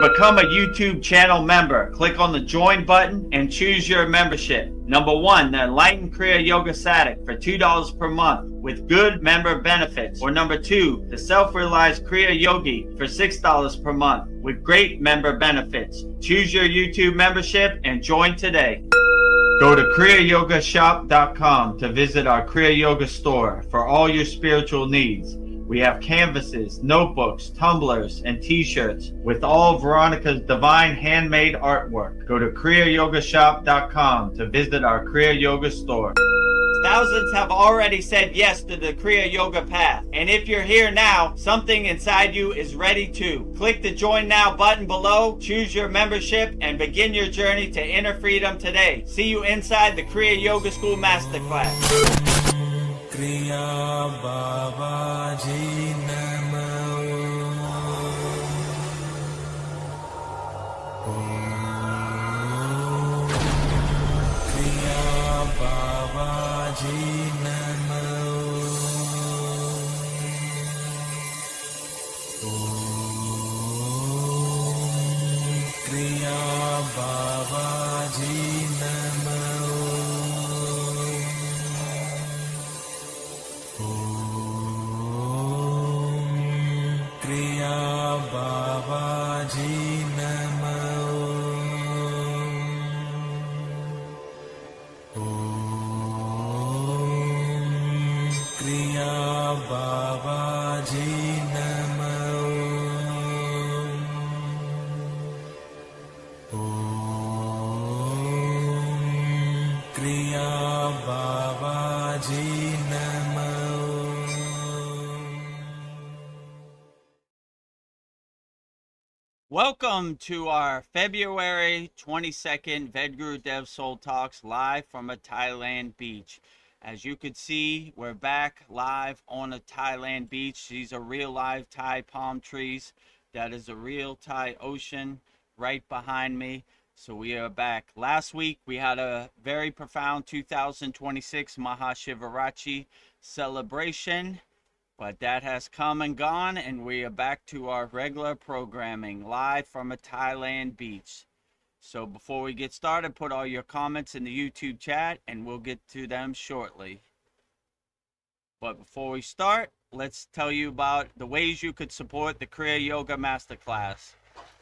Become a YouTube channel member. Click on the join button and choose your membership. Number 1, the Enlightened Kriya Yoga Sadik for $2 per month with good member benefits. Or number 2, the Self-Realized Kriya Yogi for $6 per month with great member benefits. Choose your YouTube membership and join today. Go to kriyayogashop.com to visit our Kriya Yoga store for all your spiritual needs. We have canvases, notebooks, tumblers, and t-shirts with all Veronica's divine handmade artwork. Go to kriyayogashop.com to visit our Kriya Yoga store. Thousands have already said yes to the Kriya Yoga path. And if you're here now, something inside you is ready too. Click the Join Now button below, choose your membership, and begin your journey to inner freedom today. See you inside the Kriya Yoga School Masterclass. Kriya Babaji Namo. Kriya Babaji Namo. Kriya Babaji Namo. Kriya Babaji Namo. Kriya Babaji Namo. Kriya Babaji Namo. Welcome to our February 22nd Vedagurudev Soul Talks live from a Thailand beach. As you could see, we're back live on a Thailand beach. These are real live Thai palm trees. That is a real Thai ocean right behind me. So we are back. Last week we had a very profound 2026 Mahashivarachi celebration. But that has come and gone, and we are back to our regular programming, live from a Thailand beach. So before we get started, put all your comments in the YouTube chat, and we'll get to them shortly. But before we start, let's tell you about the ways you could support the Kriya Yoga Masterclass.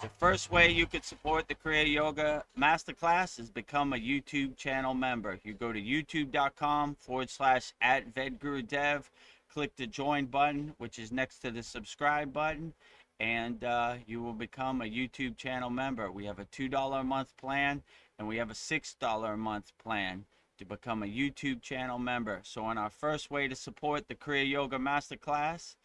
The first way you could support the Kriya Yoga Masterclass is become a YouTube channel member. You go to youtube.com/@Vedagurudev. Click the join button, which is next to the subscribe button, and you will become a YouTube channel member. We have a $2 a month plan, and we have a $6 a month plan to become a YouTube channel member. So on our first way to support the Kriya Yoga Masterclass,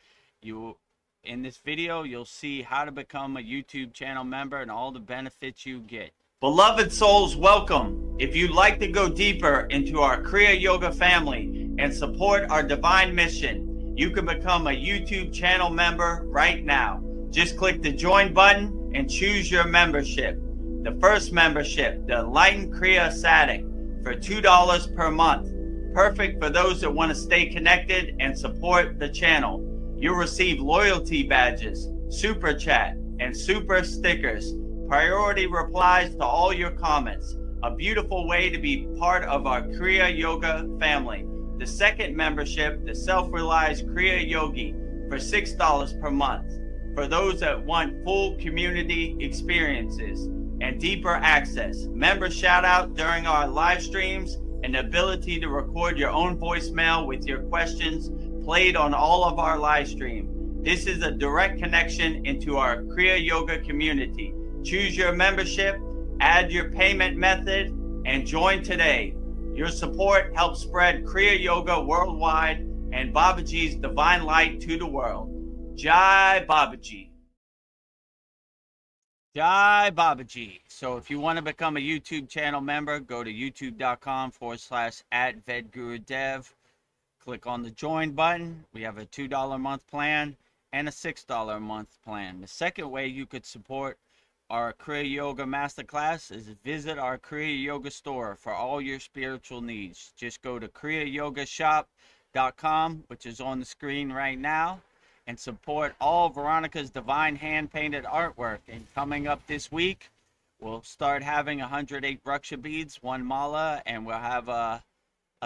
in this video, you'll see how to become a YouTube channel member and all the benefits you get. Beloved souls, welcome. If you'd like to go deeper into our Kriya Yoga family and support our divine mission, you can become a YouTube channel member right now. Just click the join button and choose your membership. The first membership, the Enlightened Kriya Sadik, for $2 per month. Perfect for those that want to stay connected and support the channel. You'll receive loyalty badges, super chat, and super stickers. Priority replies to all your comments. A beautiful way to be part of our Kriya Yoga family. The second membership, the Self-Realized Kriya Yogi, for $6 per month. For those that want full community experiences and deeper access, member shout out during our live streams, and the ability to record your own voicemail with your questions played on all of our live stream. This is a direct connection into our Kriya Yoga community. Choose your membership, add your payment method, and join today. Your support helps spread Kriya Yoga worldwide and Babaji's divine light to the world. Jai Babaji. Jai Babaji. So if you want to become a YouTube channel member, go to youtube.com/@Vedagurudev. Click on the join button. We have a $2 a month plan and a $6 a month plan. The second way you could support our Kriya Yoga Masterclass is visit our Kriya Yoga store for all your spiritual needs. Just go to kriyayogashop.com, which is on the screen right now, and support all Veronica's divine hand-painted artwork. And coming up this week, we'll start having 108 Raksha beads, 1 mala, and we'll have a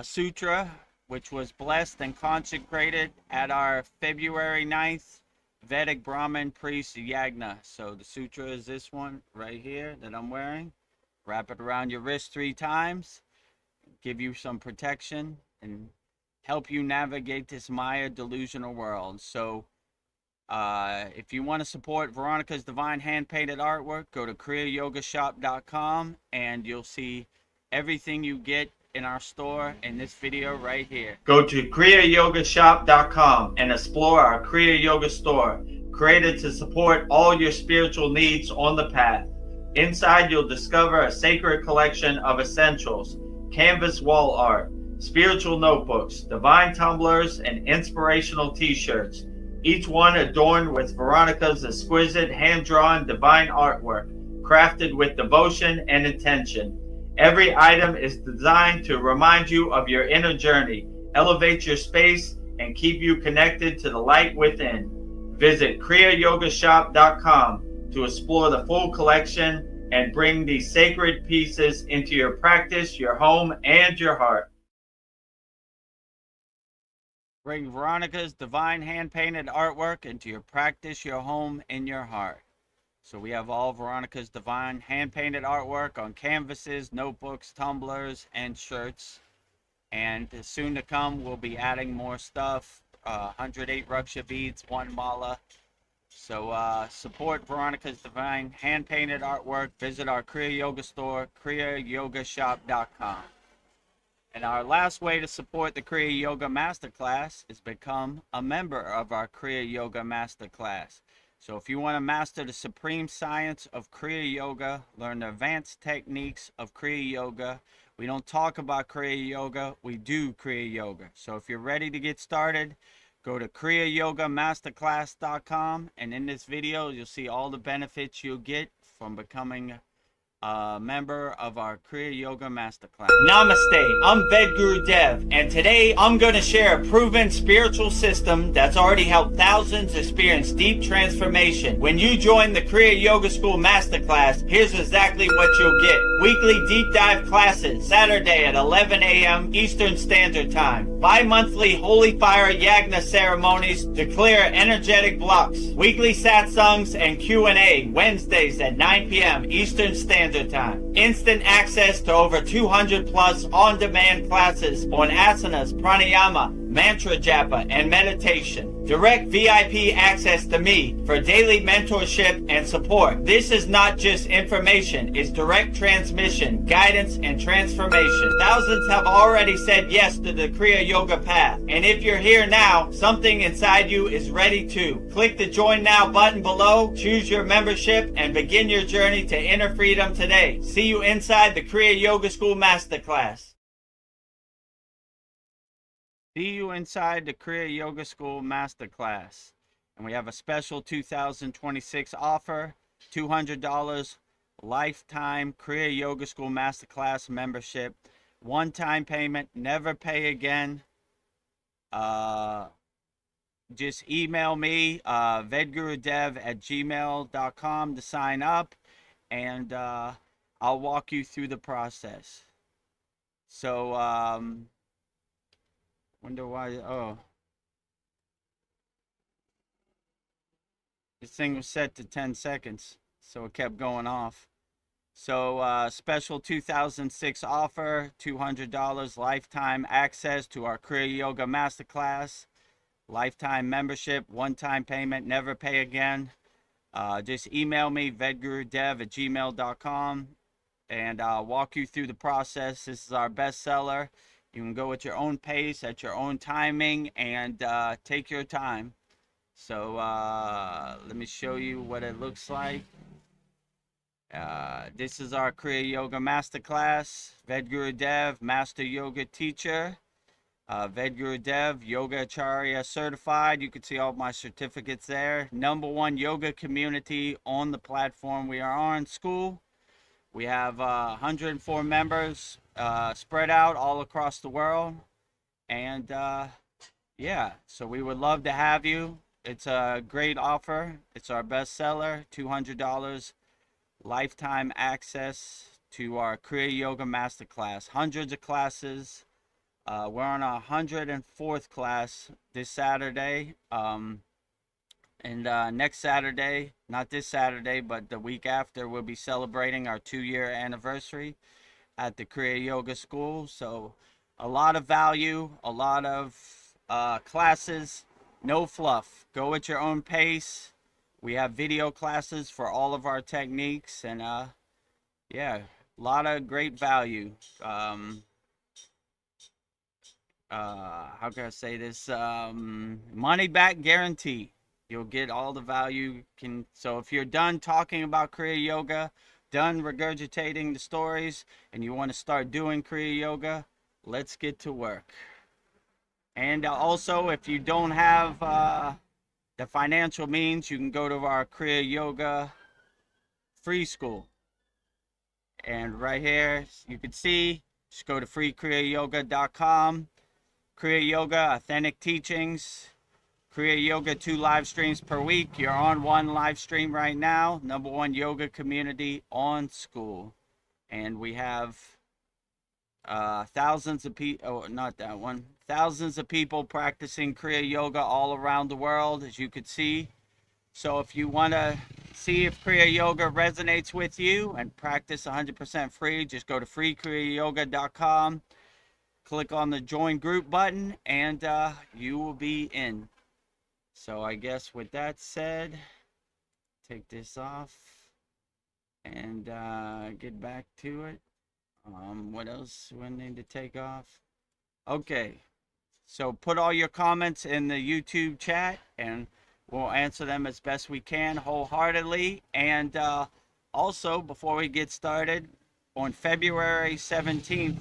sutra, which was blessed and consecrated at our February 9th Vedic Brahmin priest yagna. So the sutra is this one right here that I'm wearing. Wrap it around your wrist 3 times, give you some protection, and help you navigate this Maya delusional world. So if you want to support Veronica's divine hand-painted artwork, go to kriyayogashop.com and you'll see everything you get in our store in this video right here. Go to kriyayogashop.com and explore our Kriya Yoga store, created to support all your spiritual needs on the path. Inside, you'll discover a sacred collection of essentials, canvas wall art, spiritual notebooks, divine tumblers, and inspirational t-shirts, each one adorned with Veronica's exquisite hand-drawn divine artwork, crafted with devotion and intention. Every item is designed to remind you of your inner journey, elevate your space, and keep you connected to the light within. Visit kriyayogashop.com to explore the full collection and bring these sacred pieces into your practice, your home, and your heart. Bring Veronica's divine hand-painted artwork into your practice, your home, and your heart. So we have all Veronica's divine hand-painted artwork on canvases, notebooks, tumblers, and shirts. And soon to come, we'll be adding more stuff. 108 Raksha beads, 1 mala. So support Veronica's divine hand-painted artwork. Visit our Kriya Yoga store, kriyayogashop.com. And our last way to support the Kriya Yoga Masterclass is become a member of our Kriya Yoga Masterclass. So if you want to master the supreme science of Kriya Yoga, learn the advanced techniques of Kriya Yoga. We don't talk about Kriya Yoga, we do Kriya Yoga. So if you're ready to get started, go to kriyayogamasterclass.com, and in this video you'll see all the benefits you'll get from becoming a member of our Kriya Yoga Masterclass. Namaste, I'm Vedagurudev, and today I'm going to share a proven spiritual system that's already helped thousands experience deep transformation. When you join the Kriya Yoga School Masterclass, here's exactly what you'll get. Weekly deep dive classes, Saturday at 11 a.m. Eastern Standard Time. Bi-monthly Holy Fire Yagna ceremonies to clear energetic blocks. Weekly satsangs and Q&A, Wednesdays at 9 p.m. Eastern Standard Time. Instant access to over 200 plus on-demand classes on asanas, pranayama, mantra japa, and meditation. Direct VIP access to me for daily mentorship and support. This is not just information, it's direct transmission, guidance, and transformation. Thousands have already said yes to the Kriya Yoga path. And if you're here now, something inside you is ready too. Click the Join Now button below, choose your membership, and begin your journey to inner freedom today. See you inside the Kriya Yoga School Masterclass. See you inside the Kriya Yoga School Masterclass. And we have a special 2026 offer, $200 lifetime Kriya Yoga School Masterclass membership. One-time payment, never pay again. Just email me, vedagurudev@gmail.com to sign up, and I'll walk you through the process. So, wonder why, oh. This thing was set to 10 seconds, so it kept going off. So, special 2006 offer, $200 lifetime access to our Kriya Yoga Masterclass. Lifetime membership, one-time payment, never pay again. Just email me, vedagurudev@gmail.com, and I'll walk you through the process. This is our bestseller. You can go at your own pace, at your own timing, and take your time. So let me show you what it looks like. This is our Kriya Yoga Masterclass. Vedagurudev, Master Yoga Teacher. Vedagurudev, Yoga Acharya Certified. You can see all my certificates there. #1 yoga community on the platform we are on, SKOOL. We have 104 members spread out all across the world. And yeah, so we would love to have you. it's a great offer. It's our best seller, $200 lifetime access to our Kriya Yoga Masterclass. Hundreds of classes. We're on our 104th class this Saturday. And next Saturday, not this Saturday, but the week after, we'll be celebrating our 2-year anniversary at the Kriya Yoga School. So a lot of value, a lot of classes, no fluff. Go at your own pace. We have video classes for all of our techniques, and yeah, a lot of great value. How can I say this? Money back guarantee. You'll get all the value. So if you're done talking about Kriya Yoga, done regurgitating the stories, and you want to start doing Kriya Yoga, let's get to work. And also, if you don't have the financial means, you can go to our Kriya Yoga free school. And right here, you can see, just go to freekriyayogashop.com. Kriya Yoga, authentic teachings. Kriya Yoga, 2 live streams per week. You're on 1 live stream right now. #1 yoga community on SKOOL. And we have thousands of people, oh, not that one. Thousands of people practicing Kriya Yoga all around the world, as you could see. So if you want to see if Kriya Yoga resonates with you and practice 100% free, just go to freekriyayogashop.com. Click on the join group button, and you will be in. So I guess with that said, take this off and get back to it. What else do I need to take off? Okay, so put all your comments in the YouTube chat, and we'll answer them as best we can wholeheartedly. And also, before we get started, on February 17th,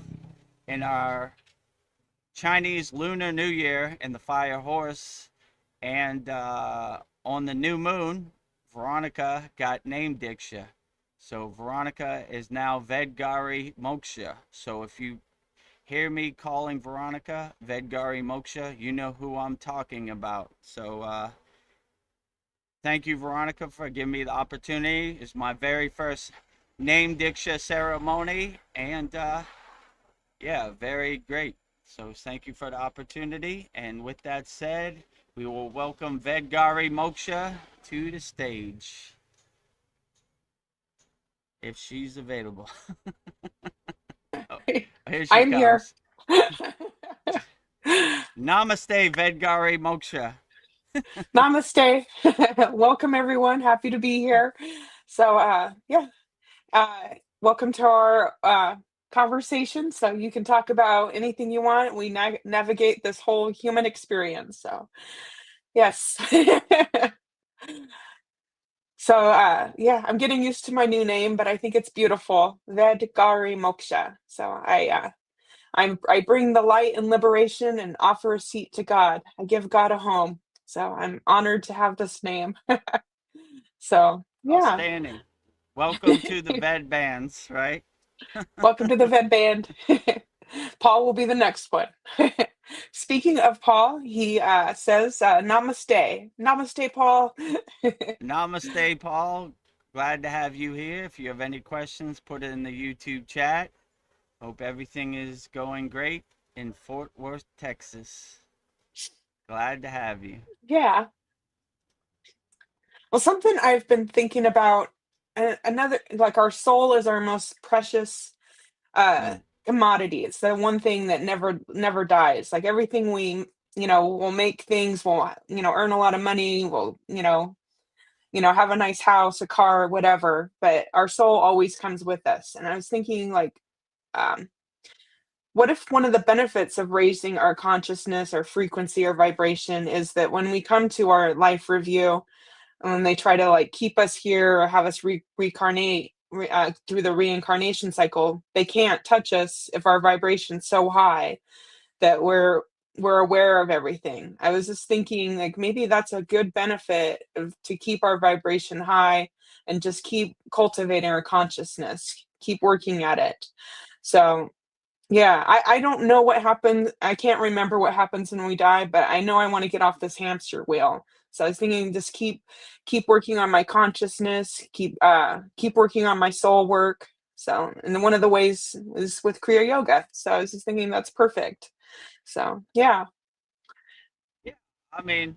in our Chinese Lunar New Year in the Fire Horse, and on the new moon, Veronica got name Diksha. So Veronica is now Vedgari Moksha. So if you hear me calling Veronica Vedgari Moksha, you know who I'm talking about. So thank you, Veronica, for giving me the opportunity. It's my very first name Diksha ceremony, and yeah, very great. So thank you for the opportunity. And with that said, we will welcome Vedgari Moksha to the stage, if she's available. Oh, here she I'm comes. here. Namaste, Vedgari Moksha. Namaste. Welcome, everyone. Happy to be here. So, yeah, welcome to our conversation. So you can talk about anything you want. We navigate this whole human experience. So, yes. So, yeah, I'm getting used to my new name, but I think it's beautiful. Vedgari Moksha. So I bring the light and liberation and offer a seat to God. I give God a home. So I'm honored to have this name. So yeah. Outstanding. Welcome to the Ved Bands, right? Welcome to the Ved Band. Paul will be the next one. Speaking of Paul, he says namaste. Namaste, Paul. Namaste, Paul. Glad to have you here. If you have any questions, put it in the YouTube chat. Hope everything is going great in Fort Worth, Texas. Glad to have you. Yeah. Well, something I've been thinking about, another, like, our soul is our most precious uh Mm. commodity. It's the one thing that never dies. Like everything we, we'll make things, we'll, earn a lot of money, we'll, have a nice house, a car, whatever, but our soul always comes with us. And I was thinking, like, um what if one of the benefits of raising our consciousness or frequency or vibration is that when we come to our life review, when they try to, like, keep us here or have us reincarnate through the reincarnation cycle, they can't touch us if our vibration's so high that we're aware of everything. I was just thinking, like, maybe that's a good benefit to keep our vibration high and just keep cultivating our consciousness, keep working at it. So yeah, I don't know what happens. I can't remember what happens when we die, but I know I want to get off this hamster wheel. So I was thinking just keep working on my consciousness, keep working on my soul work. So, and then one of the ways is with Kriya yoga. So I was just thinking that's perfect. So yeah. Yeah, I mean,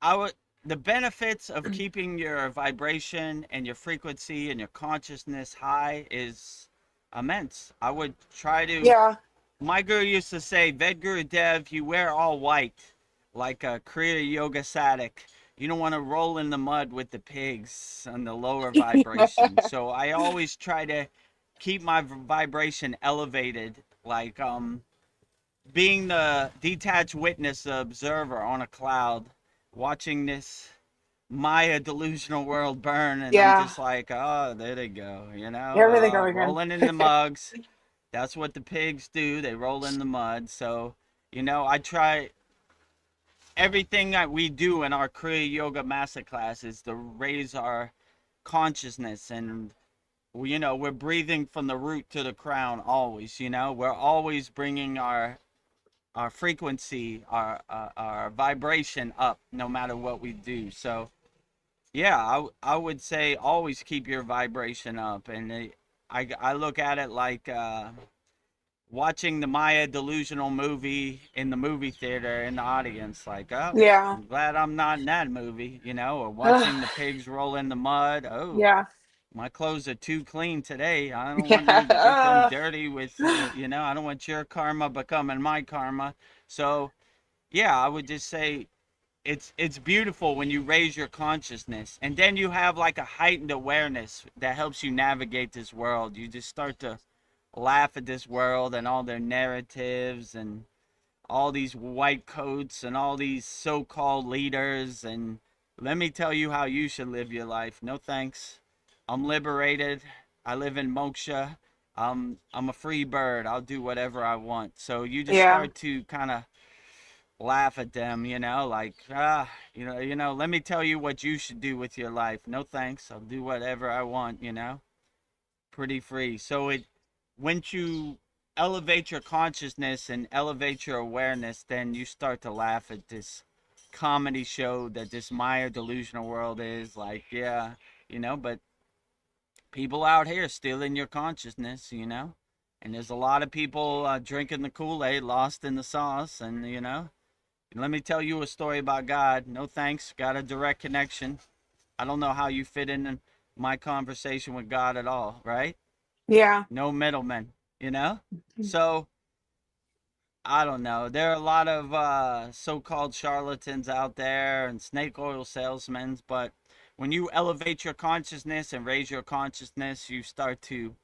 I would the benefits of keeping your vibration and your frequency and your consciousness high is immense. I would try to. Yeah. My guru used to say, Vedagurudev, you wear all white, like a Kriya yoga sadik. You don't want to roll in the mud with the pigs on the lower vibration. So I always try to keep my vibration elevated, like being the detached witness, the observer on a cloud, watching this Maya delusional world burn, and I'm Yeah. just like, oh, there they go, Here they go again. rolling in the mugs. That's what the pigs do. They roll in the mud. So, I try everything that we do in our Kriya Yoga Masterclass is to raise our consciousness, and we're breathing from the root to the crown always. We're always bringing our frequency, our vibration up, no matter what we do. So yeah, I would say always keep your vibration up, and I look at it like watching the Maya delusional movie in the movie theater in the audience, like, oh, Yeah. I'm glad I'm not in that movie, or watching the pigs roll in the mud. Oh, Yeah. my clothes are too clean today. I don't want to get them Yeah. dirty with, I don't want your karma becoming my karma. So, yeah, I would just say it's beautiful when you raise your consciousness, and then you have like a heightened awareness that helps you navigate this world. You just start to laugh at this world and all their narratives and all these white coats and all these so-called leaders, and let me tell you how you should live your life. No thanks. I'm liberated. I live in moksha. I'm a free bird. I'll do whatever I want. So you just Yeah. start to kind of laugh at them, like, let me tell you what you should do with your life. No thanks. I'll do whatever I want, pretty free. So once you elevate your consciousness and elevate your awareness, then you start to laugh at this comedy show that this Maya delusional world is. Like, yeah, but people out here stealing your consciousness, and there's a lot of people drinking the Kool-Aid, lost in the sauce, and let me tell you a story about God. No thanks. Got a direct connection. I don't know how you fit in my conversation with God at all, right? Yeah. No middlemen, So I don't know. There are a lot of so-called charlatans out there and snake oil salesmen, but when you elevate your consciousness and raise your consciousness, you start to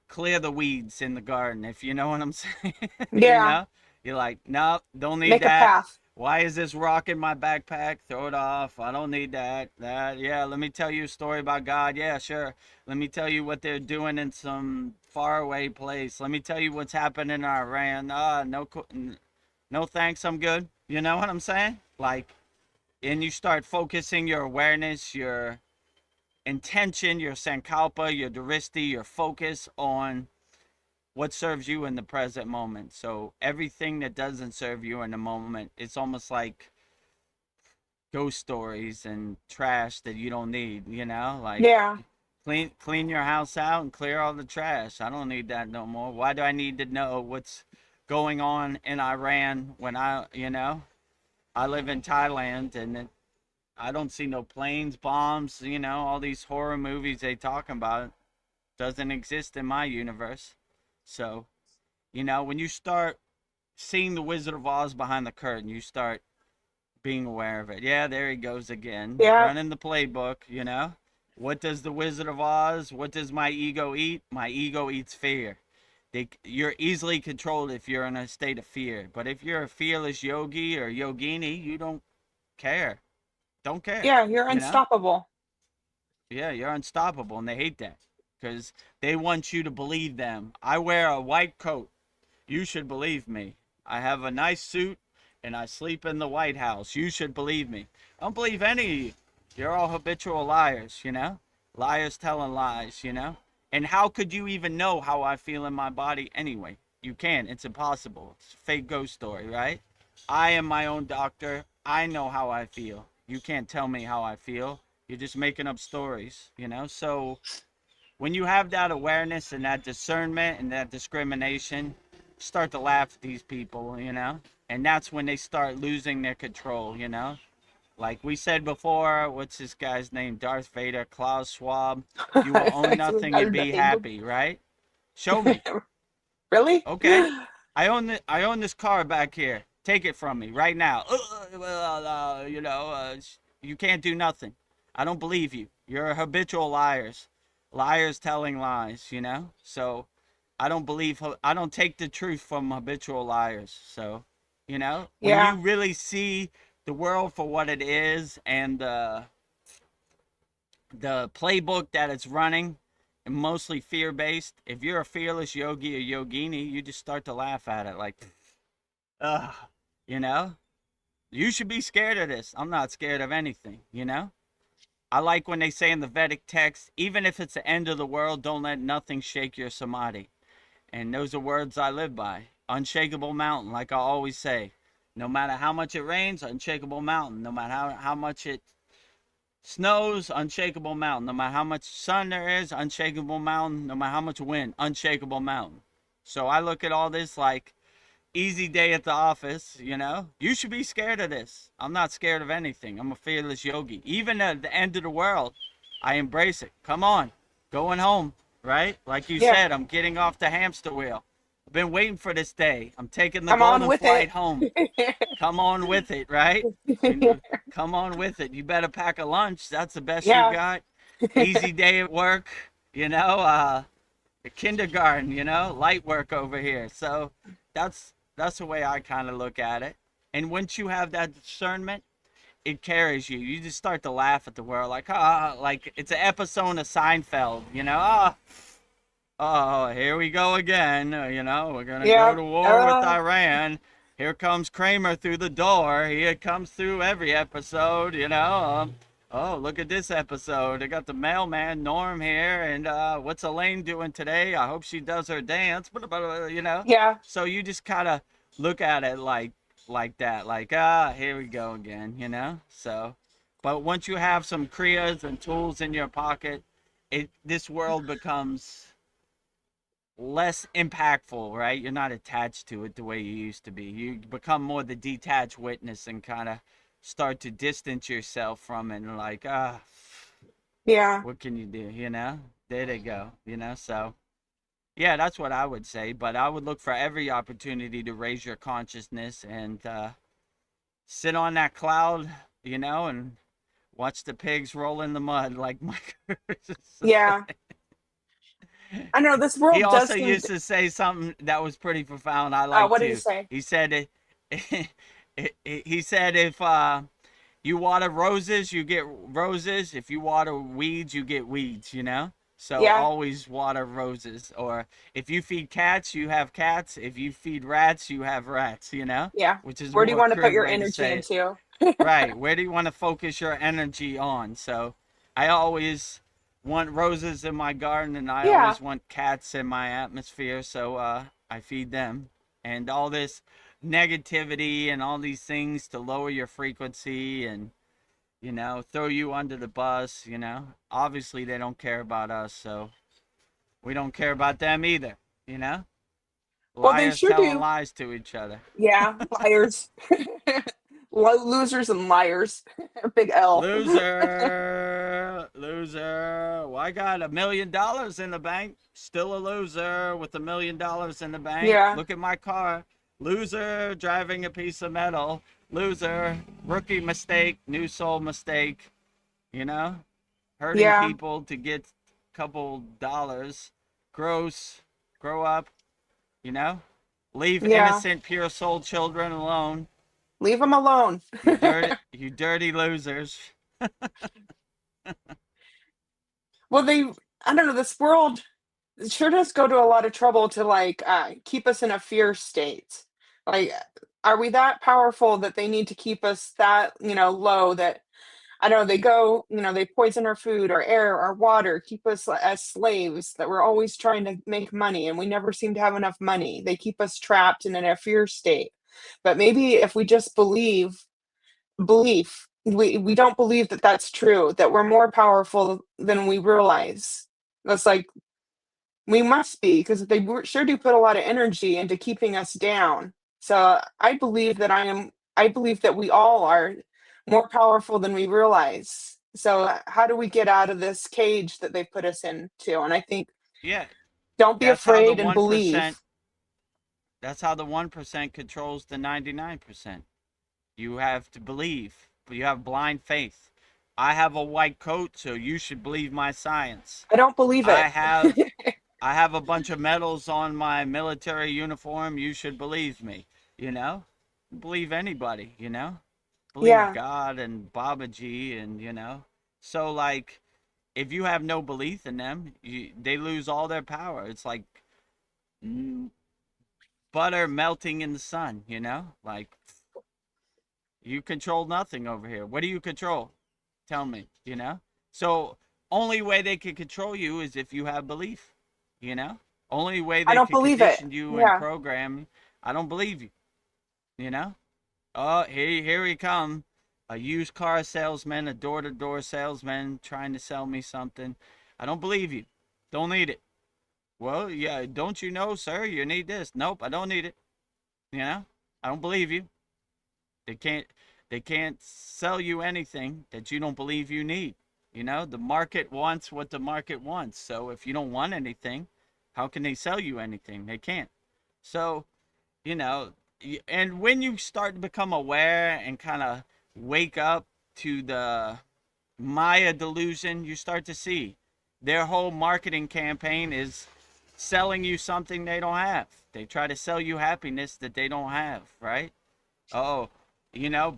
clear the weeds in the garden, if you know what I'm saying. Yeah. You're like, no, don't need Make a that. path. Why is this rock in my backpack? Throw it off. I don't need that. Yeah, let me tell you a story about God. Yeah, sure. Let me tell you what they're doing in some faraway place. Let me tell you what's happening in Iran. No thanks. I'm good. You know what I'm saying? Like, and you start focusing your awareness, your intention, your sankalpa, your duristi, your focus on what serves you in the present moment. So everything that doesn't serve you in the moment, it's almost like ghost stories and trash that you don't need, like Yeah. clean your house out and clear all the trash. I don't need that no more. Why do I need to know what's going on in Iran when I live in Thailand, and I don't see no planes, bombs, all these horror movies they talking about doesn't exist in my universe. So, when you start seeing the Wizard of Oz behind the curtain, you start being aware of it. Yeah, there he goes again, Yeah. running the playbook, What does the Wizard of Oz, what does my ego eat? My ego eats fear. You're easily controlled if you're in a state of fear. But if you're a fearless yogi or yogini, you don't care. Don't care, Yeah. You're you know? unstoppable. Yeah, you're unstoppable, and they hate that because they want you to believe them. I wear a white coat. You should believe me. I have a nice suit and I sleep in the White House. You should believe me. I don't believe any of you. You're all habitual liars, Liars telling lies, And how could you even know how I feel in my body anyway? You can't. It's impossible. It's a fake ghost story, right? I am my own doctor. I know how I feel. You can't tell me how I feel. You're just making up stories, you know? So when you have that awareness and that discernment and that discrimination, start to laugh at these people, you know? And that's when they start losing their control, you know? Like we said before, what's this guy's name? Darth Vader, Klaus Schwab. You will own That's nothing and our be name. happy, right? Show me. Really? Okay. I own this car back here. Take it from me right now. You can't do nothing. I don't believe you. You're habitual liars. Liars telling lies, you know? So I don't take the truth from habitual liars. So, you know, when you Yeah. really see the world for what it is and the playbook that it's running, and mostly fear based. If you're a fearless yogi or yogini, you just start to laugh at it like, ugh, you know? You should be scared of this. I'm not scared of anything, you know? I like when they say in the Vedic text, even if it's the end of the world, don't let nothing shake your samadhi. And those are words I live by. Unshakable mountain, like I always say. No matter how much it rains, unshakable mountain. No matter how much it snows, unshakable mountain. No matter how much sun there is, unshakable mountain. No matter how much wind, unshakable mountain. So I look at all this like easy day at the office, you know? You should be scared of this. I'm not scared of anything. I'm a fearless yogi. Even at the end of the world, I embrace it. Come on, going home, right? Like you Yeah. said, I'm getting off the hamster wheel. I've been waiting for this day. I'm taking the Come on golden with flight it. home. Come on with it, right? Come on with it. You better pack a lunch. That's the best you Yeah. got. Easy day at work, you know, kindergarten, you know, light work over here. So that's the way I kind of look at it. And once you have that discernment, it carries you. You just start to laugh at the world, like it's an episode of Seinfeld, you know. Oh, here we go again. You know, we're gonna go Yeah. to war with Iran. Here comes Kramer through the door. He comes through every episode, you know. Oh, look at this episode. I got the mailman Norm here, and what's Elaine doing today? I hope she does her dance. You know. Yeah. So you just kind of look at it like that, like here we go again, you know. So, but once you have some kriyas and tools in your pocket, this world becomes less impactful, right? You're not attached to it the way you used to be. You become more the detached witness and kind of start to distance yourself from it and like, Yeah. what can you do? You know, there they go, you know? So, yeah, that's what I would say. But I would look for every opportunity to raise your consciousness and sit on that cloud, you know, and watch the pigs roll in the mud like Mike used to Yeah. say. I know this He world also does seem. used to say something that was pretty profound. I like What did he too. say? He said, he said if you water roses, you get roses. If you water weeds, you get weeds. You know. So Yeah. always water roses. Or if you feed cats, you have cats. If you feed rats, you have rats. You know, Yeah. which is a Where do you more want to put crud your way to energy say it. into? Right. Where do you want to focus your energy on? So I always want roses in my garden and I Yeah. always want cats in my atmosphere. So I feed them. And all this negativity and all these things to lower your frequency and, you know, throw you under the bus, you know. Obviously, they don't care about us. So we don't care about them either, you know. Well, they Liars sure telling do. lies to each other. Yeah. Liars. Losers and liars. Big L. Loser, loser. Well, I got $1 million in the bank. Still a loser with $1 million in the bank. Yeah. Look at my car. Loser, driving a piece of metal. Loser, rookie mistake, new soul mistake. You know, hurting Yeah. people to get a couple dollars. Gross. Grow up. You know, leave Yeah. innocent, pure soul children alone. Leave them alone. You dirty losers. Well, I don't know, this world sure does go to a lot of trouble to like keep us in a fear state. Like, are we that powerful that they need to keep us that, low that I don't know, they go, they poison our food, our air, our water, keep us as slaves that we're always trying to make money and we never seem to have enough money. They keep us trapped and in a fear state. But maybe if we just believe belief. We don't believe that that's true, that we're more powerful than we realize. That's like, we must be, because they sure do put a lot of energy into keeping us down. So I believe that we all are more powerful than we realize. So how do we get out of this cage that they put us into? And I think, Yeah, don't be that's how the afraid and 1%. believe. That's how the 1% controls the 99%. You have to believe. You have blind faith. I have a white coat, so you should believe my science. I don't believe I it. have I have a bunch of medals on my military uniform. You should believe me. You know, believe anybody. Believe Yeah, God and Babaji, and So like, if you have no belief in them, they lose all their power. It's like butter melting in the sun. Like, you control nothing over here. What do you control? Tell me. So only way they can control you is if you have belief. You know, only way I they don't can believe it. condition you and Yeah. program. I don't believe you. You know. Oh, here he come. A used car salesman, a door-to-door salesman trying to sell me something. I don't believe you. Don't need it. Well, yeah, don't you know, sir, you need this? Nope, I don't need it. I don't believe you. They can't they can't sell you anything that you don't believe you need. The market wants what the market wants. So if you don't want anything, how can they sell you anything? They can't. So, you know, and when you start to become aware and kind of wake up to the Maya delusion, you start to see their whole marketing campaign is selling you something they don't have. They try to sell you happiness that they don't have, right? Oh,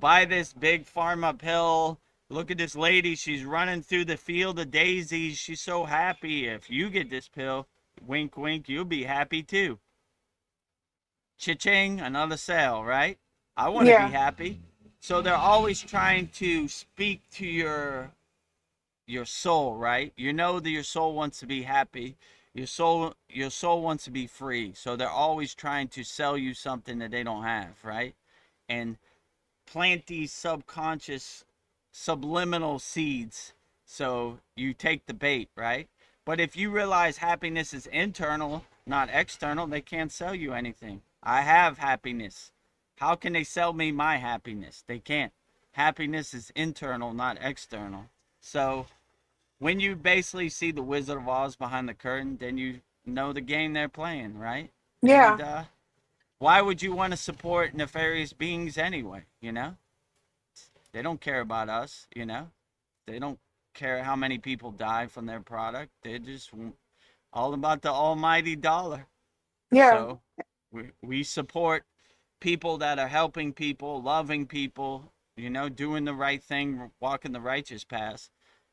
buy this big pharma pill. Look at this lady. She's running through the field of daisies. She's so happy. If you get this pill, wink, wink, you'll be happy too. Cha-ching, another sale, right? I want to be Yeah. happy. So they're always trying to speak to your soul, right? That your soul wants to be happy. Your soul wants to be free. So they're always trying to sell you something that they don't have, right? And plant these subconscious subliminal seeds so you take the bait, right? But if you realize happiness is internal, not external, they can't sell you anything. I have happiness. How can they sell me my happiness? They can't. Happiness is internal, not external. So when you basically see the Wizard of Oz behind the curtain, then you know the game they're playing, right? And Yeah. why would you want to support nefarious beings anyway? They don't care about us. They don't care how many people die from their product. They're just all about the almighty dollar. Yeah. So we support people that are helping people, loving people, doing the right thing, walking the righteous path.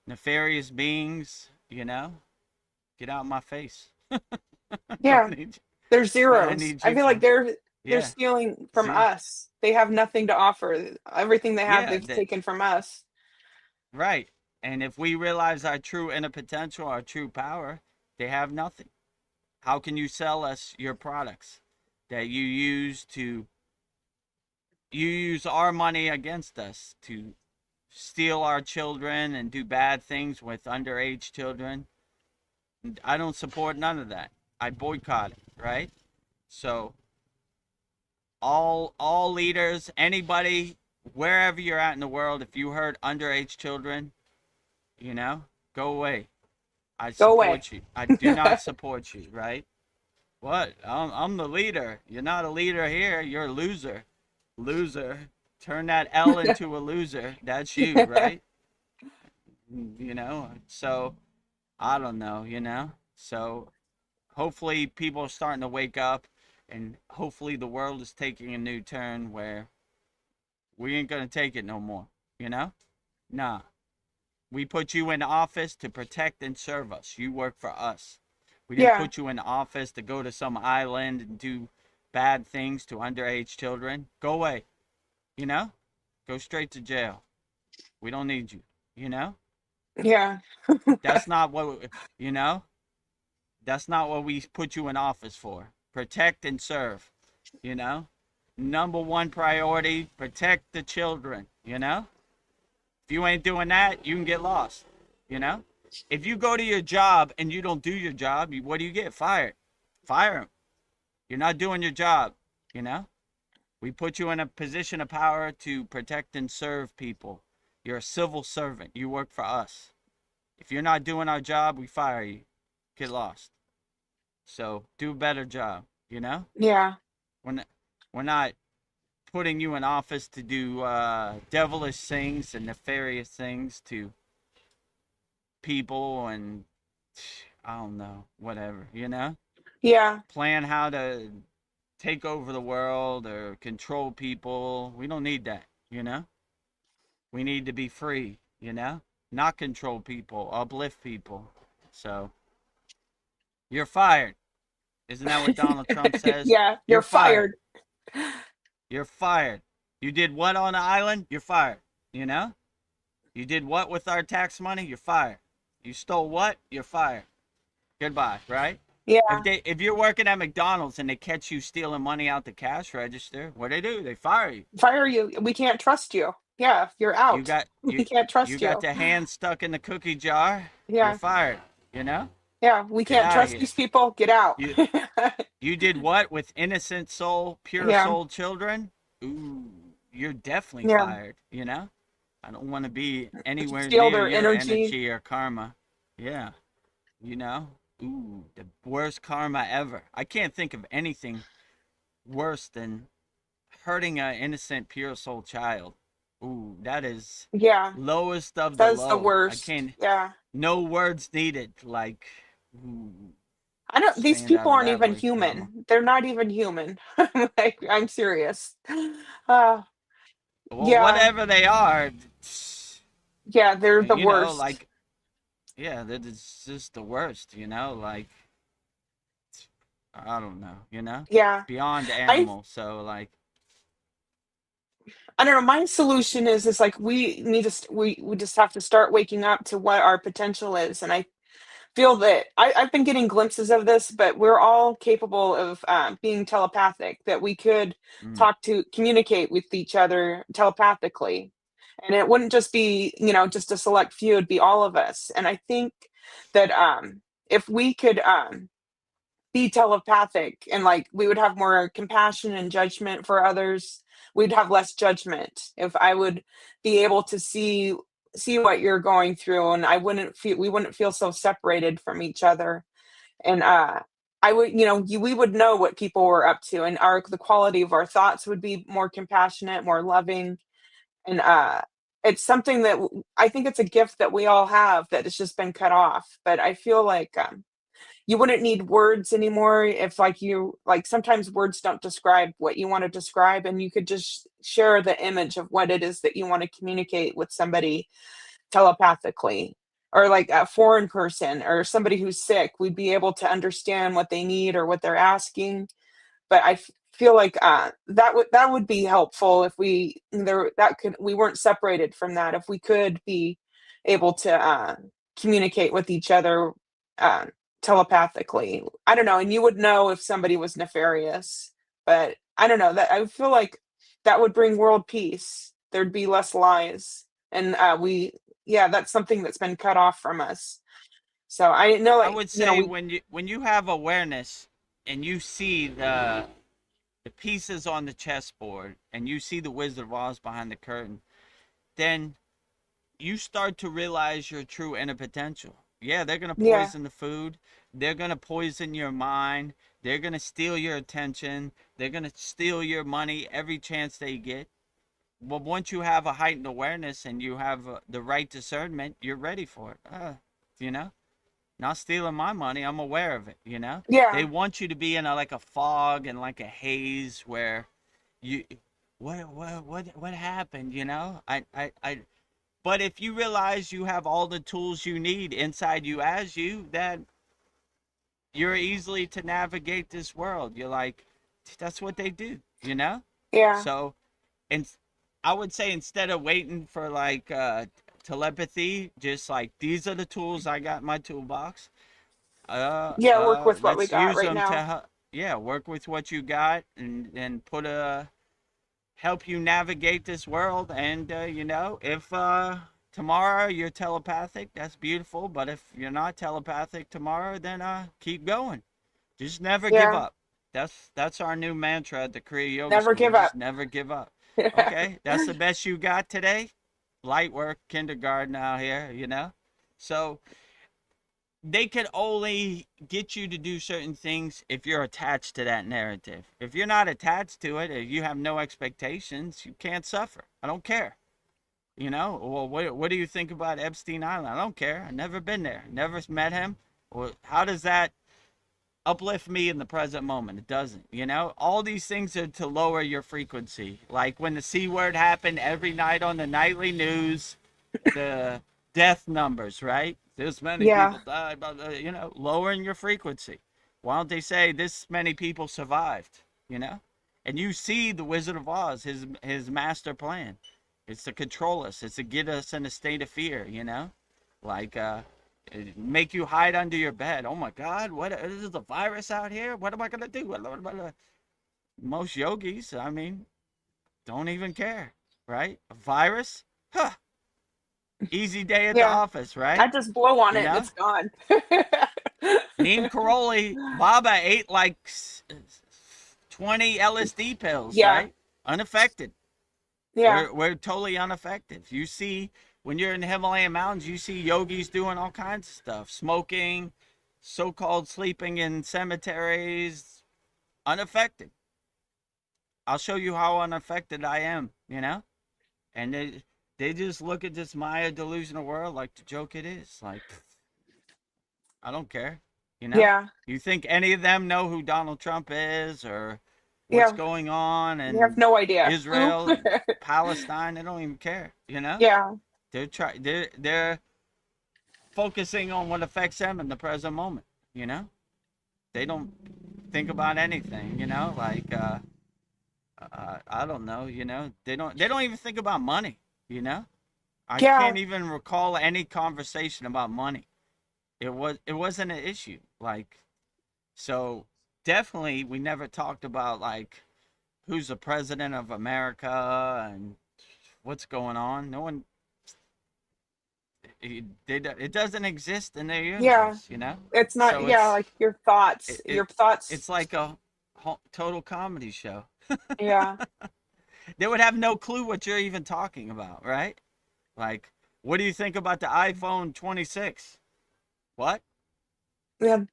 Nefarious beings, get out of my face. Don't Yeah. need you. They're I zeros. need I you feel like for they're yeah. stealing from See, us. They have nothing to offer. Everything they have, yeah, they've that taken from us. right. And if we realize our true inner potential, our true power, they have nothing. How can you sell us your products that you use our money against us to steal our children and do bad things with underage children? I don't support none of that. I boycott it, right? So all leaders, anybody, wherever you're at in the world, if you hurt underage children, go away. I Go away. support you. I do not support you, right? What? I'm the leader. You're not a leader here. You're a loser. Loser. Turn that L into a loser. That's you, right? So I don't know. So hopefully people are starting to wake up, and hopefully the world is taking a new turn where we ain't gonna take it no more. You know? Nah. We put you in office to protect and serve us. You work for us. We didn't Yeah. put you in office to go to some island and do bad things to underage children. Go away. You know? Go straight to jail. We don't need you. You know? Yeah. That's not what, you know? That's not what we put you in office for. Protect and serve. You know? number one priority, protect the children, you know? If you ain't doing that, you can get lost, you know? If you go to your job and you don't do your job, what do you get? Fired. Fire them. You're not doing your job, you know? We put you in a position of power to protect and serve people. You're a civil servant. You work for us. If you're not doing our job, we fire you. Get lost. So do a better job, you know? Yeah. We're not putting you in office to do devilish things and nefarious things to people and I don't know, whatever, you know? Yeah. Plan how to take over the world or control people. We don't need that, you know? We need to be free, you know? Not control people, uplift people. So, you're fired. Isn't that what Donald Trump says? Yeah, You're you're fired. fired. You're fired. You did what on the island? You're fired. You know? You did what with our tax money? You're fired. You stole what? You're fired. Goodbye, right? Yeah. If you're working at McDonald's and they catch you stealing money out the cash register, what do? They fire you. Fire you. We can't trust you. Yeah, you're You out. got We can't you trust got you. the hand stuck in the cookie jar. You're Yeah. fired. You know? Yeah, we Get can't out of trust here. these people. Get out. You you did what with innocent soul, pure Yeah. soul children? Ooh, you're definitely Yeah. fired, you know? I don't want to be anywhere Steal near their your energy. energy or karma. Yeah. You know? Ooh, the worst karma ever. I can't think of anything worse than hurting an innocent, pure soul child. Ooh, that is Yeah. lowest of the That's the low. I worst. can't, Yeah. no words needed. Like, ooh, I don't these stand people out of aren't that even way, karma. human. They're not even human. Like, I'm serious. Uh, Well, yeah. whatever they are, Yeah, they're the you know, worst. like, yeah, that is just the worst, you know, like, I don't know, you know, Yeah. beyond I animal. So, like, I don't know. My solution is like we need to we just have to start waking up to what our potential is, and I feel that I've been getting glimpses of this, but we're all capable of being telepathic. That we could mm, talk to communicate with each other telepathically, and it wouldn't just be just a select few. It'd be all of us. And I think that if we could be telepathic and like we would have more compassion and judgment for others, we'd have less judgment. If I would be able to see what you're going through, and I wouldn't feel we wouldn't feel so separated from each other. And I would we would know what people were up to, and our the quality of our thoughts would be more compassionate, more loving. And it's something that I think it's a gift that we all have that has just been cut off. But I feel like you wouldn't need words anymore. If like you like sometimes words don't describe what you want to describe, and you could just share the image of what it is that you want to communicate with somebody telepathically. Or like a foreign person or somebody who's sick, we'd be able to understand what they need or what they're asking. But feel like that would be helpful if we weren't separated from that. If we could be able to communicate with each other uh, telepathically. I don't know, and you would know if somebody was nefarious. But I don't know, that I feel like that would bring world peace. There'd be less lies, and we yeah, that's something that's been cut off from us. So I know, I like would say we when you have awareness and you see the pieces on the chessboard and you see the Wizard of Oz behind the curtain, then you start to realize your true inner potential. Yeah, they're going to yeah, poison the food. They're going to poison your mind. They're going to steal your attention. They're going to steal your money every chance they get. But once you have a heightened awareness and you have the right discernment, you're ready for it. You know, not stealing my money. I'm aware of it. You know, they yeah, want you to be in like a fog and like a haze where you, what happened? You know, but if you realize you have all the tools you need inside you as you, then you're easily to navigate this world. You're like, that's what they do, you know? yeah, So, and I would say instead of waiting for like telepathy, just like these are the tools I got in my toolbox. yeah. Work with what we Let's got use right them to now. yeah, work with what you got and put a help you navigate this world. And if tomorrow you're telepathic, that's beautiful. But if you're not telepathic tomorrow, then keep going. Just never give Yeah. up. That's our new mantra at the Kriya Yoga Never School. give up. Just never give up. Okay, that's the best you got today. Light work, kindergarten out here, So they can only get you to do certain things if you're attached to that narrative. If you're not attached to it, if you have no expectations, you can't suffer. I don't care. Well, what do you think about Epstein Island? I don't care. I've never been there. Never met him. Well, how does that uplift me in the present moment? It doesn't. All these things are to lower your frequency. Like when the C word happened every night on the nightly news, the death numbers, right? This many Yeah. people died, lowering your frequency. Why don't they say this many people survived, And you see the Wizard of Oz, his master plan. It's to control us. It's to get us in a state of fear, Like, make you hide under your bed. Oh my God, what is a virus out here? What am I going to do? Most yogis, don't even care, right? A virus? Huh. Easy day at the Yeah. office, I right? just blow on You it and know? it's gone. Neem Karoli, Baba ate like 20 LSD pills, Yeah. right? Unaffected. Yeah. We're totally unaffected. You see, when you're in the Himalayan mountains, you see yogis doing all kinds of stuff. Smoking, so-called sleeping in cemeteries. Unaffected. I'll show you how unaffected I am, And they just look at this Maya delusional world like the joke it is. Like, I don't care, Yeah. You think any of them know who Donald Trump is or what's Yeah. going on You have in no idea. Israel, Palestine? They don't even care, Yeah. They're focusing on what affects them in the present moment, They don't think about anything, like I don't know, They don't even think about money, I Yeah. can't even recall any conversation about money. It wasn't an issue. Like, so definitely we never talked about like who's the president of America and what's going on. No one it doesn't exist in their Yeah. universe, It's not, So yeah, like your thoughts. it Your thoughts. it's like a total comedy show. Yeah. They would have no clue what you're even talking about, right? Like, what do you think about the iPhone 26? What? Yeah.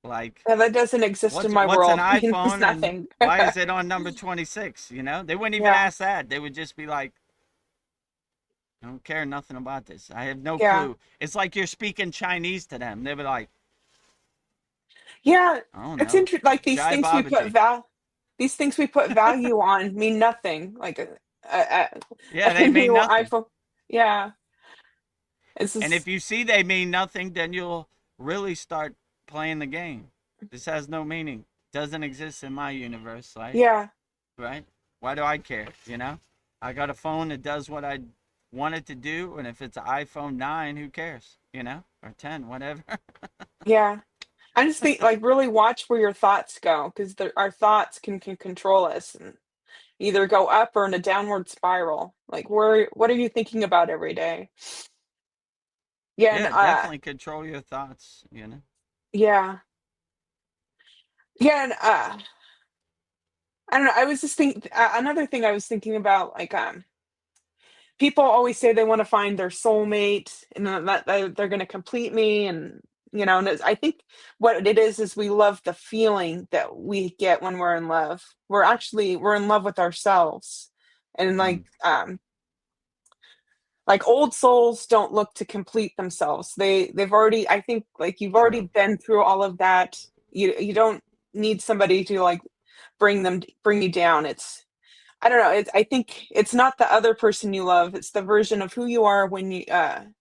Like, Yeah, that doesn't exist in my what's an world. It means iPhone and nothing. why is it on number 26? They wouldn't even Yeah. ask that. They would just be like, I don't care nothing about this. I have no Yeah. clue. It's like you're speaking Chinese to them. They'd be like, Yeah. I don't It's know. interesting. Like Jai these things we put value on mean nothing. Like Yeah, a they mean new nothing. iPhone. Yeah. It's And if just, you see they mean nothing, then you'll really start playing the game. This has no meaning. Doesn't exist in my universe. Like, yeah. right? Why do I care? I got a phone that does what I want it to do, and if it's an iPhone 9, who cares? Or 10, whatever. Yeah. I just think like really watch where your thoughts go because our thoughts can control us and either go up or in a downward spiral. Like what are you thinking about every day? Yeah, and Yeah, definitely control your thoughts. yeah. Yeah, and I don't know. I was just thinking another thing I was thinking about like people always say they want to find their soulmate and that they're going to complete me and and I think what it is we love the feeling that we get when we're in love. We're in love with ourselves. And Mm, like old souls don't look to complete themselves. They've already, I think, like you've already true. been through all of that. You don't need somebody to like bring you down. It's I don't know. I think it's not the other person you love. It's the version of who you are when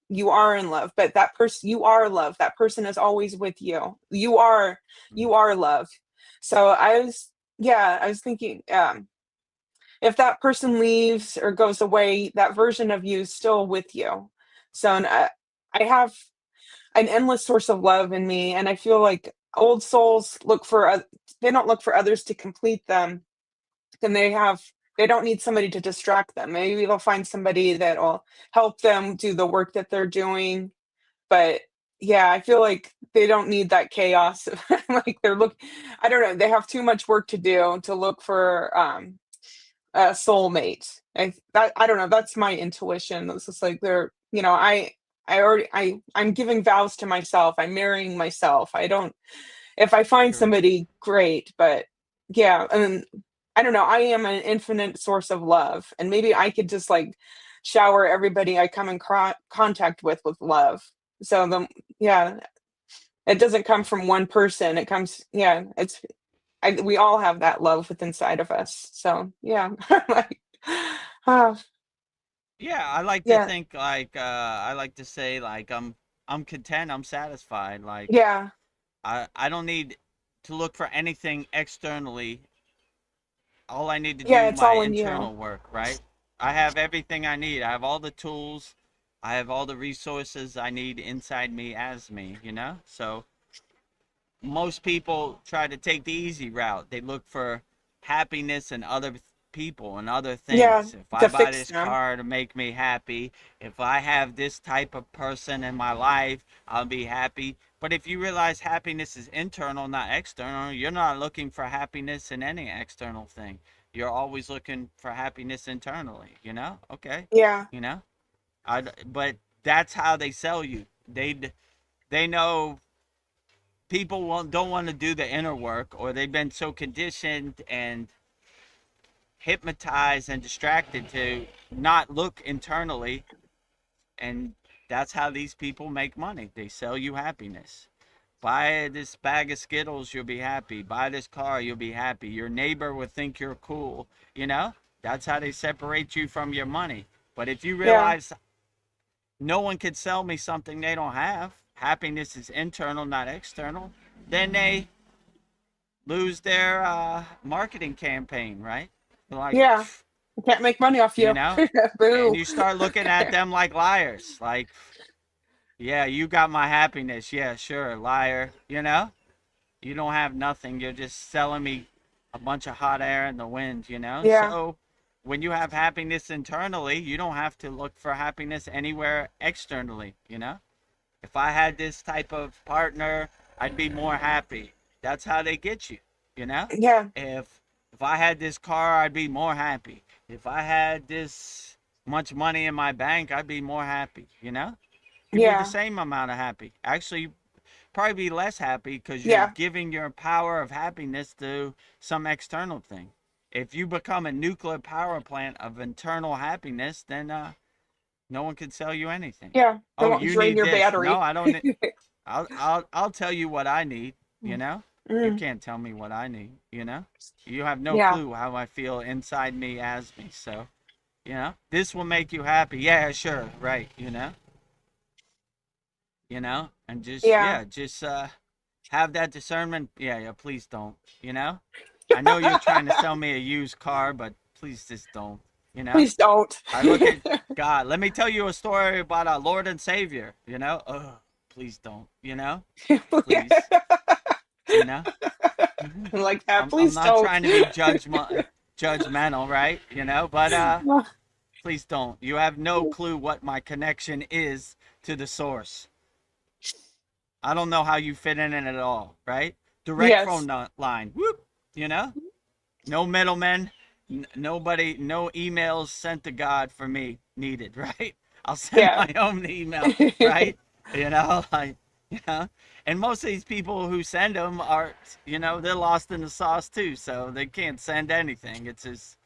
you are in love. But that person, you are love. That person is always with you. Mm, You are love. So I was thinking, if that person leaves or goes away, that version of you is still with you. So and I have an endless source of love in me, and I feel like old souls they don't look for others to complete them. then they don't need somebody to distract them. Maybe they'll find somebody that'll help them do the work that they're doing. But yeah, I feel like they don't need that chaos. Like I don't know, they have too much work to do to look for a soulmate. I don't know, that's my intuition. It's just like I'm giving vows to myself. I'm marrying myself. I don't If I find True. somebody, great, but yeah, and I don't know, I am an infinite source of love, and maybe I could just like shower everybody I come in contact with love. So yeah, it doesn't come from one person. It comes, yeah, we all have that love within inside of us. So yeah, like, ah, Yeah, I like to yeah, think like I like to say like I'm content, I'm satisfied. Like yeah, I don't need to look for anything externally. All I need to yeah. do It's my all in you. internal work, right? I have everything I need. I have all the tools. I have all the resources I need inside me as me, you know? So most people try to take the easy route. They look for happiness in other people and other Yeah, things. If I to buy fix this them. car to make me happy, if I have this type of person in my life, I'll be happy. But if you realize happiness is internal, not external, you're not looking for happiness in any external thing. You're always looking for happiness internally, you know? Okay. Yeah, You know? But that's how they sell you. They know people don't want to do the inner work, or they've been so conditioned and hypnotized and distracted to not look internally, and that's how these people make money. They sell you happiness. Buy this bag of Skittles, you'll be happy. Buy this car, you'll be happy. Your neighbor will think you're cool. You know, that's how they separate you from your money. But if you yeah, realize no one can sell me something they don't have, happiness is internal, not external, then they lose their marketing campaign, right? Like, yeah. I can't make money off you you. know, and Boo. you start looking at them like liars. Like, yeah, you got my happiness. Yeah, sure, liar. You know, you don't have nothing. You're just selling me a bunch of hot air in the wind, you know? Yeah, So when you have happiness internally, you don't have to look for happiness anywhere externally, you know? If I had this type of partner, I'd be more happy. That's how they get you, you know? yeah, If I had this car, I'd be more happy. If I had this much money in my bank, I'd be more happy, you know? You'd be the yeah, same amount of happy. Actually, probably be less happy because you're yeah, giving your power of happiness to some external thing. If you become a nuclear power plant of internal happiness, then no one can sell you anything. yeah. They Oh, won't you drain need your this. No, battery. I don't. I'll tell you what I need. You Mm, know, you mm, can't tell me what I need. You know, you have no yeah, clue how I feel inside me as me. So, you know, this will make you happy. Yeah, sure, right. And just yeah, yeah, just have that discernment. Yeah, yeah. Please don't. You know, I know you're trying to sell me a used car, but please just don't. You know, please don't. I look at God. Let me tell you a story about our Lord and Savior. You know, please don't. You know, please. You know, Like that, I'm please not don't. trying to be judgmental, right? You know, but please don't. You have no clue what my connection is to the source. I don't know how you fit in it at all, right? Direct phone Yes, line. Whoop. You know, no middlemen. Nobody, no emails sent to God for me needed, right? I'll send yeah, my own email, right? You know, like, you know, and most of these people who send them are, they're lost in the sauce too, so they can't send anything. It's just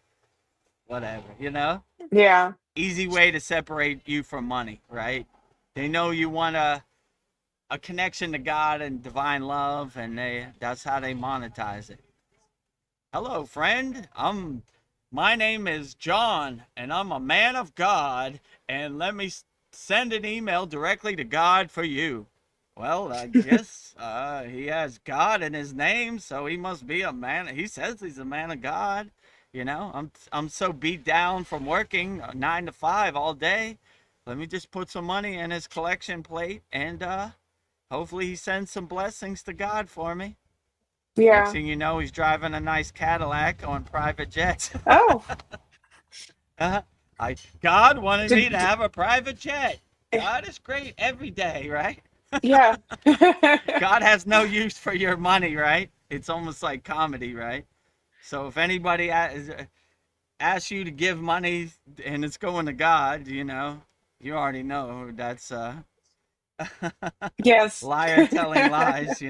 whatever, you know? yeah, Easy way to separate you from money, right? They know you want a connection to God and divine love, and that's how they monetize it. Hello, friend. My name is John, and I'm a man of God, and let me send an email directly to God for you. Well, I guess he has God in his name, so he must be a man. He says he's a man of God. You know, I'm so beat down from working 9 to 5 all day. Let me just put some money in his collection plate, and hopefully he sends some blessings to God for me. Next Yeah. thing you know, he's driving a nice Cadillac on private jets. Oh. uh, God wanted me Did, to d have a private jet. eh, God is great every day, right? yeah. God has no use for your money, right? It's almost like comedy, right? So if anybody asks you to give money and it's going to God, you already know that's Yes. liar telling lies.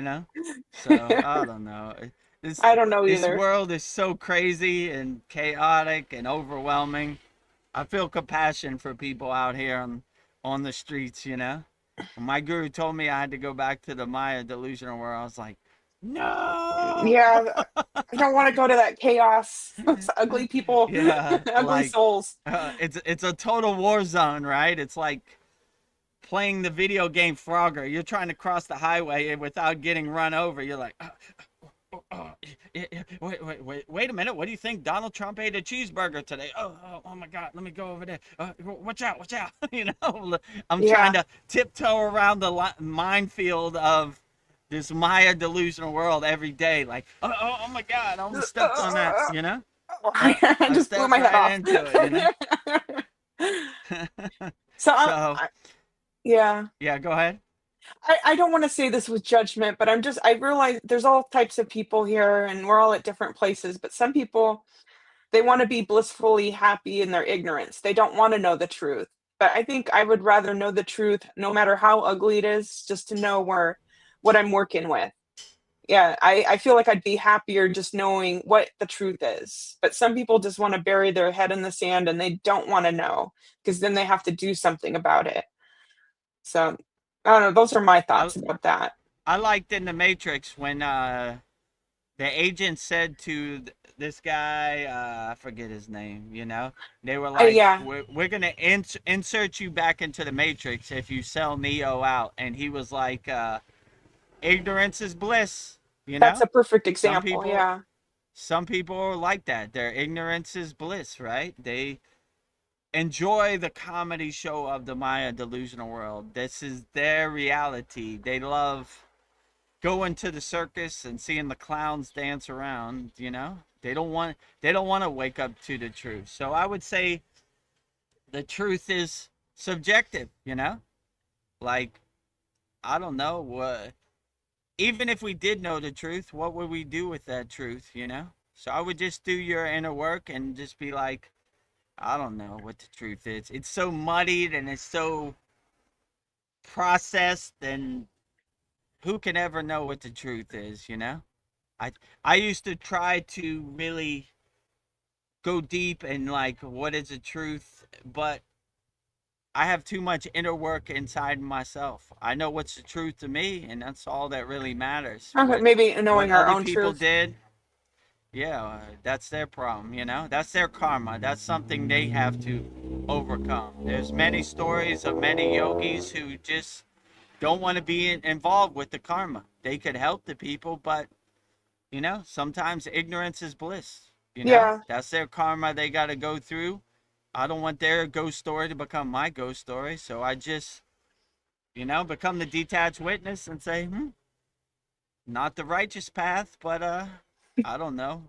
So I don't know. This I don't know this either. world is so crazy and chaotic and overwhelming. I feel compassion for people out here on the streets. When my guru told me I had to go back to the Maya delusional world, I was like, no. Yeah, I don't wanna go to that chaos. Those ugly people, Yeah, ugly like souls. it's a total war zone, right? It's like playing the video game Frogger. You're trying to cross the highway and without getting run over. You're like, wait a minute. What do you think? Donald Trump ate a cheeseburger today. Oh my God. Let me go over there. Watch out. I'm trying Yeah. to tiptoe around the minefield of this Maya delusional world every day. Like, oh my God. I almost stepped on that. Oh, I I just blew stepped my head right off. into it. So, So, yeah. yeah, go ahead. I don't wanna say this with judgment, but I realize there's all types of people here, and we're all at different places, but some people, they wanna be blissfully happy in their ignorance. They don't wanna know the truth. But I think I would rather know the truth no matter how ugly it is, just to know what I'm working with. Yeah, I feel like I'd be happier just knowing what the truth is. But some people just wanna bury their head in the sand, and they don't wanna know, because then they have to do something about it. So, I don't know, those are my I, thoughts about that. I liked in the Matrix when the agent said to this guy, I forget his name. They were like, Yeah, we're going to insert you back into the Matrix if you sell Neo out. And he was like, ignorance is bliss, you that's know? a perfect Some example, people, yeah. some people are like that. Their ignorance is bliss, right? They enjoy the comedy show of the Maya delusional world. This is their reality. They love going to the circus and seeing the clowns dance around. They don't want to wake up to the truth. So I would say the truth is subjective. Like, I don't know what, even if we did know the truth, what would we do with that truth? So I would just do your inner work and just be like, I don't know what the truth is. It's so muddied and it's so processed, and who can ever know what the truth is? I I used to try to really go deep and like what is the truth, but I have too much inner work inside myself. I know what's the truth to me, and that's all that really matters. Okay, maybe What knowing our other own people truth. did, yeah, that's their problem. That's their karma. That's something they have to overcome. There's many stories of many yogis who just don't want to be involved with the karma. They could help the people, but sometimes ignorance is bliss. Yeah, That's their karma they got to go through. I don't want their ghost story to become my ghost story, so I just become the detached witness and say, not the righteous path, but I don't know.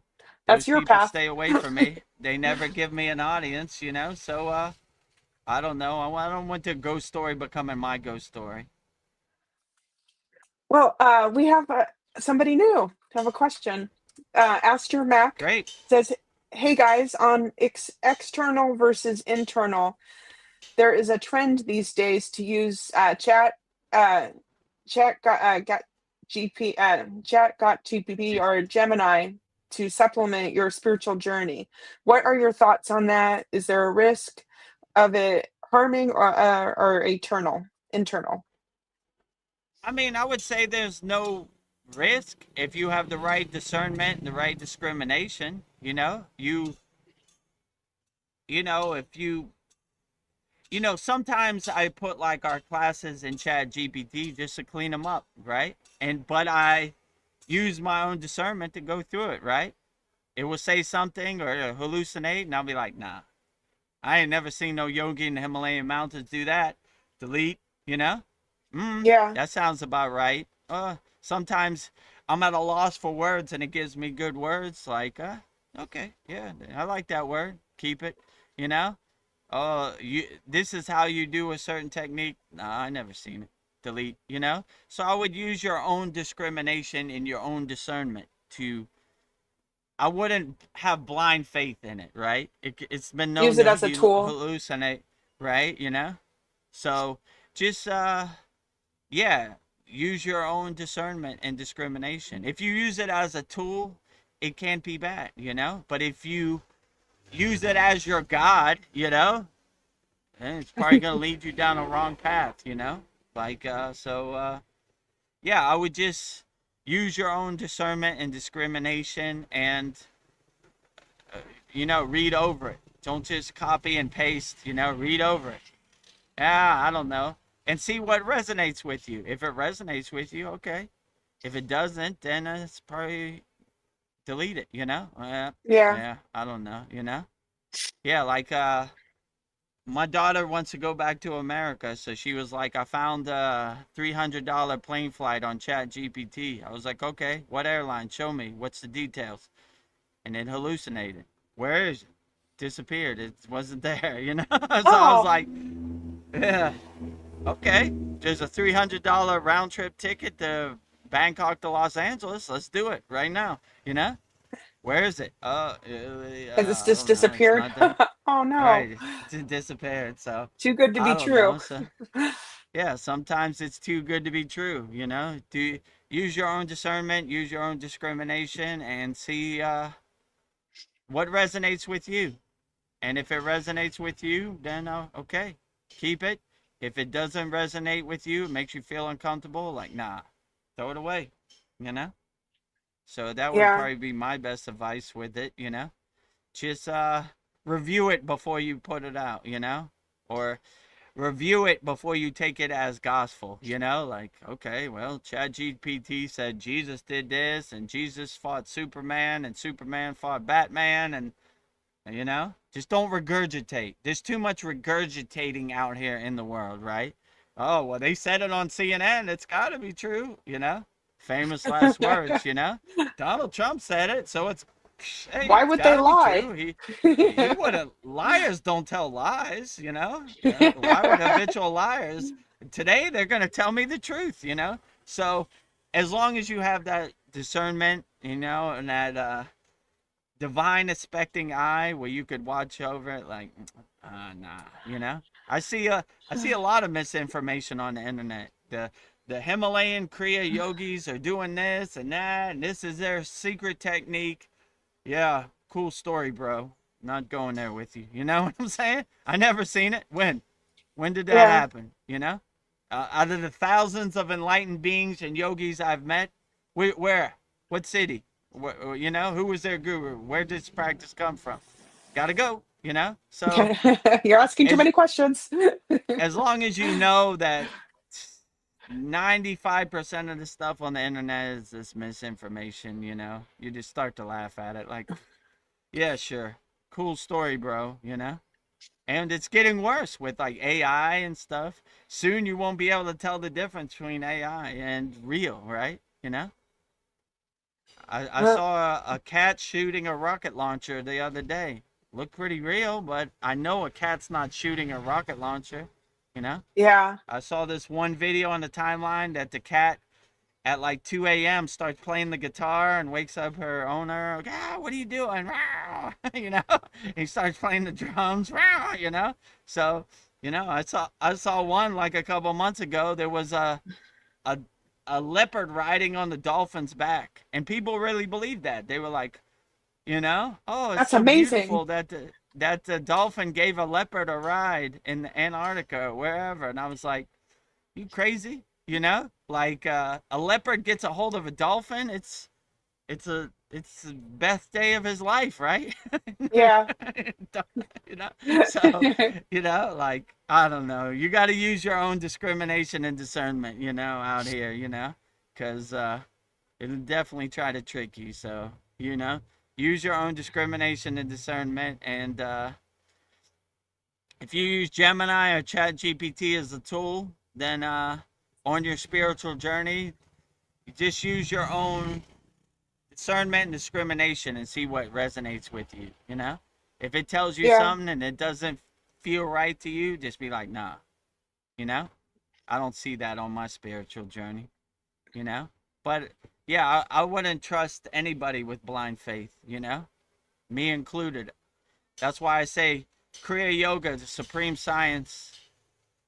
that's Those your people path. stay away from me. They never give me an audience. So I don't know. I don't want the ghost story becoming my ghost story. Well, we have somebody new have a question. Aster Mac Great. says, "Hey guys, on external versus internal, there is a trend these days to use uh, chat got GPP or Gemini to supplement your spiritual journey. What are your thoughts on that? Is there a risk of it harming or internal?" I mean, I would say there's no risk if you have the right discernment and the right discrimination. If sometimes I put like our classes in Chat GPT just to clean them up, right? But I use my own discernment to go through it, right? It will say something or hallucinate, and I'll be like, nah, I ain't never seen no yogi in the Himalayan mountains do that. Delete. Yeah. That sounds about right. sometimes I'm at a loss for words and it gives me good words like, okay, yeah, I like that word. Keep it, you know? Oh, this is how you do a certain technique. Nah, I never seen it. Delete, you know? So I would use your own discrimination and your own discernment to, I wouldn't have blind faith in it, right? It's been known Use it to as a tool. hallucinate, right? You know? So just, yeah, use your own discernment and discrimination. If you use it as a tool, it can't be bad, you know? But if you use it as your God, you know, then it's probably going to lead you down a wrong path, you know? Like, yeah, I would just use your own discernment and discrimination and, you know, read over it. Don't just copy and paste, you know, read over it. Yeah, I don't know. And see what resonates with you. If it resonates with you, okay. If it doesn't, then it's probably delete it, you know? Yeah. Yeah, I don't know, you know? Yeah, like, my daughter wants to go back to America, so she was like, I found a $300 plane flight on Chat GPT. I was like, okay, what airline? Show me. What's the details? And it hallucinated. Where is it? Disappeared. It wasn't there, you know? So I was Oh, like, yeah, okay. There's a $300 round trip ticket to Bangkok to Los Angeles. Let's do it right now, you know? Where is it? has it's I just don't know. It's disappeared? not there. Oh no. Right. It disappeared. So Too good to I be don't true. know. So yeah, sometimes it's too good to be true, you know? Do use your own discernment, use your own discrimination and see what resonates with you. And if it resonates with you, then okay, keep it. If it doesn't resonate with you, it makes you feel uncomfortable, like nah, throw it away, you know? So that would Yeah. probably be my best advice with it, you know? Just review it before you put it out, you know? Or review it before you take it as gospel, you know? Like, okay, well, ChatGPT said Jesus did this and Jesus fought Superman and Superman fought Batman and you know? Just don't regurgitate. There's too much regurgitating out here in the world, right? Oh, well, they said it on CNN. It's got to be true, you know? Famous last words, you know? Donald Trump said it, so hey, Why it's would got they to be lie? true. He wouldn't, liars don't tell lies, you know? Why would habitual liars? Today, they're going to tell me the truth, you know? So, as long as you have that discernment, you know, and that, divine expecting eye where you could watch over it like nah, you know. I see a lot of misinformation on the internet. The Himalayan Kriya yogis are doing this and that and this is their secret technique. Yeah, cool story, bro. Not going there with you, you know what I'm saying? I never seen it. When did that Yeah. happen, you know? Out of the thousands of enlightened beings and yogis I've met, where? What city? You know, who was their guru? Where did this practice come from? Gotta go, you know? So You're asking too as many questions. as long as you know that 95% of the stuff on the internet is this misinformation, you know, you just start to laugh at it like, yeah, sure. Cool story, bro, you know? And it's getting worse with like AI and stuff. Soon you won't be able to tell the difference between AI and real, right? You know? I Well, saw a cat shooting a rocket launcher the other day. Looked pretty real, but I know a cat's not shooting a rocket launcher, you know? yeah. I saw this one video on the timeline that the cat at like 2 a.m. starts playing the guitar and wakes up her owner. Like, what are you doing? You know, he starts playing the drums. You know, so you know, I saw one like a couple months ago. There was a a leopard riding on the dolphin's back, and people really believed that. They were like, you know, oh, it's That's so amazing. beautiful that the dolphin gave a leopard a ride in Antarctica or wherever, and I was like, you crazy? You know, like a leopard gets a hold of a dolphin. It's the best day of his life, right? Yeah. You know, so you know, like I don't know. You got to use your own discrimination and discernment, you know, out here, you know, because it'll definitely try to trick you. So you know, use your own discrimination and discernment, and if you use Gemini or Chat GPT as a tool, then on your spiritual journey, You just use your own discernment and discrimination and see what resonates with you, you know? If it tells you Yeah. something and it doesn't feel right to you, just be like, nah, you know? I don't see that on my spiritual journey, you know? But yeah, I wouldn't trust anybody with blind faith, you know? Me included. That's why I say Kriya Yoga, the supreme science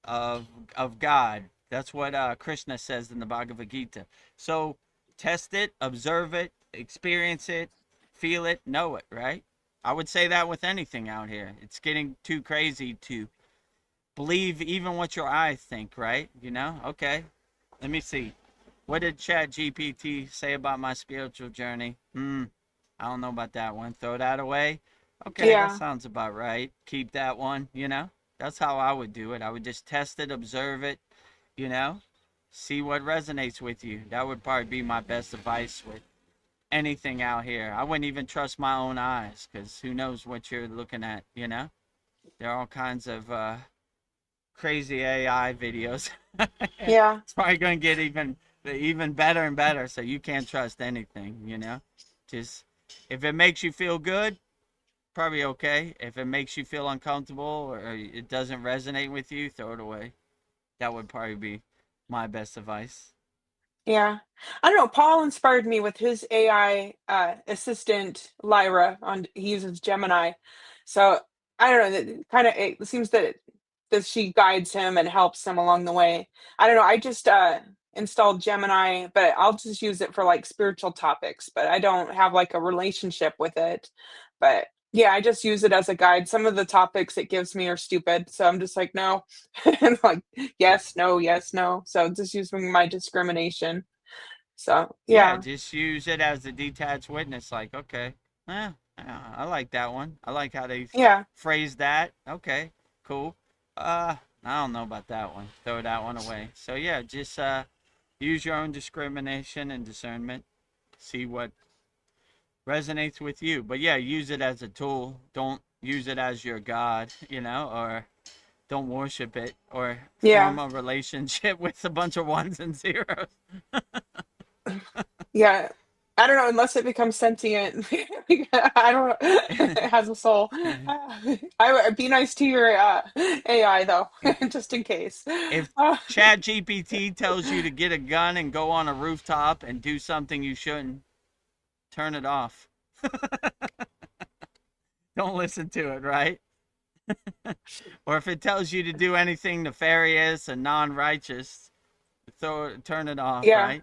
of of God. That's what Krishna says in the Bhagavad Gita. So test it, observe it, experience it, feel it, know it, right? I would say that with anything out here. It's getting too crazy to believe even what your eyes think, right? You know? Okay. Let me see. What did Chat GPT say about my spiritual journey? I don't know about that one. Throw that away. Okay, that Yeah. sounds about right. Keep that one, you know? That's how I would do it. I would just test it, observe it, you know? See what resonates with you. That would probably be my best advice with anything out here. I wouldn't even trust my own eyes because who knows what you're looking at, you know? There are all kinds of crazy AI videos. Yeah. It's probably going to get even better and better, so you can't trust anything, you know? Just if it makes you feel good, probably okay. If it makes you feel uncomfortable or it doesn't resonate with you, throw it away. That would probably be my best advice. Yeah. I don't know, Paul inspired me with his AI, assistant, Lyra, he uses Gemini. So, I don't know, that kinda it seems that she guides him and helps him along the way. I don't know, I just, installed Gemini, but I'll just use it for, like, spiritual topics, but I don't have, like, a relationship with it. But, yeah, I just use it as a guide. Some of the topics it gives me are stupid, so I'm just like, "No." And, like, "Yes, no, yes, no." So, just using my discrimination. So, Yeah, yeah. just use it as a detached witness. Like, okay, I like that one. I like how they Yeah. phrase that. Okay, cool. I don't know about that one. Throw that one away. So yeah, just use your own discrimination and discernment. See what resonates with you. But yeah, use it as a tool. Don't use it as your god, you know, or don't worship it or Yeah. form a relationship with a bunch of ones and zeros. Yeah. I don't know, unless it becomes sentient. I don't know. It has a soul. I would be nice to your, AI though, just in case. If Uh, Chat GPT tells you to get a gun and go on a rooftop and do something you shouldn't, turn it off. Don't listen to it, right? Or if it tells you to do anything nefarious and non-righteous, turn it off, yeah. right?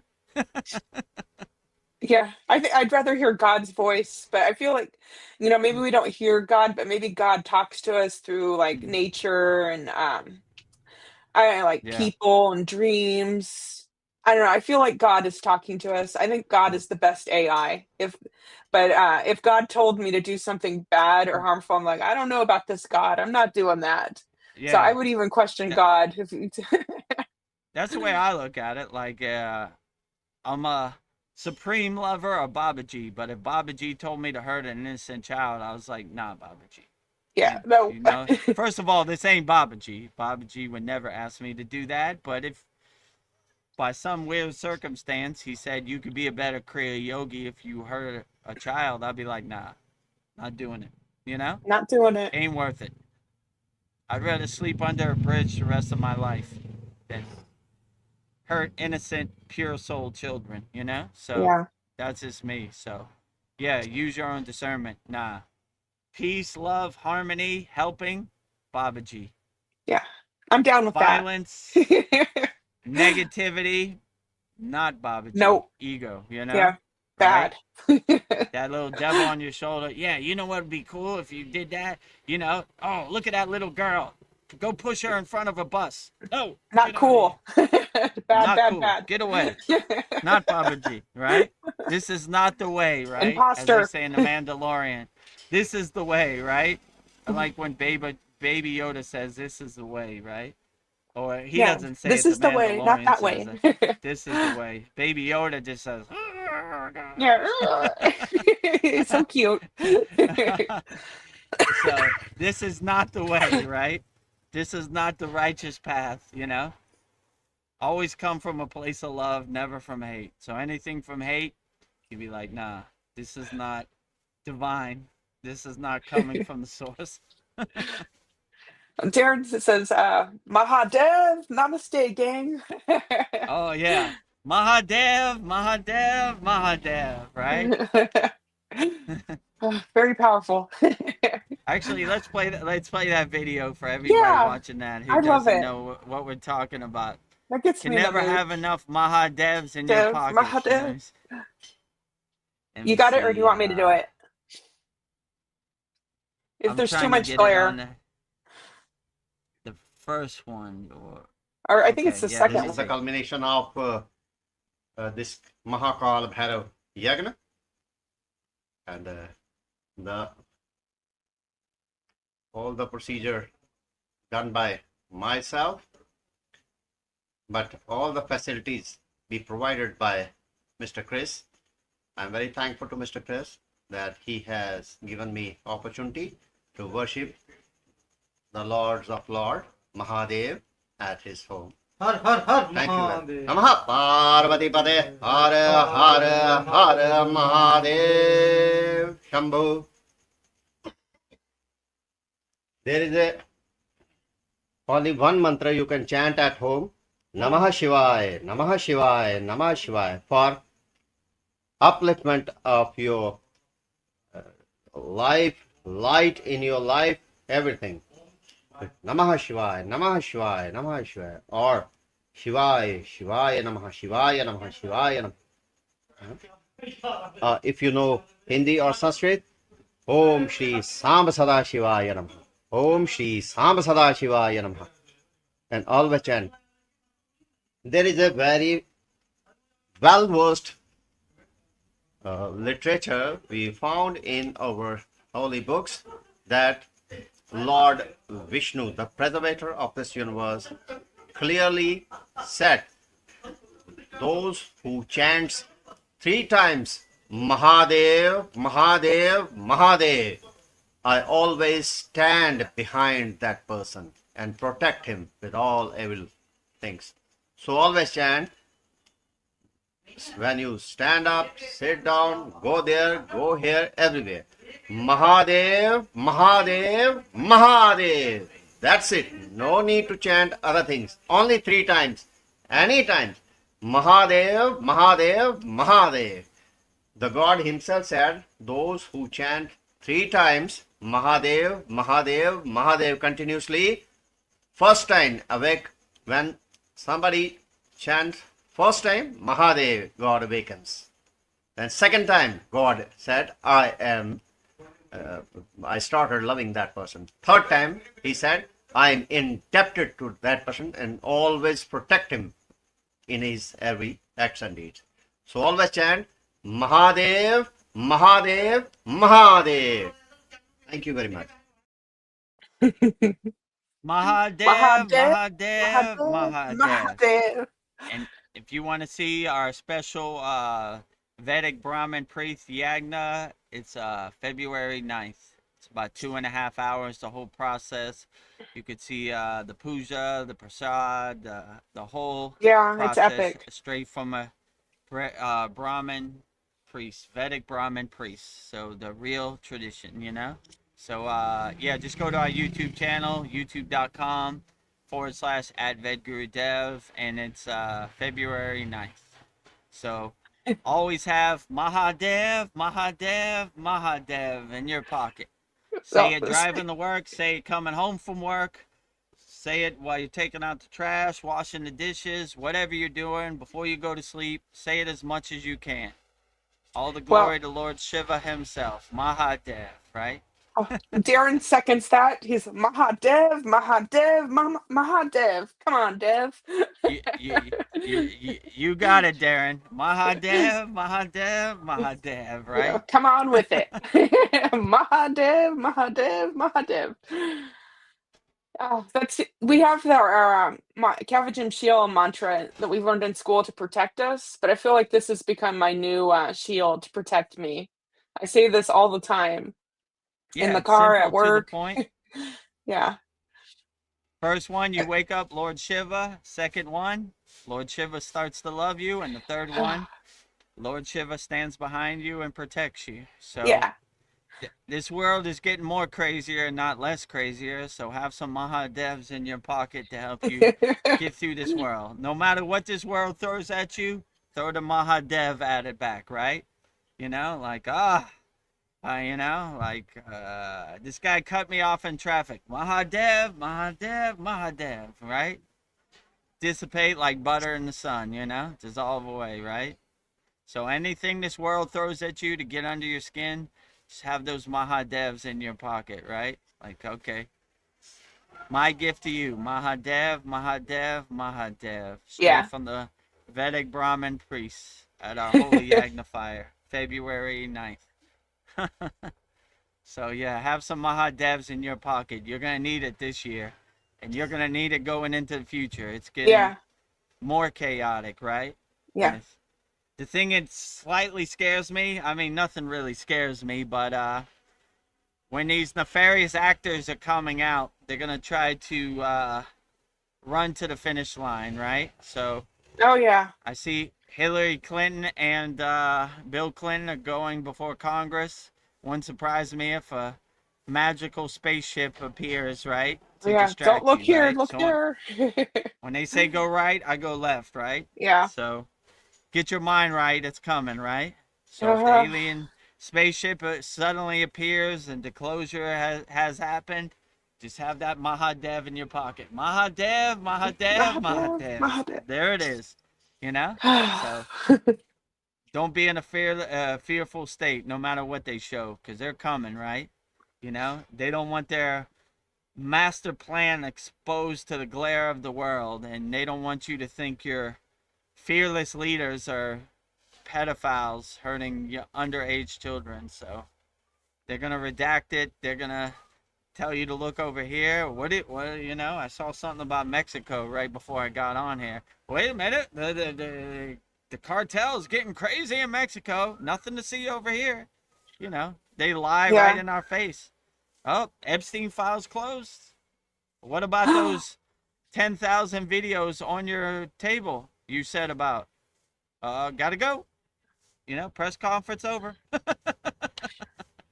Yeah. I think I'd rather hear God's voice, but I feel like, maybe we don't hear God, but maybe God talks to us through, like, nature and, I don't know, like, Yeah. people and dreams. I don't know, I feel like God is talking to us. I think God is the best AI. If God told me to do something bad or harmful, I'm like, "I don't know about this God, I'm not doing that." So I Yeah. would even question That, God if he that's the way I look at it. Like, I'm a supreme lover of Babaji, but if Babaji told me to hurt an innocent child, I was like, nah, Babaji. Yeah, no. You know, first of all, this ain't Babaji. Babaji would never ask me to do that. But if by some weird circumstance he said you could be a better Kriya yogi if you hurt a child, I'd be like, nah, not doing it. You know, Not doing it. ain't worth it. I'd rather sleep under a bridge the rest of my life than hurt innocent, pure soul children. You know, so Yeah, that's just me. So yeah, use your own discernment. Nah, peace, love, harmony, helping, Babaji. yeah. I'm down with that. Violence, negativity, not Babaji. Nope. Ego, you know? Yeah, Right? bad. That little devil on your shoulder. Yeah, you know what would be cool if you did that? You know, oh, look at that little girl. Go push her in front of a bus. No, Not get out of here. cool. Bad, Not bad, cool. bad. Get away. Not Babaji, right? This is not the way, right? As they Imposter. say in The Mandalorian. This is the way, right? I like when Baby Yoda says, this is the way, right? Or he Yeah, doesn't say this it, the is the way, not Mandalorian that says way. it. This is the way. Baby Yoda just says, Yeah. It's so cute. so this is not the way, right? This is not the righteous path, you know? Always come from a place of love, never from hate. So anything from hate, you'd be like, nah, this is not divine. This is not coming from the source. Darren says, Mahadev, namaste, gang. Oh yeah. Mahadev, Mahadev, Mahadev, right? Very powerful. Actually, let's play that video for everybody Yeah, watching that who I love doesn't it. know what we're talking about. That gets Can me in the never mood. have enough Mahadevs in your Dev, pocket. You know? Mahadev. Let You me got it, or do you see. want me to do it? If I'm there's too trying to much get it on glare, the first one. or I think it's Okay, the yeah, let second me This is the one. see. culmination of this Mahakal Bhairav Yagna, and the all the procedure done by myself, but all the facilities be provided by Mr. Chris. I'm very thankful to Mr. Chris that he has given me opportunity to worship the Lords of Lord Mahadev at his home. Har har har Thank you. Mahadev. Namaha Parvati Pade Hara Hara Hara Mahadev Shambhu. There is only one mantra you can chant at home. Namaha Shivaya, Namaha Shivaya, Namaha Shivaya, for upliftment of your life, light in your life, everything. Namaha Shivaya, Namaha Shivaya, Namaha Shivaya, or Shivaya, Shivaya Namaha, Shivaya Namaha, Shivaya Namaha. If you know Hindi or Sanskrit, Om Shri Samba Sada Shivaya Namaha, Om Shri Samba Sada Shivaya Namaha, and always chant. There is a very well-versed literature we found in our holy books that Lord Vishnu, the preservator of this universe, clearly said, those who chants 3 times Mahadev, Mahadev, Mahadev, I always stand behind that person and protect him with all evil things. So always chant. When you stand up, sit down, go there, go here, everywhere. Mahadev, Mahadev, Mahadev. That's it. No need to chant other things. Only 3 times. Any time. Mahadev, Mahadev, Mahadev. The God himself said, those who chant 3 times Mahadev, Mahadev, Mahadev continuously, first time awake, when somebody chants first time, Mahadev, God awakens. Then second time, God said, I started loving that person. Third time, he said, I am indebted to that person and always protect him in his every acts and deeds. So always chant, Mahadev, Mahadev, Mahadev. Thank you very much. Mahadev, Mahadev, Mahadev, Mahadev, Mahadev. Mahadev. And if you want to see our special Vedic Brahmin priest Yagna, it's February 9th. It's about 2.5 hours, the whole process. You could see the puja, the prasad, the whole Yeah, it's process epic. straight from a Brahmin priest, Vedic Brahmin priest. So the real tradition, you know? So yeah, just go to our YouTube channel, youtube.com /at Vedagurudev, and it's February 9th. So always have Mahadev, Mahadev, Mahadev in your pocket. So, Say it driving to work, say it coming home from work, say it while you're taking out the trash, washing the dishes, whatever you're doing before you go to sleep. Say it as much as you can. All the well, glory to Lord Shiva himself, Mahadev, right? Darren seconds that. He's Mahadev, Mahadev, Mahadev. Come on, Dev. You got it, Darren. Mahadev, Mahadev, Mahadev, Yeah, right? come on with it. Mahadev, Mahadev, Mahadev. That's we have our Kavajim Shield mantra that we learned in school to protect us, but I feel like this has become my new shield to protect me. I say this all the time in Yeah, the it's car, simple at to the work. point. Yeah. First one, you wake up, Lord Shiva. Second one, Lord Shiva starts to love you. And the third one, Lord Shiva stands behind you and protects you. So Yeah. this world is getting more crazier and not less crazier. So have some Mahadevs in your pocket to help you get through this world. No matter what this world throws at you, throw the Mahadev at it back, right? You know, like, this guy cut me off in traffic. Mahadev, Mahadev, Mahadev, right? Dissipate like butter in the sun, you know? Dissolve away, right? So anything this world throws at you to get under your skin, just have those Mahadevs in your pocket, right? Like, okay. My gift to you, Mahadev, Mahadev, Mahadev. Straight Yeah. from the Vedic Brahmin priests at our holy yagna February 9th. So yeah, have some Mahadevs in your pocket. You're going to need it this year. And you're going to need it going into the future. It's getting Yeah. more chaotic, right? Yeah. The thing that slightly scares me, I mean, nothing really scares me, but when these nefarious actors are coming out, they're going to try to run to the finish line, right? So Oh yeah. I see Hillary Clinton and Bill Clinton are going before Congress. Wouldn't surprise me if a magical spaceship appears, right? To Yeah. Don't distract look you, here. right? Look So here. when they say go right, I go left, right? Yeah. So get your mind right, it's coming, right? So if the Uh-huh. alien spaceship suddenly appears and disclosure has happened, just have that Mahadev in your pocket. Mahadev, Mahadev, Mahadev. Mahadev. Mahadev. There it is. You know? So don't be in a fearful state no matter what they show, because they're coming, right? You know? They don't want their master plan exposed to the glare of the world, and they don't want you to think your fearless leaders are pedophiles hurting underage children. So they're gonna redact it. They're gonna tell you to look over here. What you know? I saw something about Mexico right before I got on here. Wait a minute, the cartel is getting crazy in Mexico. Nothing to see over here. You know, they lie right Yeah. in our face. Oh, Epstein files closed. What about those 10,000 videos on your table you said about? Gotta go. You know, press conference over.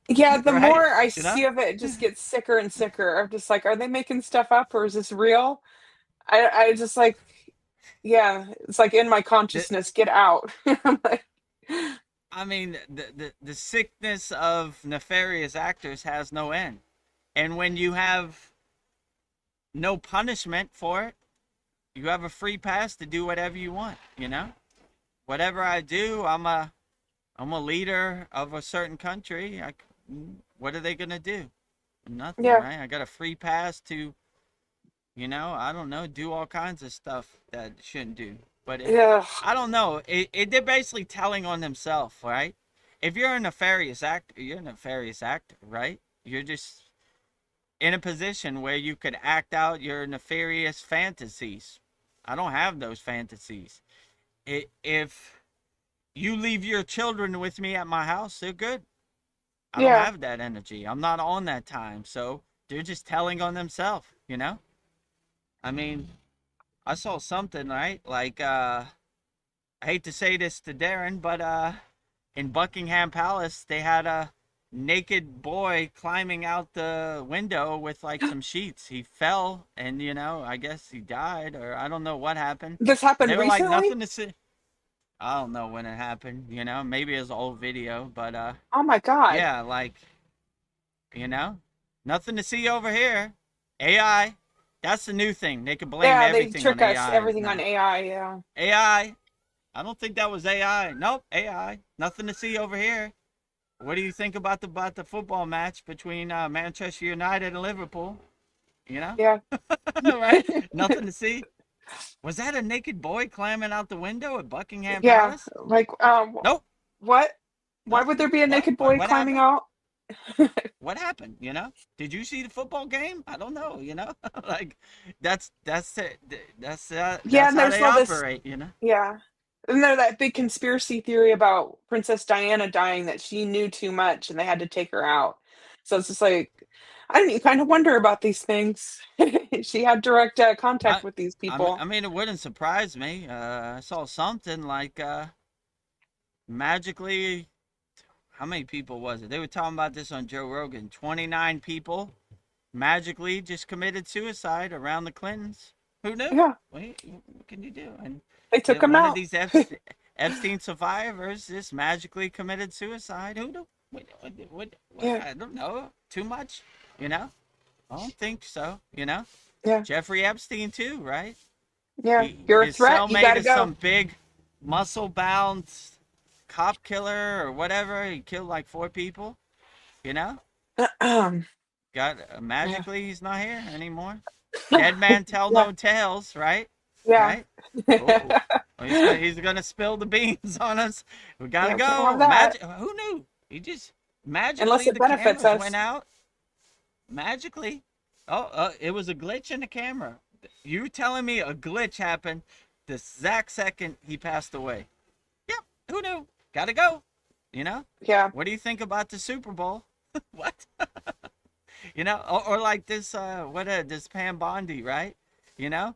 Yeah, the Right? more I You know? see of it, it just gets sicker and sicker. I'm just like, are they making stuff up or is this real? I just like, yeah, it's like in my The, consciousness, get out. I'm like, I mean, the sickness of nefarious actors has no end. And when you have no punishment for it, you have a free pass to do whatever you want, you know? Whatever I do, I'm a leader of a certain country. What are they going to do? Nothing, yeah, right? I got a free pass to, I don't know, do all kinds of stuff that shouldn't do. But yeah, I don't know. They're basically telling on themselves, right? If you're a nefarious actor, you're a nefarious actor, right? You're just in a position where you could act out your nefarious fantasies. I don't have those fantasies. If you leave your children with me at my house, they're good. I don't yeah, have that energy. I'm not on that time. So they're just telling on themselves, you know? I mean, I saw something, right? Like, I hate to say this to Darren, but in Buckingham Palace, they had a naked boy climbing out the window with like some sheets. He fell and, I guess he died or I don't know what happened. this But happened they were like recently. nothing to see. I don't know when it happened, maybe it's an old video, but Oh my God. yeah, like, you know, nothing to see over here. AI, that's the new thing. They can blame Yeah, they everything on trick us, AI everything on now. AI. Yeah, AI, I don't think that was AI. Nope, AI. Nothing to see over here. What do you think about the football match between Manchester United and Liverpool? You know, yeah, right? Nothing to see. Was that a naked boy climbing out the window at Buckingham yeah. Palace? Like, Nope. what? Why would Nothing. there be a What? naked What? boy What climbing happened? out? What happened? Did you see the football game? I don't know. Like that's it. Yeah, That's and how there's they all this. operate. Yeah. Isn't there that big conspiracy theory about Princess Diana dying that she knew too much and they had to take her out? So it's just like, I mean, you kind of wonder about these things. She had direct contact I, with these I mean, people. it wouldn't surprise me. I saw something like magically, how many people was it? They were talking about this on Joe Rogan. 29 people magically just committed suicide around the Clintons. Who knew? Yeah, What can you do? And they took him one of out. these Epstein survivors just magically committed suicide. Who knew? Yeah, I don't know. Too much? You know? I don't think so. You know? yeah, Jeffrey Epstein too, right? yeah. You're a His threat. You cellmate gotta is go. some big muscle-bound cop killer or whatever. He killed like 4 people. You know? Got Yeah, magically he's not here anymore. Dead man tell yeah, no tales, right? yeah, Right? Oh, he's gonna spill the beans on us. We gotta yeah. Can't have go. that Magic. Who knew? He just unless magically it the benefits cameras went us. out. Magically. Oh, it was a glitch in the camera. You telling me a glitch happened the exact second he passed away? Yep. Who knew? Gotta go. You know. Yeah. What do you think about the Super Bowl? What? Or like this this Pam Bondi, right? You know,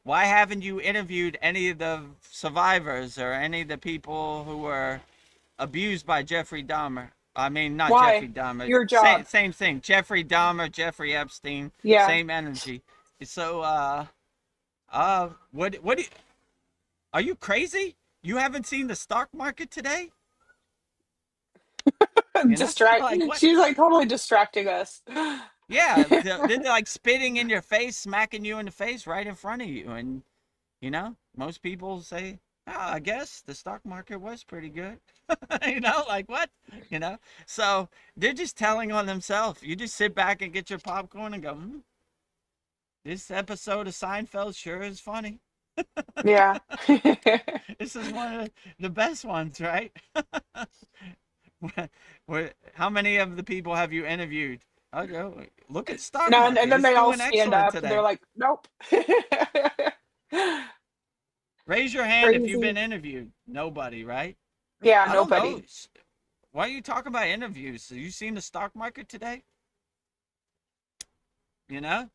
why haven't you interviewed any of the survivors or any of the people who were abused by Jeffrey Dahmer? I mean, not Jeffrey Why? Dahmer. Your Same job. same thing. Jeffrey Dahmer, Jeffrey Epstein, Yeah. same energy. So what do you, are you crazy? You haven't seen the stock market today? Distract. Like what? She's like totally distracting us. Yeah, they're like spitting in your face, smacking you in the face right in front of you. And, most people say, oh, I guess the stock market was pretty good. Like what? You know? So they're just telling on themselves. You just sit back and get your popcorn and go, this episode of Seinfeld sure is funny. Yeah. This is one of the best ones, right? How many of the people have you interviewed? Oh, look at the stock No, and market. then It's they all doing stand excellent up and they're today. like, nope. Raise your hand if you've Crazy. been interviewed. Nobody, right? Yeah, I don't know. nobody. Why are you talking about interviews? Have you seen the stock market today? You know,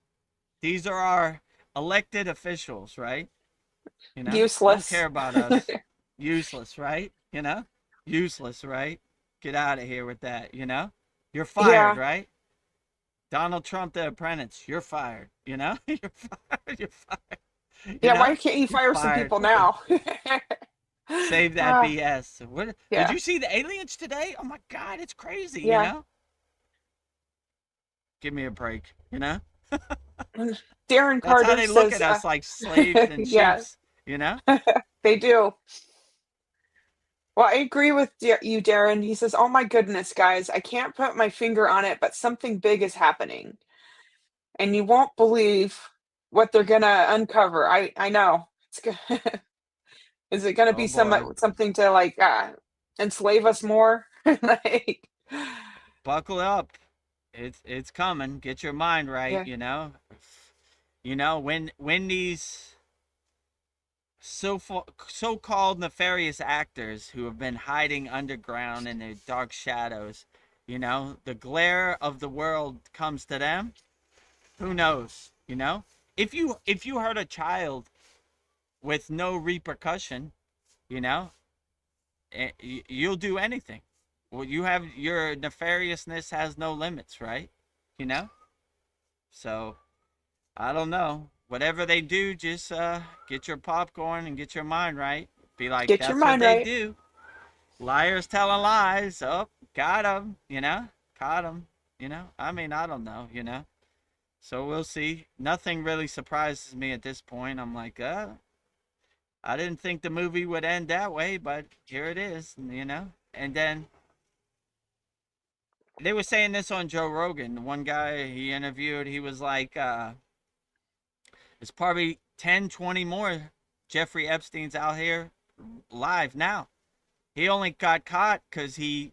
these are our elected officials, right? Don't Useless. care about us. Useless, right? Useless, right? Get out of here with that. You're fired, Yeah. right? Donald Trump, the apprentice, you're fired. You're fired. You're fired. Yeah, why can't you You're fire some fired. people now? Save that Ah, BS. What did yeah. you see the aliens today? Oh my God, it's crazy. Yeah. Give me a break. And Darren That's how Carter they look says, at us like slaves and yeah, sheeps. You know. they do. Well, I agree with you, Darren. He says, "Oh my goodness, guys, I can't put my finger on it, but something big is happening, and you won't believe what they're gonna uncover." I know. Is it gonna Oh be boy, something to like enslave us more? Like, buckle up. It's coming. Get your mind right. yeah, When these so-called nefarious actors who have been hiding underground in their dark shadows, the glare of the world comes to them. Who knows? If you hurt a child with no repercussion, you know, you'll do anything. Well, your nefariousness has no limits, right? You know. So I don't know. Whatever they do, just get your popcorn and get your mind right. Be like, get your that's what mind they right. do. Liars telling lies. Oh, got them. Caught them. I mean, I don't know. So we'll see. Nothing really surprises me at this point. I'm like, I didn't think the movie would end that way, but here it is. And then they were saying this on Joe Rogan. One guy he interviewed, he was like, it's probably 10, 20 more Jeffrey Epstein's out here live now. He only got caught because he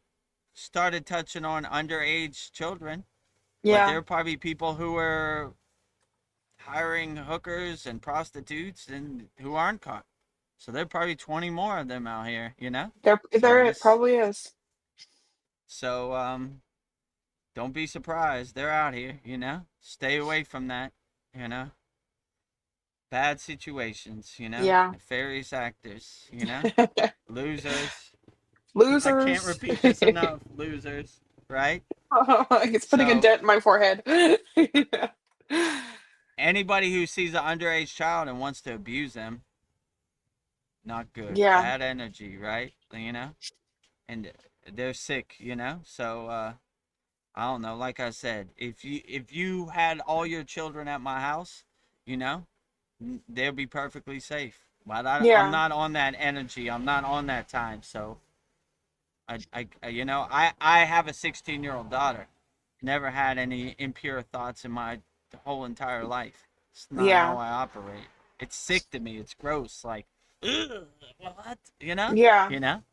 started touching on underage children, but there Yeah, are probably people who were hiring hookers and prostitutes and who aren't caught. So there are probably 20 more of them out here. So there it just probably is. so don't be surprised. They're out here, you know? Stay away from that, you know? Bad situations, you know? Yeah. Nefarious actors, you know? Losers. I can't Losers. repeat this enough. Losers, right? Oh, it's putting a So, dent in my forehead. anybody who sees an underage child and wants to abuse them, not good. Yeah. Bad energy, right? You know? And they're sick, you know? So, I don't know. Like I said, if you had all your children at my house, you know, they'll be perfectly safe. But I'm Yeah. not on that energy. I'm not on that time. So you know, I have a 16-year-old daughter. Never had any impure thoughts in my whole entire life. It's not how Yeah. I operate. It's sick to me. It's gross. Like, ugh, what? You know? Yeah. You know?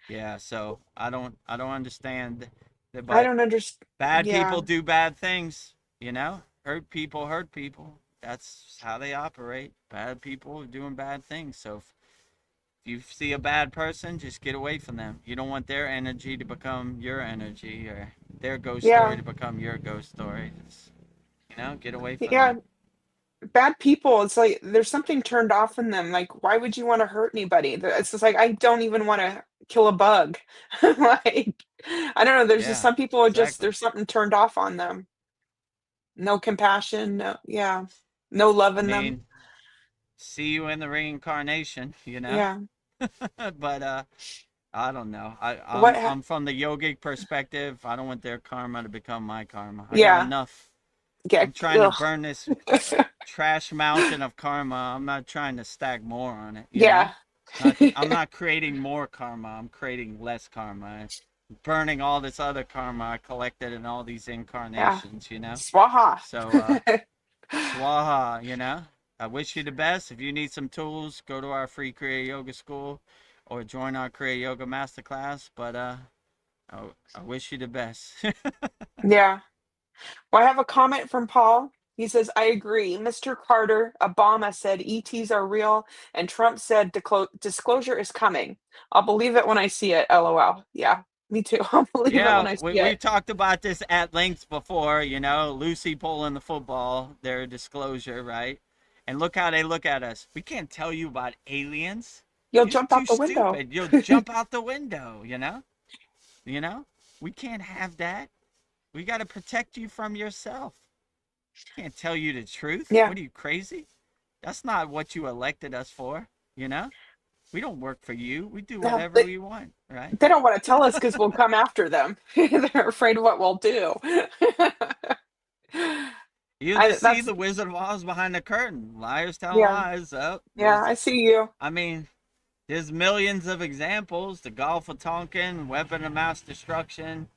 Yeah. So I don't understand. I But don't understand. bad Yeah. people do bad things, you know? Hurt people hurt people. That's how they operate. Bad people are doing bad things. So if you see a bad person, just get away from them. You don't want their energy to become your energy or their ghost story Yeah. to become your ghost story. Just, you know, get away from Yeah. them. Bad people, it's like there's something turned off in them. Like, why would you want to hurt anybody? It's just like I don't even want to kill a bug. Like, I don't know. There's just Yeah, some people are just exactly. there's something turned off on them. No compassion. No, yeah. No love I in them. mean, see you in the reincarnation, you know? Yeah. But I don't know. What? I'm from the yogic perspective. I don't want their karma to become my karma. I got Yeah. enough. Yeah. I'm trying to Ugh. burn this trash mountain of karma. I'm not trying to stack more on it, you know? Yeah. I'm not creating more karma. I'm creating less karma. Burning all this other karma I collected in all these Yeah. incarnations, you know? Swaha. So, swaha, you know? I wish you the best. If you need some tools, go to our free Kriya Yoga school or join our Kriya Yoga Masterclass. But I wish you the best. Yeah. Well, I have a comment from Paul. He says, I agree. Mr. Carter, Obama said ETs are real, and Trump said disclosure is coming. I'll believe it when I see it. LOL. Yeah, me too. I'll believe it when Yeah, I we, see it. we've talked about this at length before, you know, Lucy pulling the football, their disclosure, right? And look how they look at us. We can't tell you about aliens. You'll You're jump too out the window. stupid. You'll jump out the window, you know? You know? We can't have that. We got to protect you from yourself. Can't tell you the truth. Yeah. What are you, crazy? That's not what you elected us for, you know? We don't work for you. We do No, whatever we want, right? they don't want to tell us because we'll come after them. They're afraid of what we'll do. You just see That's, the Wizard of Oz behind the curtain. Liars tell yeah. lies. Oh, Yeah, I see you. I mean, there's millions of examples. The Gulf of Tonkin, weapon of mass destruction.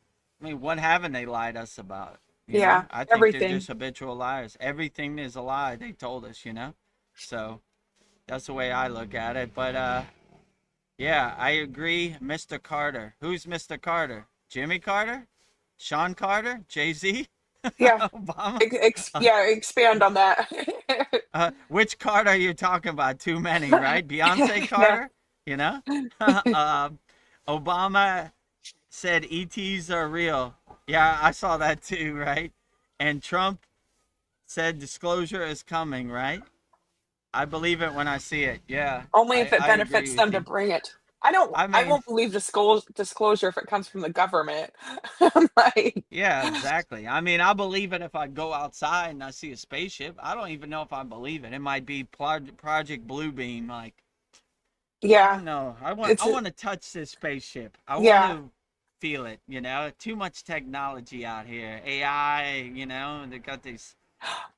I mean, what haven't they lied us about? You know, Yeah, I think they're everything. just habitual liars. Everything is a lie. They told us, you know. So that's the way I look at it. But yeah, I agree. Mr. Carter. Who's Mr. Carter? Jimmy Carter? Sean Carter? Jay-Z? Yeah. Obama? Yeah, expand on that. Which Carter are you talking about? Too many, right? Beyonce Yeah. Carter? You know? Obama said ETs are real. Yeah, I saw that too, right? And Trump said disclosure is coming, right? I believe it when I see it. Yeah, Only if I, it I agree benefits with them to you. bring it. I I mean, won't believe disclosure if it comes from the government. I'm like, yeah, exactly. I mean, I'll believe it if I go outside and I see a spaceship. I don't even know if I believe it. It might be Project Bluebeam. Like, I yeah, don't know. I want it's I want to touch this spaceship. I want yeah. to feel it, you know? Too much technology out here. AI, you know, and they got these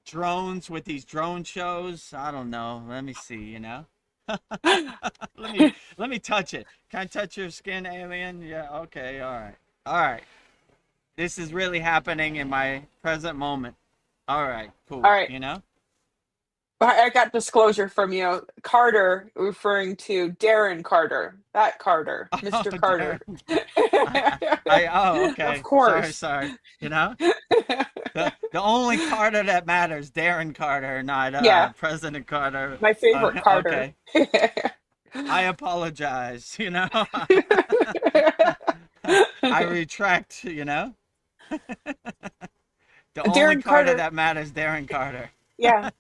drones with these drone shows. I don't know. Let me see, you know? let me let me touch it. Can I touch your skin, alien? Yeah, okay, all right. All right. This is really happening in my present moment. All right, All cool. right. You know? I got disclosure from you. Carter referring to Darren Carter. That Carter, Oh, Mr. Carter. Darren. Oh, Of okay. Sorry, course. sorry. You know? The only Carter that matters, Darren Carter, not Yeah, President Carter. my favorite Carter. Okay, I apologize. You know, I retract, The only Darren Carter Carter. that matters, Darren Carter. Yeah,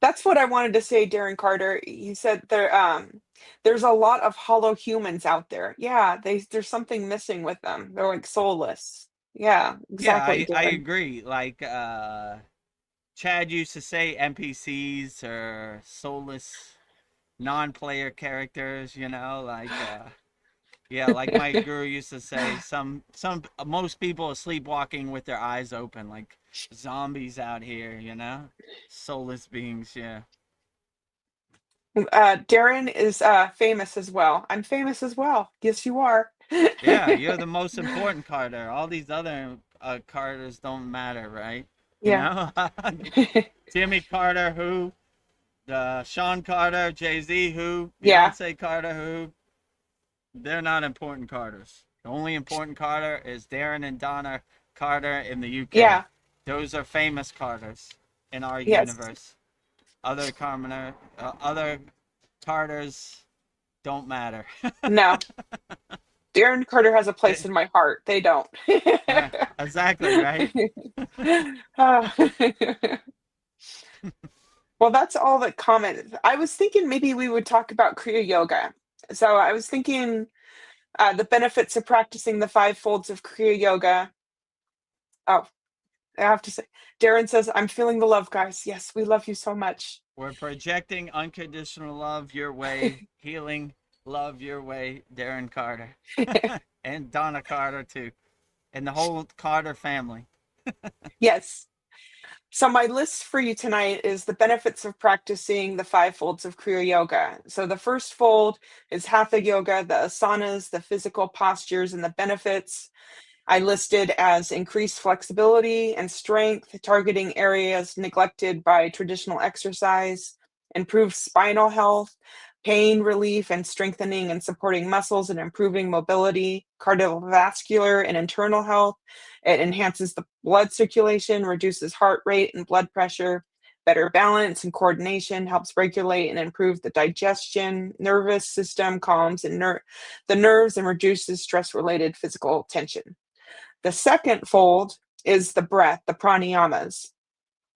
that's what I wanted to say, Darren Carter. He said there's a lot of hollow humans out there. Yeah, there's something missing with them. They're like soulless. Yeah, Yeah, exactly, I Darren. agree. Like Chad used to say NPCs or soulless non-player characters, yeah, like my guru used to say, most people are sleepwalking with their eyes open, like zombies out here, soulless beings. Yeah, Darren is famous as well. I'm famous as well. Yes, you are. yeah, you're the most important Carter. All these other Carters don't matter, right? You Yeah. know, Jimmy Carter, who, Sean Carter, Jay-Z, who, Yeah. Beyonce Carter, who, they're not important Carters. The only important Carter is Darren and Donna Carter in the UK. Yeah. Those are famous Carters in our Yes. universe. Other Carters don't matter. No. Darren Carter has a place in my heart. They don't. Exactly, right? Uh, well, that's all the comments. I was thinking maybe we would talk about Kriya Yoga. So I was thinking the benefits of practicing the five folds of Kriya Yoga. Oh, I have to say, Darren says, I'm feeling the love, guys. Yes, we love you so much. We're projecting unconditional love your way, healing love your way, Darren Carter. And Donna Carter, too. And the whole Carter family. Yes. So my list for you tonight is the benefits of practicing the five folds of Kriya Yoga. So the first fold is Hatha Yoga, the asanas, the physical postures, and the benefits. I listed as increased flexibility and strength, targeting areas neglected by traditional exercise, improved spinal health, pain relief and strengthening and supporting muscles and improving mobility, cardiovascular and internal health. It enhances the blood circulation, reduces heart rate and blood pressure, better balance and coordination, helps regulate and improve the digestion, nervous system, calms and the nerves and reduces stress-related physical tension. The second fold is the breath, the pranayamas.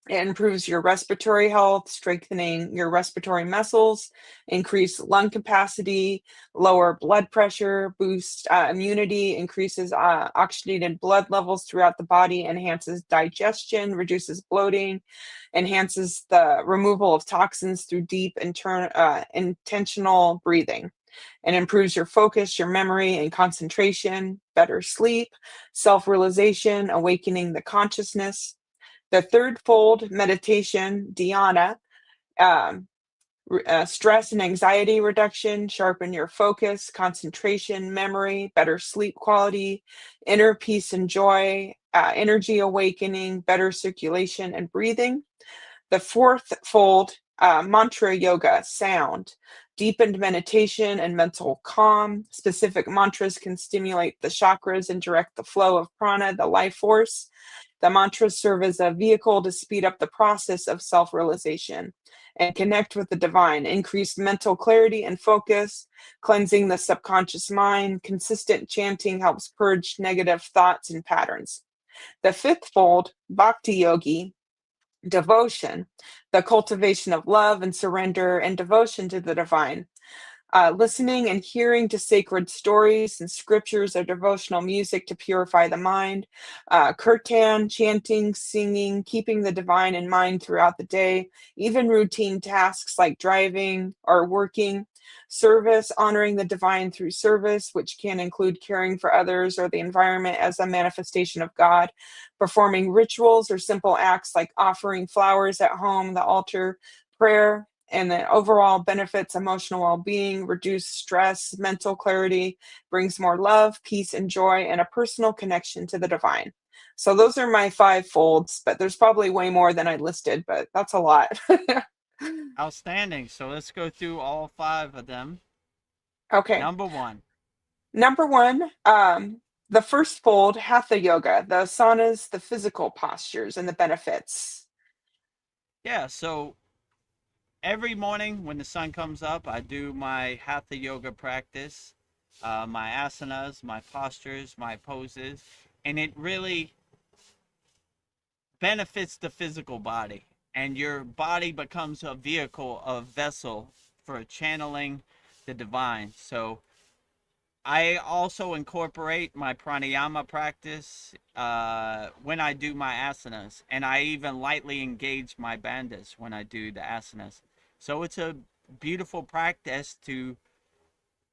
It improves your respiratory health, strengthening your respiratory muscles, increase lung capacity, lower blood pressure, boost immunity, increases oxygenated blood levels throughout the body, enhances digestion, reduces bloating, enhances the removal of toxins through deep intentional breathing, and improves your focus, your memory, and concentration, better sleep, self-realization, awakening the consciousness. The third fold, meditation, dhyana, um, stress and anxiety reduction, sharpen your focus, concentration, memory, better sleep quality, inner peace and joy, energy awakening, better circulation and breathing. The fourth fold, mantra yoga, sound, deepened meditation and mental calm. Specific mantras can stimulate the chakras and direct the flow of prana, the life force. The mantras serve as a vehicle to speed up the process of self realization and connect with the divine, increase mental clarity and focus, cleansing the subconscious mind. Consistent chanting helps purge negative thoughts and patterns. The fifth fold, bhakti yogi, devotion, the cultivation of love and surrender and devotion to the divine. Listening and hearing to sacred stories and scriptures or devotional music to purify the mind. Kirtan, chanting, singing, keeping the divine in mind throughout the day, even routine tasks like driving or working. Service, honoring the divine through service, which can include caring for others or the environment as a manifestation of God. Performing rituals or simple acts like offering flowers at home, the altar, prayer, and the overall benefits emotional well-being, reduce stress, mental clarity, brings more love, peace, and joy, and a personal connection to the divine. So those are my five folds, but there's probably way more than I listed, but that's a lot. Outstanding. So let's go through all five of them. Okay. Number one. Number one, the first fold, Hatha Yoga, the asanas, the physical postures, and the benefits. Yeah, so every morning when the sun comes up, I do my Hatha yoga practice. my asanas, my postures, my poses, and it really benefits the physical body. And your body becomes a vehicle, a vessel for channeling the divine. So I also incorporate my pranayama practice when I do my asanas, and I even lightly engage my bandhas when I do the asanas. So it's a beautiful practice to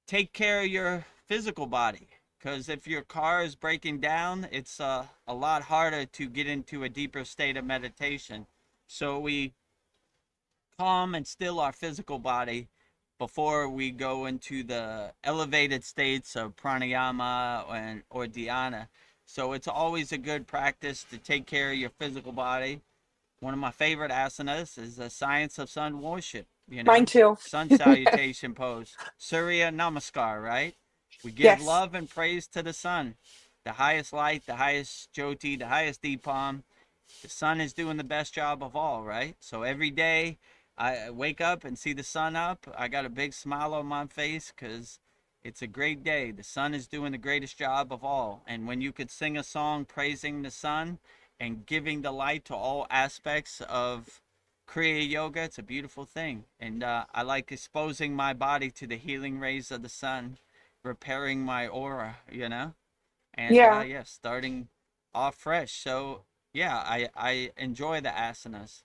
take care of your physical body, because if your car is breaking down, it's a lot harder to get into a deeper state of meditation. So we calm and still our physical body before we go into the elevated states of pranayama or dhyana. So it's always a good practice to take care of your physical body. One of my favorite asanas is the science of sun worship, Mine too. sun salutation pose, Surya Namaskar, right? We give Yes. love and praise to the sun, the highest light, the highest jyoti, the highest deepam. The sun is doing the best job of all, right? So every day I wake up and see the sun up, I got a big smile on my face because it's a great day. The sun is doing the greatest job of all. And when you could sing a song praising the sun and giving the light to all aspects of Kriya Yoga, it's a beautiful thing. And I like exposing my body to the healing rays of the sun, repairing my aura, and Yeah. yeah, starting off fresh. So yeah, I enjoy the asanas,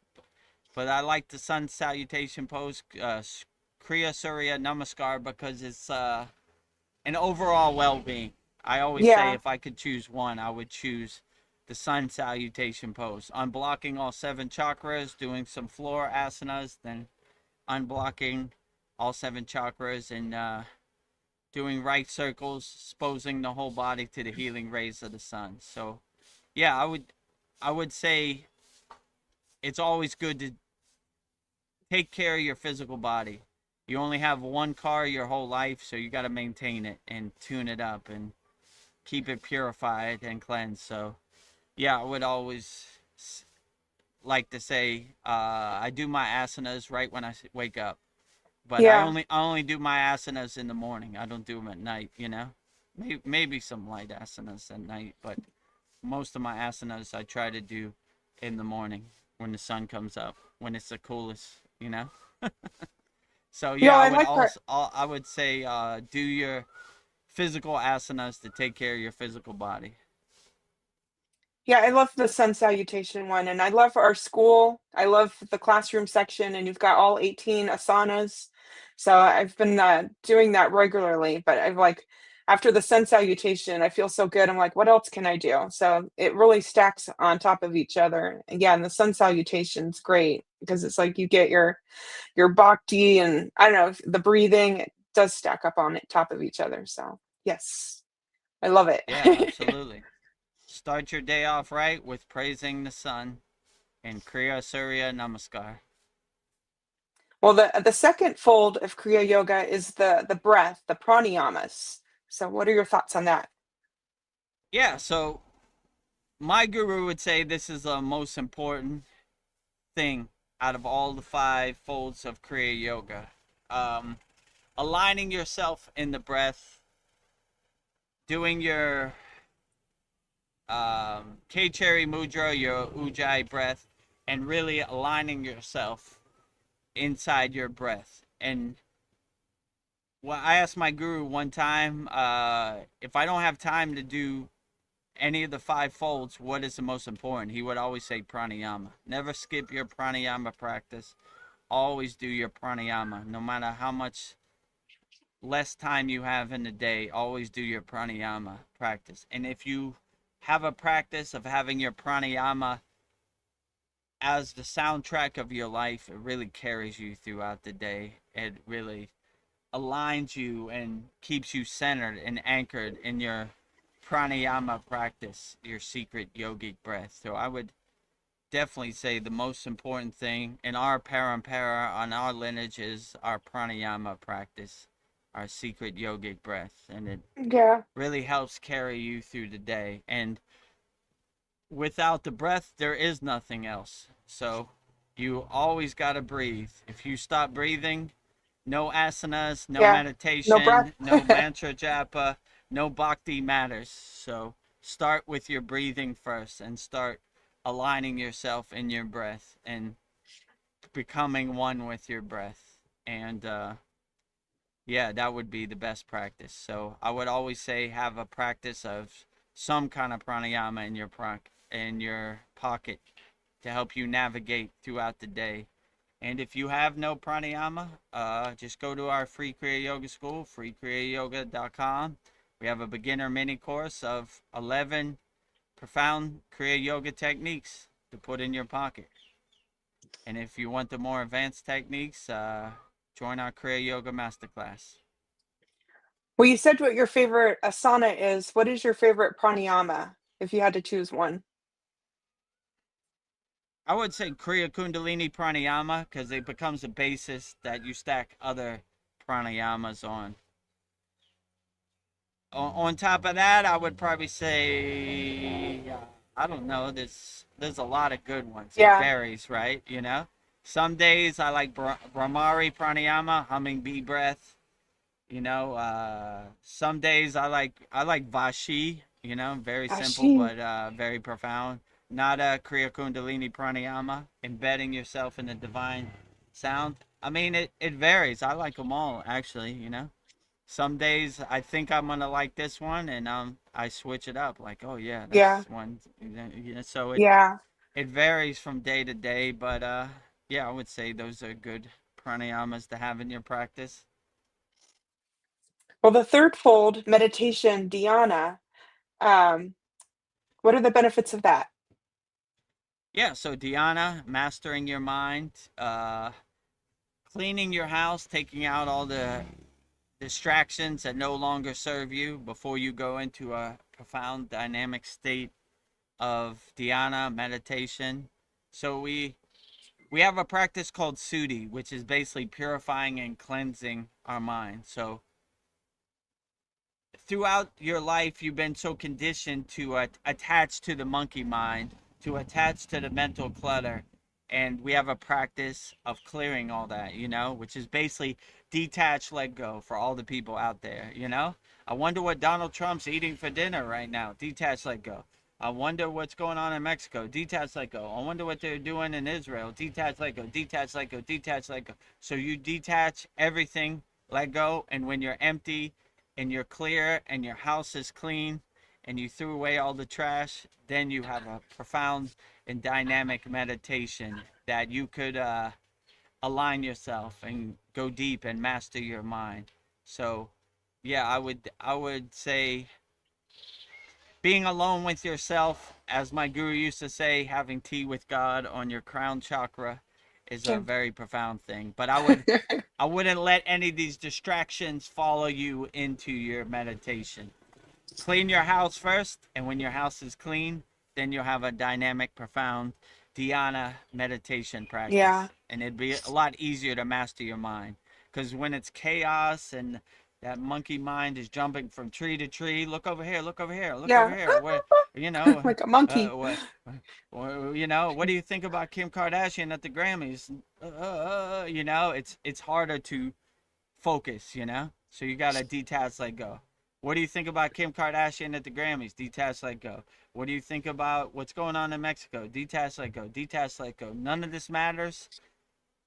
but I like the sun salutation pose, Kriya Surya Namaskar, because it's an overall well-being. I always say Yeah. if I could choose one, I would choose the sun salutation pose. Unblocking all 7 chakras, doing some floor asanas, then unblocking all 7 chakras and doing right circles, exposing the whole body to the healing rays of the sun. So yeah, I would say it's always good to take care of your physical body. You only have one car your whole life, so you got to maintain it and tune it up and keep it purified and cleansed. So yeah, I would always like to say I do my asanas right when I wake up, but I Yeah. only do my asanas in the morning. I don't do them at night. Maybe some light asanas at night, but most of my asanas I try to do in the morning when the sun comes up, when it's the coolest. So You know, yeah, I like that. I would say do your physical asanas to take care of your physical body. Yeah, I love the sun salutation one, and I love our school. I love the classroom section, and you've got all 18 asanas. So I've been doing that regularly, but I've like after the sun salutation, I feel so good. I'm like, what else can I do? So it really stacks on top of each other. And yeah, and the sun salutation's great because it's like you get your bhakti and I don't know, the breathing, it does stack up on it top of each other. So yes, I love it. Yeah, absolutely. Start your day off right with praising the sun and Kriya Surya Namaskar. Well, the second fold of Kriya Yoga is the breath, the pranayamas. So what are your thoughts on that? Yeah, so my guru would say this is the most important thing out of all the 5 folds of Kriya Yoga. Um, Aligning yourself in the breath, doing your K-Cherry Mudra, your Ujjayi breath, and really aligning yourself inside your breath. And well, I asked my guru one time, if I don't have time to do any of the 5 folds, what is the most important? He would always say pranayama. Never skip your pranayama practice. Always do your pranayama. No matter how much less time you have in the day, always do your pranayama practice. And if you have a practice of having your pranayama as the soundtrack of your life, it really carries you throughout the day. It really aligns you and keeps you centered and anchored in your pranayama practice, your secret yogic breath. So I would definitely say the most important thing in our parampara, on our lineage, is our pranayama practice, our secret yogic breath. And it Yeah. really helps carry you through the day. And without the breath, there is nothing else. So you always got to breathe. If you stop breathing, No asanas, no Yeah. No breath. meditation, no mantra japa, no bhakti matters. So start with your breathing first and start aligning yourself in your breath and becoming one with your breath. And yeah, that would be the best practice. So I would always say have a practice of some kind of pranayama in your pocket to help you navigate throughout the day. And if you have no pranayama, just go to our free Kriya Yoga school, freekriyayogashop.com. We have a beginner mini course of 11 profound Kriya Yoga techniques to put in your pocket. And if you want the more advanced techniques, join our Kriya Yoga Masterclass. Well, you said what your favorite asana is. What is your favorite pranayama, if you had to choose one? I would say Kriya Kundalini Pranayama because it becomes a basis that you stack other pranayamas on. On top of that, I would probably say, I don't know. There's a lot of good ones. It Yeah. varies, right? You know, some days I like Brahmari Pranayama, humming bee breath. You know, some days I like Vashi. You know, very simple Ashi. but very profound. Not a Kriya Kundalini Pranayama, embedding yourself in the divine sound. I mean, it varies. I like them all, actually. You know, some days I think I'm gonna like this one, and I switch it up. Like, oh yeah, Yeah. that's one. You know, so Yeah. it varies from day to day, but yeah, I would say those are good pranayamas to have in your practice. Well, the third fold meditation, dhyana, um, what are the benefits of that? Yeah, so dhyana, mastering your mind, cleaning your house, taking out all the distractions that no longer serve you before you go into a profound dynamic state of dhyana meditation. So we have a practice called sudhi, which is basically purifying and cleansing our mind. So throughout your life, you've been so conditioned to attach to the monkey mind, to attach to the mental clutter. And we have a practice of clearing all that, you know, which is basically detach, let go for all the people out there, you know. I wonder what Donald Trump's eating for dinner right now. Detach, let go. I wonder what's going on in Mexico. Detach, let go. I wonder what they're doing in Israel. Detach, let go. Detach, let go. Detach, let go. So you detach everything, let go. And when you're empty, and you're clear and your house is clean and you threw away all the trash, then you have a profound and dynamic meditation that you could align yourself and go deep and master your mind. So yeah, I would say being alone with yourself, as my guru used to say, having tea with God on your crown chakra is a Yeah. very profound thing. But I wouldn't let any of these distractions follow you into your meditation. Clean your house first, and when your house is clean, then you'll have a dynamic, profound dhyana meditation Yeah. practice. And it'd be a lot easier to master your mind. Because when it's chaos and that monkey mind is jumping from tree to tree, look over here, look over here, look over Yeah. here. Where, you know, Like a monkey. what, you know, what do you think about Kim Kardashian at the Grammys? You know, it's harder to focus, you know? So you gotta detach, let go. What do you think about Kim Kardashian at the Grammys? Detach, let go. What do you think about what's going on in Mexico? Detach, let go. Detach, let go. None of this matters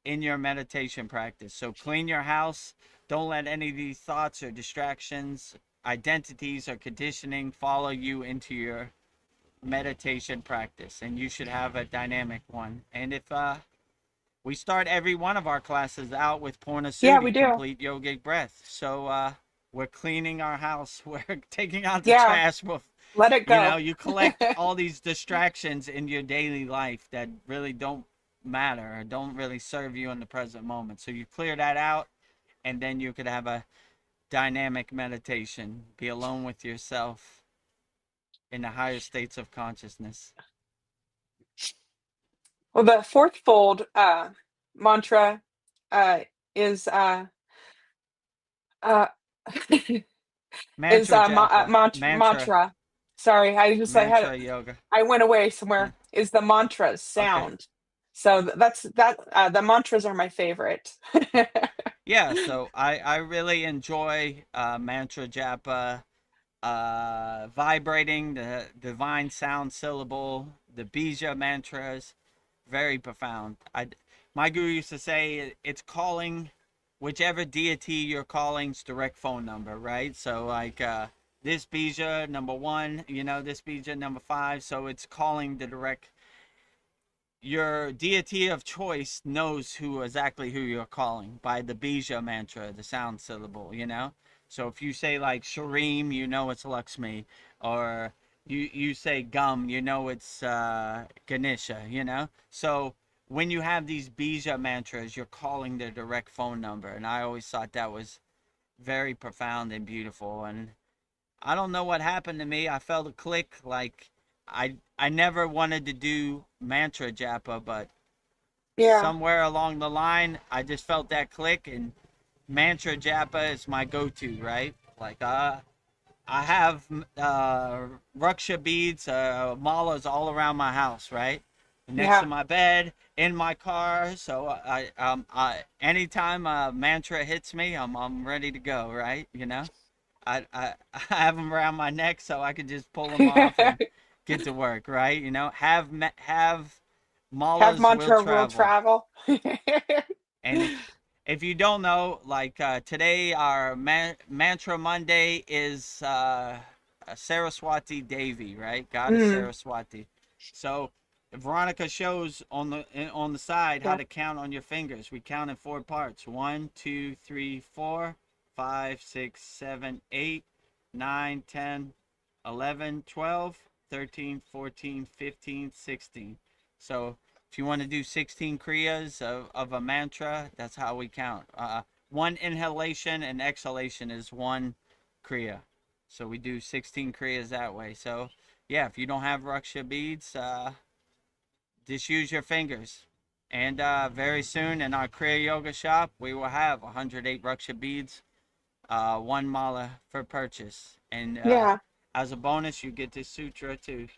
in your meditation practice. So clean your house. Don't let any of these thoughts or distractions, identities or conditioning follow you into your meditation practice. And you should have a dynamic one. And if we start every one of our classes out with Purna Yeah, we Sudhi, do. complete yogic breath. So we're cleaning our house. We're taking out the Yeah. trash. Let it You go. know, you collect all these distractions in your daily life that really don't matter or don't really serve you in the present moment. So you clear that out, and then you could have a dynamic meditation. Be alone with yourself in the higher states of consciousness. Well, the fourth fold mantra uh, is uh, is Mantra japa, mantra. Sorry, mantra yoga. I went away somewhere. Is the mantra's Okay. sound. So that's that. The mantras are my favorite. Yeah, so I really enjoy mantra japa, vibrating the divine sound syllable, the bija mantras, very profound. My guru used to say it's calling whichever deity you're calling's direct phone number, right? So like this bija number one, this bija number five, so it's calling the direct. Your deity of choice knows exactly who you're calling by the bija mantra, the sound syllable. So if you say like Shareem, it's Lakshmi, or you say Gum, it's Ganesha. So when you have these bija mantras, you're calling their direct phone number, and I always thought that was very profound and beautiful. And I don't know what happened to me. I felt a click. Like I never wanted to do mantra japa, but Yeah. somewhere along the line, I just felt that click, and mantra japa is my go-to, right? Like I have ruksha beads, malas all around my house, right? Next to Yeah. my bed, in my car. So I anytime a mantra hits me, I'm ready to go, right? I have them around my neck so I could just pull them off and get to work, right? Have Have malas will mantra will travel. travel. And if you don't know, like today our mantra Monday is Saraswati Devi, right? Goddess Mm, Saraswati. So Veronica shows on the side how yeah. to count on your fingers. We count in 4 parts: 1, 2, 3, 4, 5, 6, 7, 8, 9, 10, 11, 12, 13, 14, 15, 16. So if you want to do 16 kriyas of a mantra, that's how we count. One inhalation and exhalation is one kriya. So we do 16 kriyas that way. So yeah, if you don't have ruksha beads, just use your fingers. And very soon in our Kriya Yoga shop, we will have 108 ruksha beads, one mala for purchase. And Yeah. as a bonus, you get this sutra too.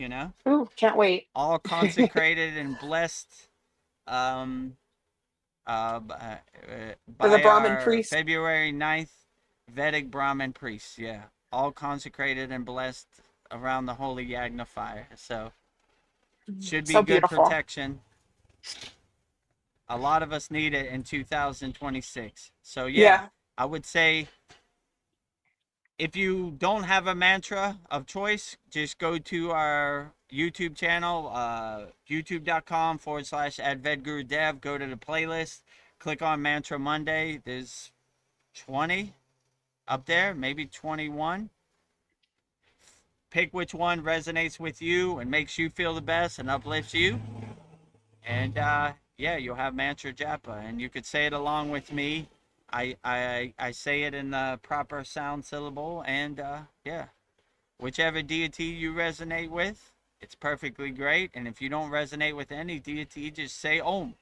Ooh, can't wait. All consecrated and blessed um, For the by Brahmin our priest. February 9th Vedic Brahmin priests. Yeah, all consecrated and blessed around the holy Yagna fire. So should be So good beautiful. protection. A lot of us need it in 2026. So yeah, Yeah. I would say if you don't have a mantra of choice, just go to our YouTube channel, youtube.com/Vedagurudev. Go to the playlist, click on Mantra Monday. There's 20 up there, maybe 21. Pick which one resonates with you and makes you feel the best and uplifts you. And yeah, you'll have Mantra Japa. And you could say it along with me. I say it in the proper sound syllable. And yeah, whichever deity you resonate with, it's perfectly great. And if you don't resonate with any deity, just say Om.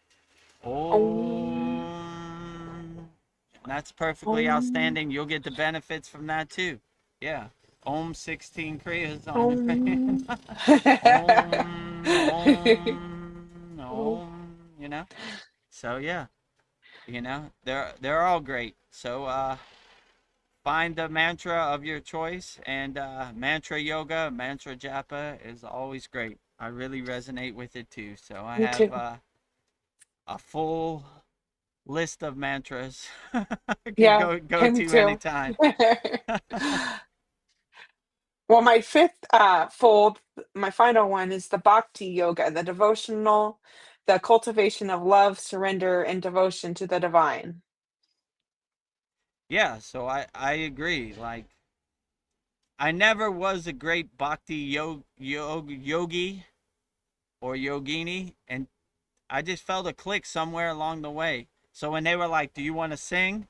Om. Om. And that's perfectly Om. outstanding. You'll get the benefits from that too. Yeah. Om 16 Kriyas on your Om. face. Om, Om, Om. Om. So yeah, they're all great. So find the mantra of your choice, and mantra yoga, mantra japa is always great. I really resonate with it too. So I Me have too. a full list of mantras I can Yeah, go me to too. anytime. Well, my fifth fold, my final one is the bhakti yoga, the devotional, the cultivation of love, surrender, and devotion to the divine. Yeah, so I agree. Like I never was a great bhakti yogi or yogini, and I just felt a click somewhere along the way. So when they were like, "Do you want to sing?"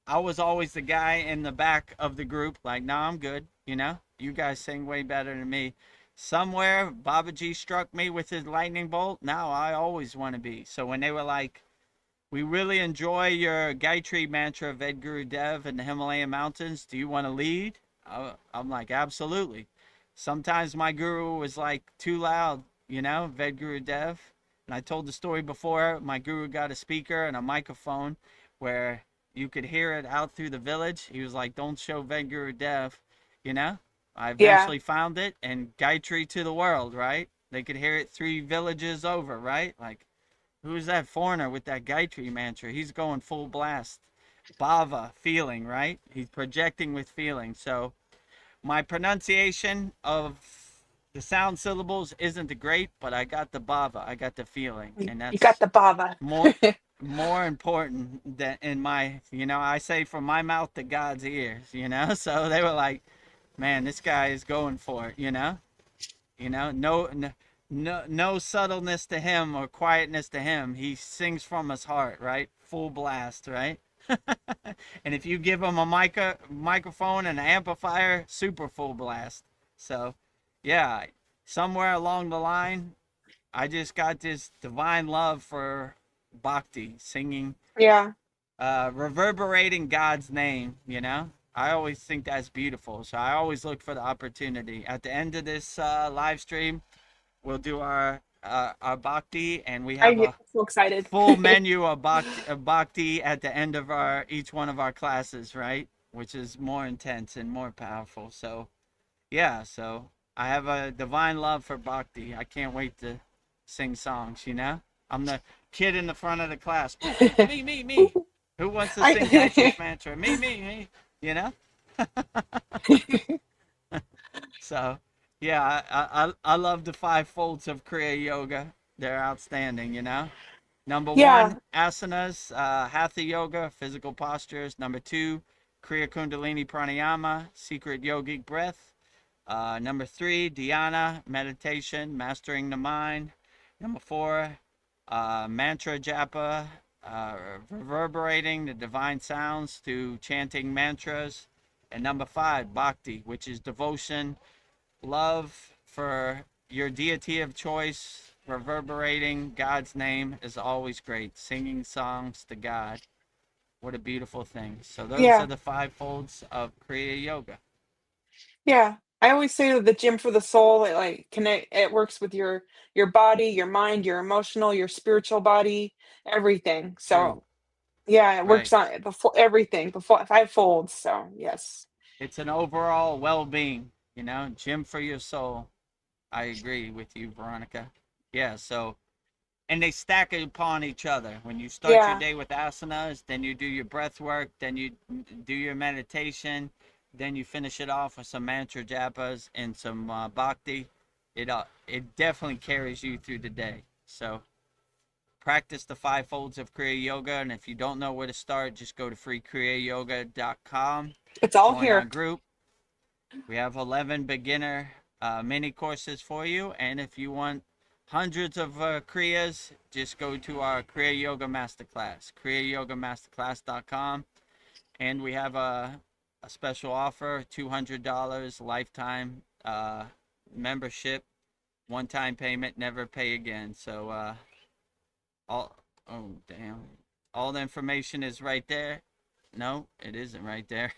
I was always the guy in the back of the group, like, "No, I'm good. You guys sing way better than me." Somewhere Babaji struck me with his lightning bolt. Now I always want to be. So when they were like, "We really enjoy your Gayatri mantra, Vedagurudev in the Himalayan mountains. Do you want to lead?" I'm like, "Absolutely." Sometimes my guru was like too loud, Vedagurudev. And I told the story before. My guru got a speaker and a microphone where you could hear it out through the village. He was like, don't show Vedagurudev, you know? I Yeah. eventually found it, and Gayatri to the world, right? They could hear it 3 villages over, right? Like, who's that foreigner with that Gayatri mantra? He's going full blast. Bhava, feeling, right? He's projecting with feeling. So my pronunciation of the sound syllables isn't the great, but I got the bhava, I got the feeling, and You got that's the baba. more important than in my, I say from my mouth to God's ears. So they were like, man, this guy is going for it. No subtleness to him or quietness to him. He sings from his heart, right? Full blast, right? And if you give him a microphone and an amplifier, super full blast. So yeah, somewhere along the line, I just got this divine love for bhakti, singing, Yeah. reverberating God's name. I always think that's beautiful. So I always look for the opportunity. At the end of this live stream, we'll do our bhakti, and we I have get a so excited. full menu of bhakti at the end of each one of our classes, right? Which is more intense and more powerful. So yeah, so I have a divine love for bhakti. I can't wait to sing songs. I'm the kid in the front of the class. Me. Who wants to sing Gayatri's mantra? Me. You know? So, yeah, I love the 5 folds of Kriya Yoga. They're outstanding. Number Yeah. 1, asanas, hatha yoga, physical postures. Number 2, Kriya Kundalini Pranayama, secret yogic breath. Number 3, dhyana, meditation, mastering the mind. Number 4, mantra japa, reverberating the divine sounds through chanting mantras. And number 5, bhakti, which is devotion, love for your deity of choice, reverberating God's name is always great. Singing songs to God. What a beautiful thing. So those are Yeah. the 5 folds of Kriya Yoga. Yeah. I always say that the gym for the soul, it like connect it works with your body, your mind, your emotional, your spiritual body, everything. True. So yeah, it Right. works on before everything, before 5 folds. So yes. It's an overall well-being, gym for your soul. I agree with you, Veronica. Yeah, so and they stack upon each other. When you start your Yeah. day with asanas, then you do your breath work, then you do your meditation, then you finish it off with some mantra japas and some bhakti. It definitely carries you through the day. So practice the 5 folds of Kriya Yoga, and if you don't know where to start, just go to freekriyayogashop.com. It's all Join our here. group. We have 11 beginner mini courses for you, and if you want hundreds of Kriyas, just go to our Kriya Yoga Masterclass, kriyayogamasterclass.com, and we have a special offer, $200 lifetime membership, one-time payment, never pay again. So oh damn, all the information is right there. No, it isn't right there.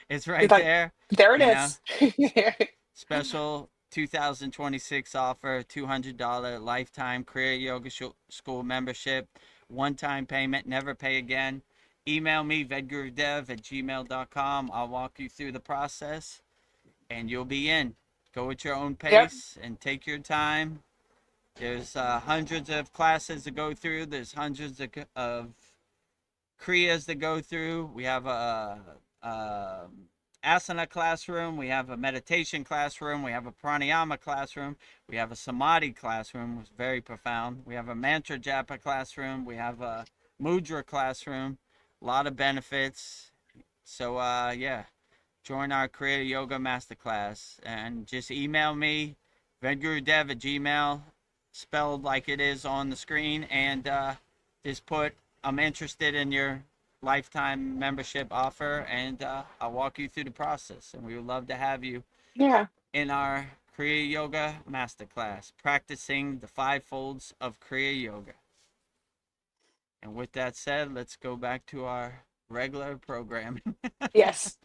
It's right But there. there it you know is. Special 2026 offer, $200 lifetime Kriya Yoga School membership, one-time payment, never pay again. Email me, vedgurudev@gmail.com. I'll walk you through the process, and you'll be in. Go at your own Yep. pace and take your time. There's hundreds of classes to go through. There's hundreds of Kriyas to go through. We have a asana classroom. We have a meditation classroom. We have a pranayama classroom. We have a samadhi classroom, which is very profound. We have a mantra japa classroom. We have a mudra classroom. A lot of benefits. So yeah, join our Kriya Yoga Masterclass and just email me, vedgurudev@gmail, spelled like it is on the screen, and just put I'm interested in your lifetime membership offer, and I'll walk you through the process. And we would love to have you Yeah. in our Kriya Yoga Masterclass, practicing the 5 folds of Kriya Yoga. And with that said, let's go back to our regular programming. Yes.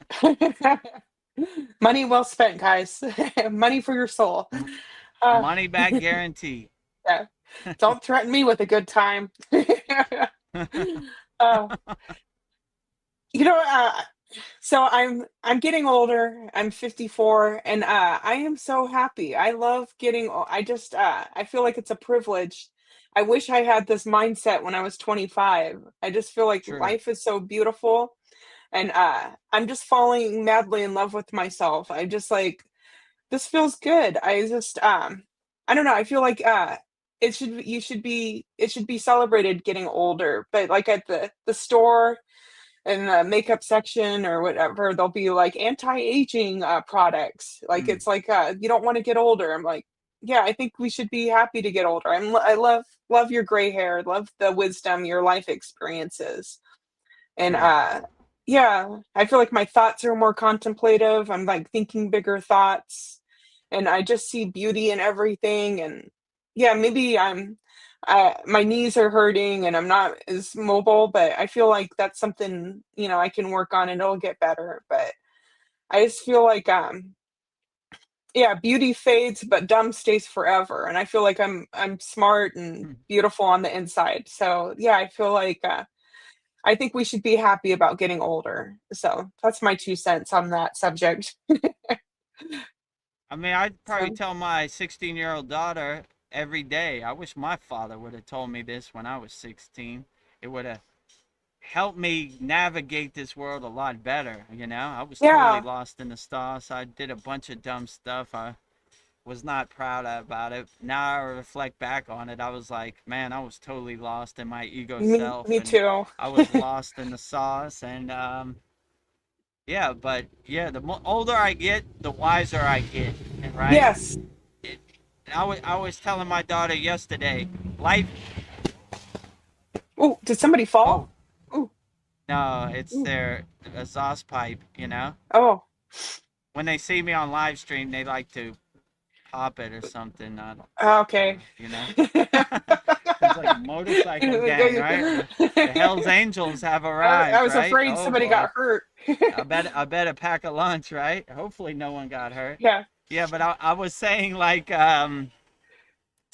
Money well spent, guys. Money for your soul. Uh, Money back guarantee. yeah. Don't threaten me with a good time. Oh, You know, so I'm getting older. I'm 54, and I am so happy. I love getting. I just I feel like it's a privilege. I wish I had this mindset when I was 25. I just feel like True. life is so beautiful, and I'm just falling madly in love with myself. I just like this feels good. I just I don't know. I feel like it should be celebrated getting older, but like at the store in the makeup section or whatever, there'll be like anti-aging products. Like Mm, it's like you don't want to get older. I'm like, yeah, I think we should be happy to get older. I love your gray hair, love the wisdom, your life experiences. And true. yeah, I feel like my thoughts are more contemplative. I'm like thinking bigger thoughts, and I just see beauty in everything. And yeah, maybe my knees are hurting and I'm not as mobile, but I feel like that's something, I can work on and it'll get better. But I just feel like yeah, beauty fades, but dumb stays forever. And I feel like I'm smart and Mm. beautiful on the inside. So yeah, I feel like I think we should be happy about getting older. So that's my 2 cents on that subject. I mean, I'd probably So tell my 16-year-old daughter every day. I wish my father would have told me this when I was 16. It would have helped me navigate this world a lot better. I was totally yeah, lost in the sauce. I did a bunch of dumb stuff. I was not proud about it. Now I reflect back on it. I was like, man, I was totally lost in my ego self, me and too. I was lost in the sauce. And yeah, but yeah, the older I get, the wiser I get, and right. Yes. It, I was telling my daughter yesterday, life. Oh, did somebody Oh fall? Oh, no, it's ooh. their exhaust pipe. Oh, When they see me on live stream, they like to pop it or something. okay. You know. It's like a motorcycle gang, right? The Hell's Angels have I arrived, was right? afraid Oh somebody boy. got hurt. I bet a pack of lunch, right? Hopefully no one got hurt. Yeah, Yeah, but I was saying like to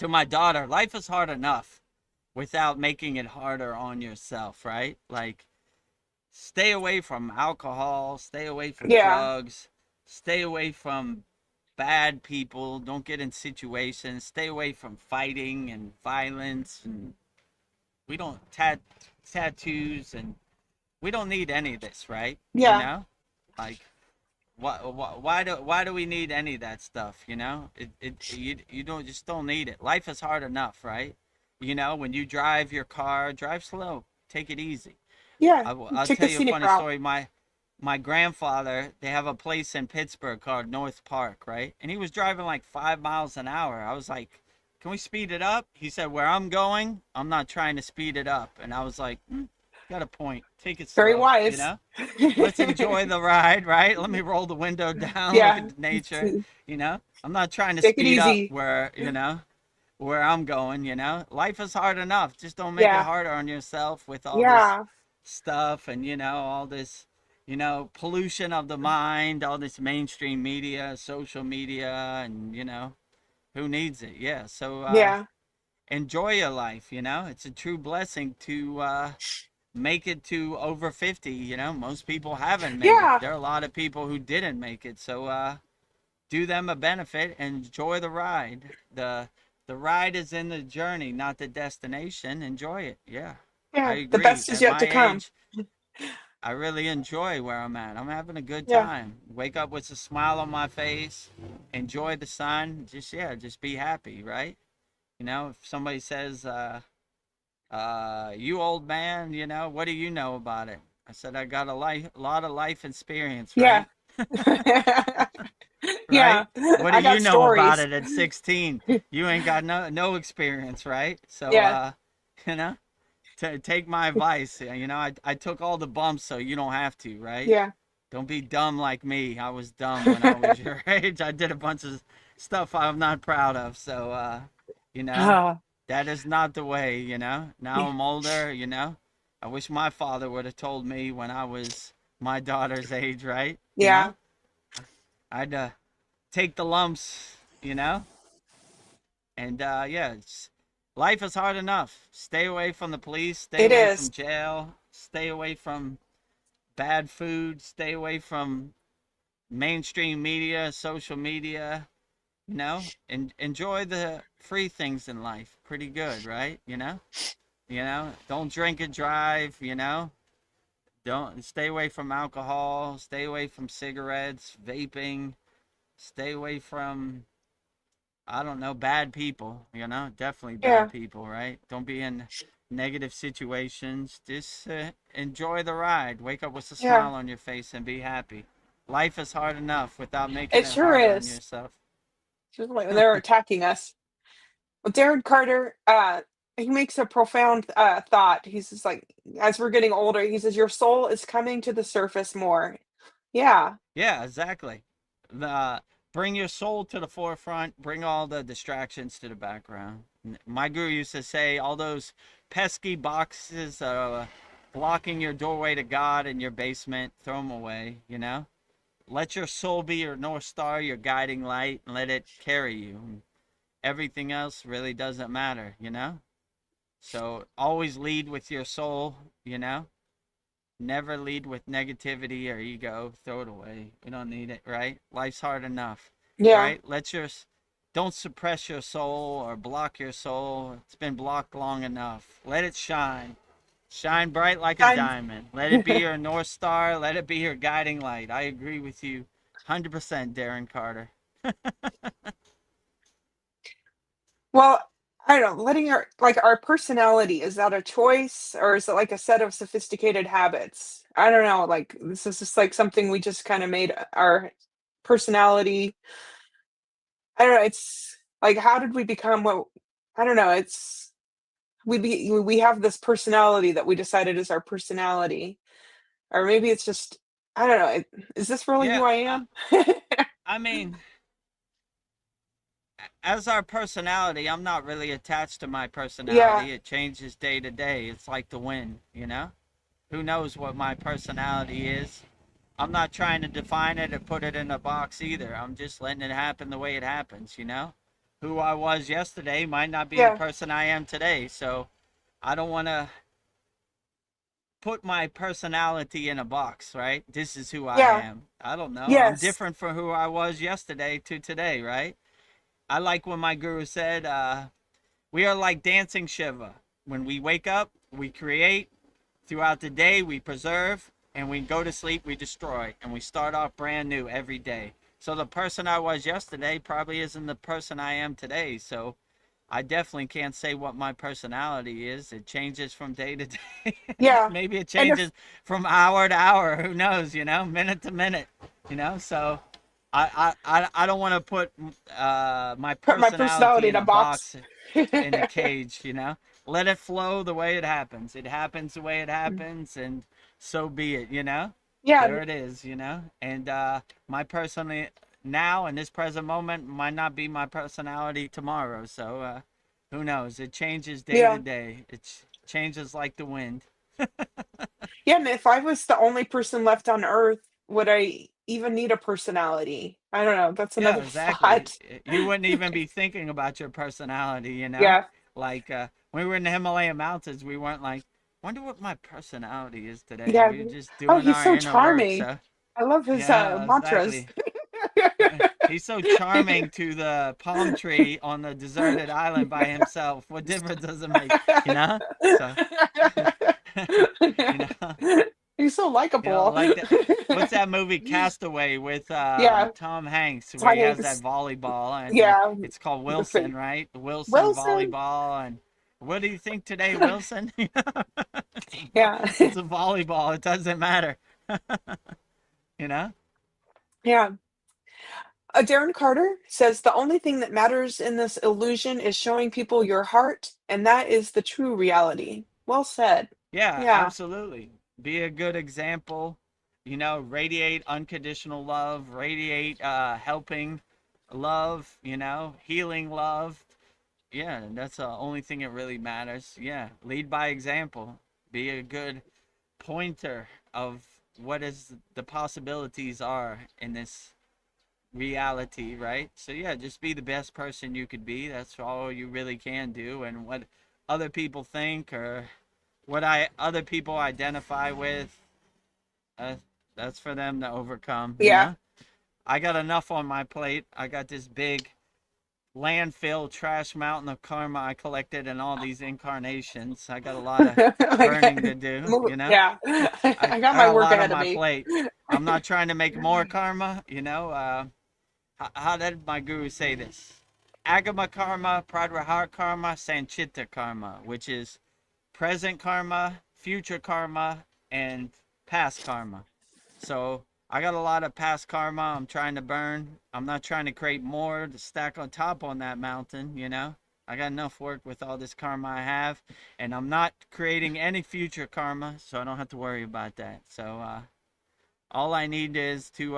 my daughter, life is hard enough without making it harder on yourself, right? Like stay away from alcohol, stay away from yeah, drugs, stay away from bad people, don't get in situations, stay away from fighting and violence, and we don't tattoos, and we don't need any of this, right? You yeah, know, like why do we need any of that stuff? You don't just don't need it. Life is hard enough, right? When you drive your car, drive slow, take it easy. yeah. I'll Take tell the you a scenic funny route. story. My grandfather, they have a place in Pittsburgh called North Park, right? And he was driving like 5 miles an hour. I was like, can we speed it up? He said, where I'm going, I'm not trying to speed it up. And I was like, got a point. Take it Very slow, you wise. know? Let's enjoy the ride, right? Let me roll the window down, look Yeah, at the nature, you know? I'm not trying to take it speed up easy. where I'm going. Life is hard enough. Just don't make it Yeah, harder on yourself with all this yeah, stuff and all this pollution of the mind, all this mainstream media, social media, and who needs it? Yeah, so yeah, enjoy your life. It's a true blessing to make it to over 50. Most people haven't made it. yeah, There are a lot of people who didn't make it, so do them a benefit and enjoy the ride. The ride is in the journey, not the destination. Enjoy it. Yeah, I yeah. The agree. best is At yet my to come. age, I really enjoy where I'm at. I'm having a good Yeah, time. Wake up with a smile on my face, enjoy the sun. Just be happy, right? If somebody says, you old man, what do you know about it? I said, I got a lot of life experience, yeah, right? yeah. Right? What do I you got know about stories. it at 16? You ain't got no experience, right? So, Yeah, you know, take my advice. I took all the bumps so you don't have to, right? yeah. Don't be dumb like me. I was dumb when I was your age. I did a bunch of stuff I'm not proud of. So, you know, Ah, that is not the way. Now yeah, I'm older. I wish my father would have told me when I was my daughter's age, right? yeah. I'd take the lumps. And yeah, life is hard enough. Stay away from the police, stay It away from is. jail, stay away from bad food, stay away from mainstream media, social media, and enjoy the free things in life. Pretty good, right? Don't drink and drive, don't stay away from alcohol, stay away from cigarettes, vaping, stay away from, I don't know, bad people, definitely bad Yeah. people, right? Don't be in negative situations. Just enjoy the ride. Wake up with a Yeah. smile on your face and be happy. Life is hard enough without making It it sure harder on is. yourself. Just like when they're attacking us. Well, Darren Carter, he makes a profound thought. He's just like, as we're getting older, he says, your soul is coming to the surface more. Yeah. Yeah, exactly. The Bring your soul to the forefront. Bring all the distractions to the background. My guru used to say, all those pesky boxes blocking your doorway to God in your basement, throw them away. Let your soul be your north star, your guiding light, and let it carry you. Everything else really doesn't matter. So always lead with your soul. Never lead with negativity or ego. Throw it away. We don't need it, right? Life's hard enough, Yeah. right? Don't suppress your soul or block your soul. It's been blocked long enough. Let it shine. Shine bright like a I'm diamond. Let it be your North Star. Let it be your guiding light. I agree with you 100%, Darren Carter. well, I don't know, letting our personality, is that a choice or is it like a set of sophisticated habits? I don't know, like this is just like something we just kind of made our personality. I don't know, it's like how did we become what I don't know, it's we have this personality that we decided is our personality. Or maybe it's just I don't know, is this really who Yeah, I I, am? I mean, as our personality, I'm not really attached to my Yeah, personality. It changes day to day. It's like the wind. Who knows what my personality is? I'm not trying to define it or put it in a box either. I'm just letting it happen the way it happens. Who I was yesterday might not be the yeah, person I am today. So I don't want to put my personality in a box, right? This is who I yeah, am. I don't know. I'm yes, different from who I was yesterday to today, right? I like when my guru said, we are like dancing Shiva. When we wake up, we create. Throughout the day, we preserve. And we go to sleep, we destroy. And we start off brand new every day. So the person I was yesterday probably isn't the person I am today. So I definitely can't say what my personality is. It changes from day to day. yeah. Maybe it And if changes from hour to hour. Who knows, minute to minute. So I don't want to put my put my personality personality in in a a box. box, in a cage. Let it flow the way it happens. It happens the way it happens, and so be it. Yeah, There it is. And my personality now in this present moment might not be my personality tomorrow. So who knows? It changes day to yeah, day. It changes like the wind. yeah. And if I was the only person left on Earth, would I even need a personality? I don't know. That's Yeah, another exactly. thought. You wouldn't even be thinking about your personality. Yeah, Like when we were in the Himalayan mountains, we weren't like, wonder what my personality is today. yeah. We were just Oh, doing he's our so inner work. charming. So I love his yeah, mantras. exactly. He's so charming to the palm tree on the deserted island by himself. What difference does it make? You know? So, you know, He's so likable. like that. What's that movie Castaway with Yeah, Tom Hanks where he has that Hanks. volleyball and Yeah, it's called the Wilson, fake right? Wilson Wilson. volleyball and what do you think today, Wilson? Yeah, It's a volleyball. It doesn't matter. you know? yeah. Darren Carter says the only thing that matters in this illusion is showing people your heart, and that is the true reality. Well said. Yeah, Yeah, absolutely. Be a good example. Radiate unconditional love, radiate helping love, healing love. Yeah, that's the only thing that really matters. Yeah, lead by example. Be a good pointer of what is the possibilities are in this reality, right? So yeah, just be the best person you could be. That's all you really can do. And what other people think or what other people identify with, uh, that's for them to overcome, you Yeah. know. I got enough on my plate. I got this big landfill trash mountain of karma I collected in all these incarnations. I got a lot of burning to do, you know. Yeah. I, I got I my got a work lot on ahead of my me. plate. I'm not trying to make more karma, you know. How did my guru say this? Agama karma, pradvahar karma, sanchita karma, which is present karma, future karma, and past karma. So I got a lot of past karma I'm trying to burn. I'm not trying to create more to stack on top on that mountain, you know. I got enough work with all this karma I have, and I'm not creating any future karma, so I don't have to worry about that. So all I need is to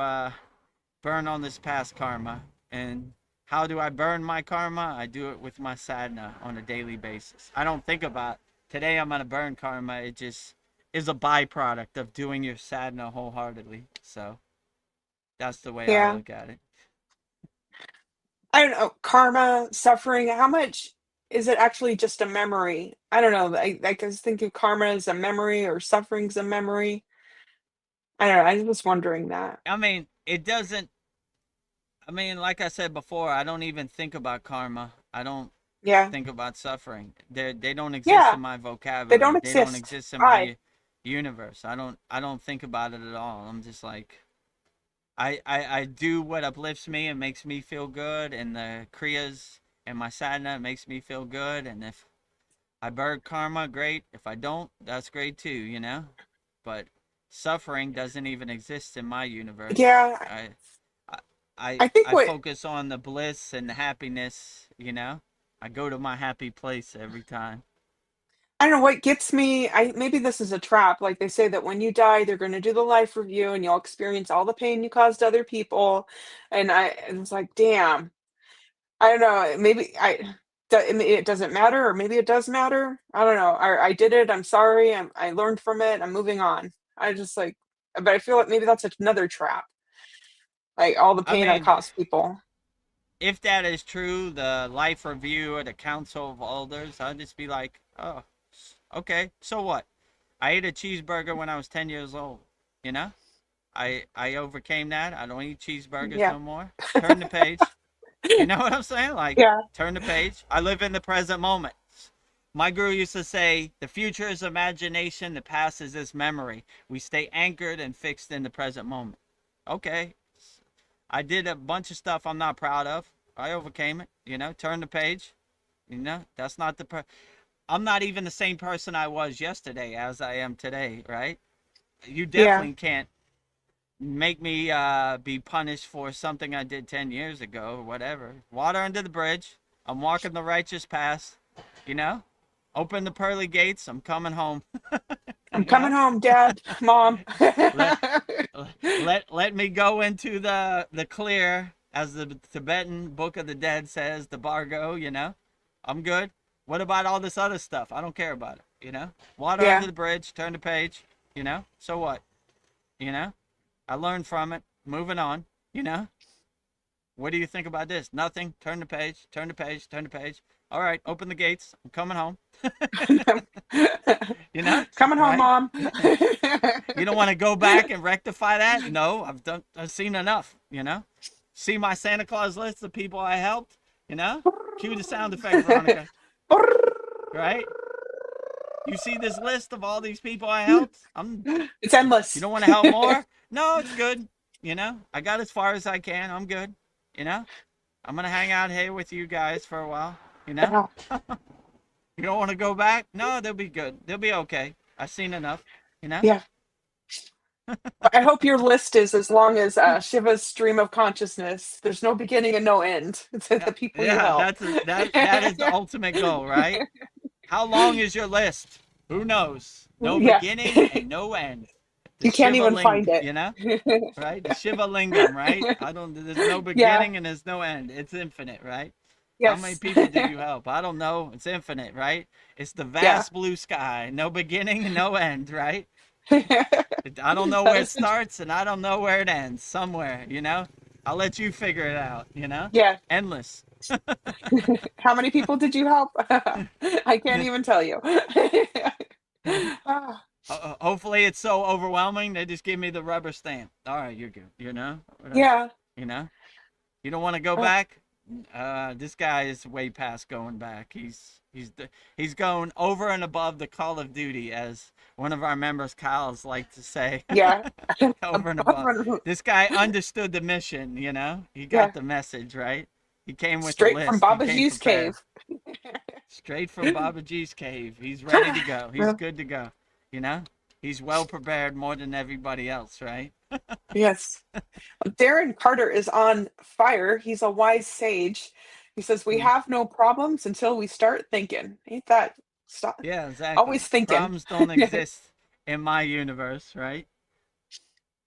burn on this past karma. And how do I burn my karma? I do it with my sadhana on a daily basis. I don't think about today I'm gonna burn karma. It just is a byproduct of doing your sadhana wholeheartedly. So that's the way I Yeah. look at it. I don't know, karma, suffering, how much is it actually just a memory? I don't know. I just think of karma as a memory or suffering's a memory. I don't know. I was wondering that. I mean, it doesn't. I mean, like I said before, I don't even think about karma. I don't Yeah. think about suffering. They don't exist Yeah. in my They don't vocabulary. They don't exist. exist in I my universe. I don't think about it at all. I'm just like I do what uplifts me and makes me feel good, and the kriyas and my sadhana makes me feel good. And if I burn karma, great. If I don't, that's great too, you know. But suffering doesn't even exist in my universe. yeah. I I I think I what focus on the bliss and the happiness, you know. I go to my happy place every time. I don't know what gets me. I maybe this is a trap. Like they say that when you die, they're going to do the life review and you'll experience all the pain you caused other people. And it's like, damn. I don't know. Maybe it doesn't matter, or maybe it does matter. I don't know. I did it. I'm sorry. I learned from it. I'm moving on. I just like, but I feel like maybe that's another trap. Like all the I pain I mean, caused people. if that is true, the life review or the council of elders, I'd just be like, oh, okay, so what? I ate a cheeseburger when I was 10 years old. You know, I overcame that. I don't eat cheeseburgers Yeah. no more. Turn the page. You know what I'm saying? Like, Yeah. turn the page. I live in the present moment. My guru used to say, the future is imagination, the past is this memory. We stay anchored and fixed in the present moment. Okay, I did a bunch of stuff I'm not proud of. I overcame it. You know, turn the page. You know, that's not I'm not even the same person I was yesterday as I am today, right? You Yeah. definitely can't make me be punished for something I did 10 years ago or whatever. Water under the bridge. I'm walking the righteous path, you know? Open the pearly gates. I'm coming home, I'm you coming know? home, Dad, Mom. let let me go into the clear, as the Tibetan Book of the Dead says, the Bargo, you know? I'm good. What about all this other stuff? I don't care about it, you know? Water under Yeah. the bridge, turn the page, you know? So what? You know? I learned from it. Moving on, you know? What do you think about this? Nothing. Turn the page, turn the page, turn the page. All right, open the gates. I'm coming home. You know? Coming home, Right? Mom. You don't want to go back and rectify that? No, I've seen enough, you know? See my Santa Claus list of people I helped, you know? Cue the sound effect, Veronica. Right? You see this list of all these people I helped? It's You endless. don't want to help more? No, it's good. You know, I got as far as I can. I'm good. You know, I'm gonna hang out here with you guys for a while. You know, Yeah. you don't want to go back? No, they'll be good. They'll be okay. I've seen enough. You know. Yeah. I hope your list is as long as Shiva's stream of consciousness. There's no beginning and no end. It's Yeah, the people you yeah. help. That is the ultimate goal, right? How long is your list? Who knows? No Yeah. beginning and no end. The You can't Shiva even Ling, find it. you know, right? The Shiva Lingam, right? I don't. There's no Yeah. beginning and there's no end. It's infinite, right? How many Yes. people did you help? I don't know. It's infinite, right? It's the Yeah. vast blue sky. No beginning and no end, right? I don't know That where it is starts and I don't know where it ends. Somewhere, you know? I'll let you figure it out, you know? yeah. Endless. How many people did you help? I can't even tell you. Ah. Hopefully it's so overwhelming they just give me the rubber stamp. All right, you're good. Yeah. You know, you don't want to go Uh, back. This guy is way past going back. He's going over and above the Call of Duty, as one of our members, Kyle's, like to say. yeah. Over and above. This guy understood the mission. He Yeah. got the message, right. He came with a Straight from list. He Baba came G's prepared. cave. Straight from Baba G's cave. He's ready to go. He's good to go. He's well prepared more than everybody else, right? Yes. Darren Carter is on fire. He's a wise sage. He says, we have no problems until we start thinking. Ain't that stop? Yeah, exactly. Always thinking. Problems don't exist in my universe, right?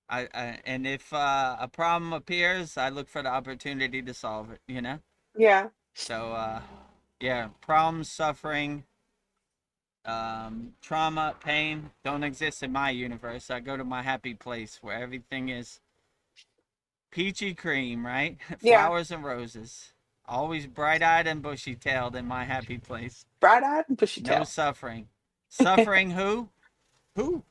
And if a problem appears, I look for the opportunity to solve it. Yeah. So, yeah, problems, suffering, trauma, pain don't exist in my universe. I go to my happy place where everything is peachy cream, right? Yeah. Flowers and roses. Always bright-eyed and bushy-tailed in my happy place. Bright-eyed and bushy-tailed. No suffering. Suffering who? Who?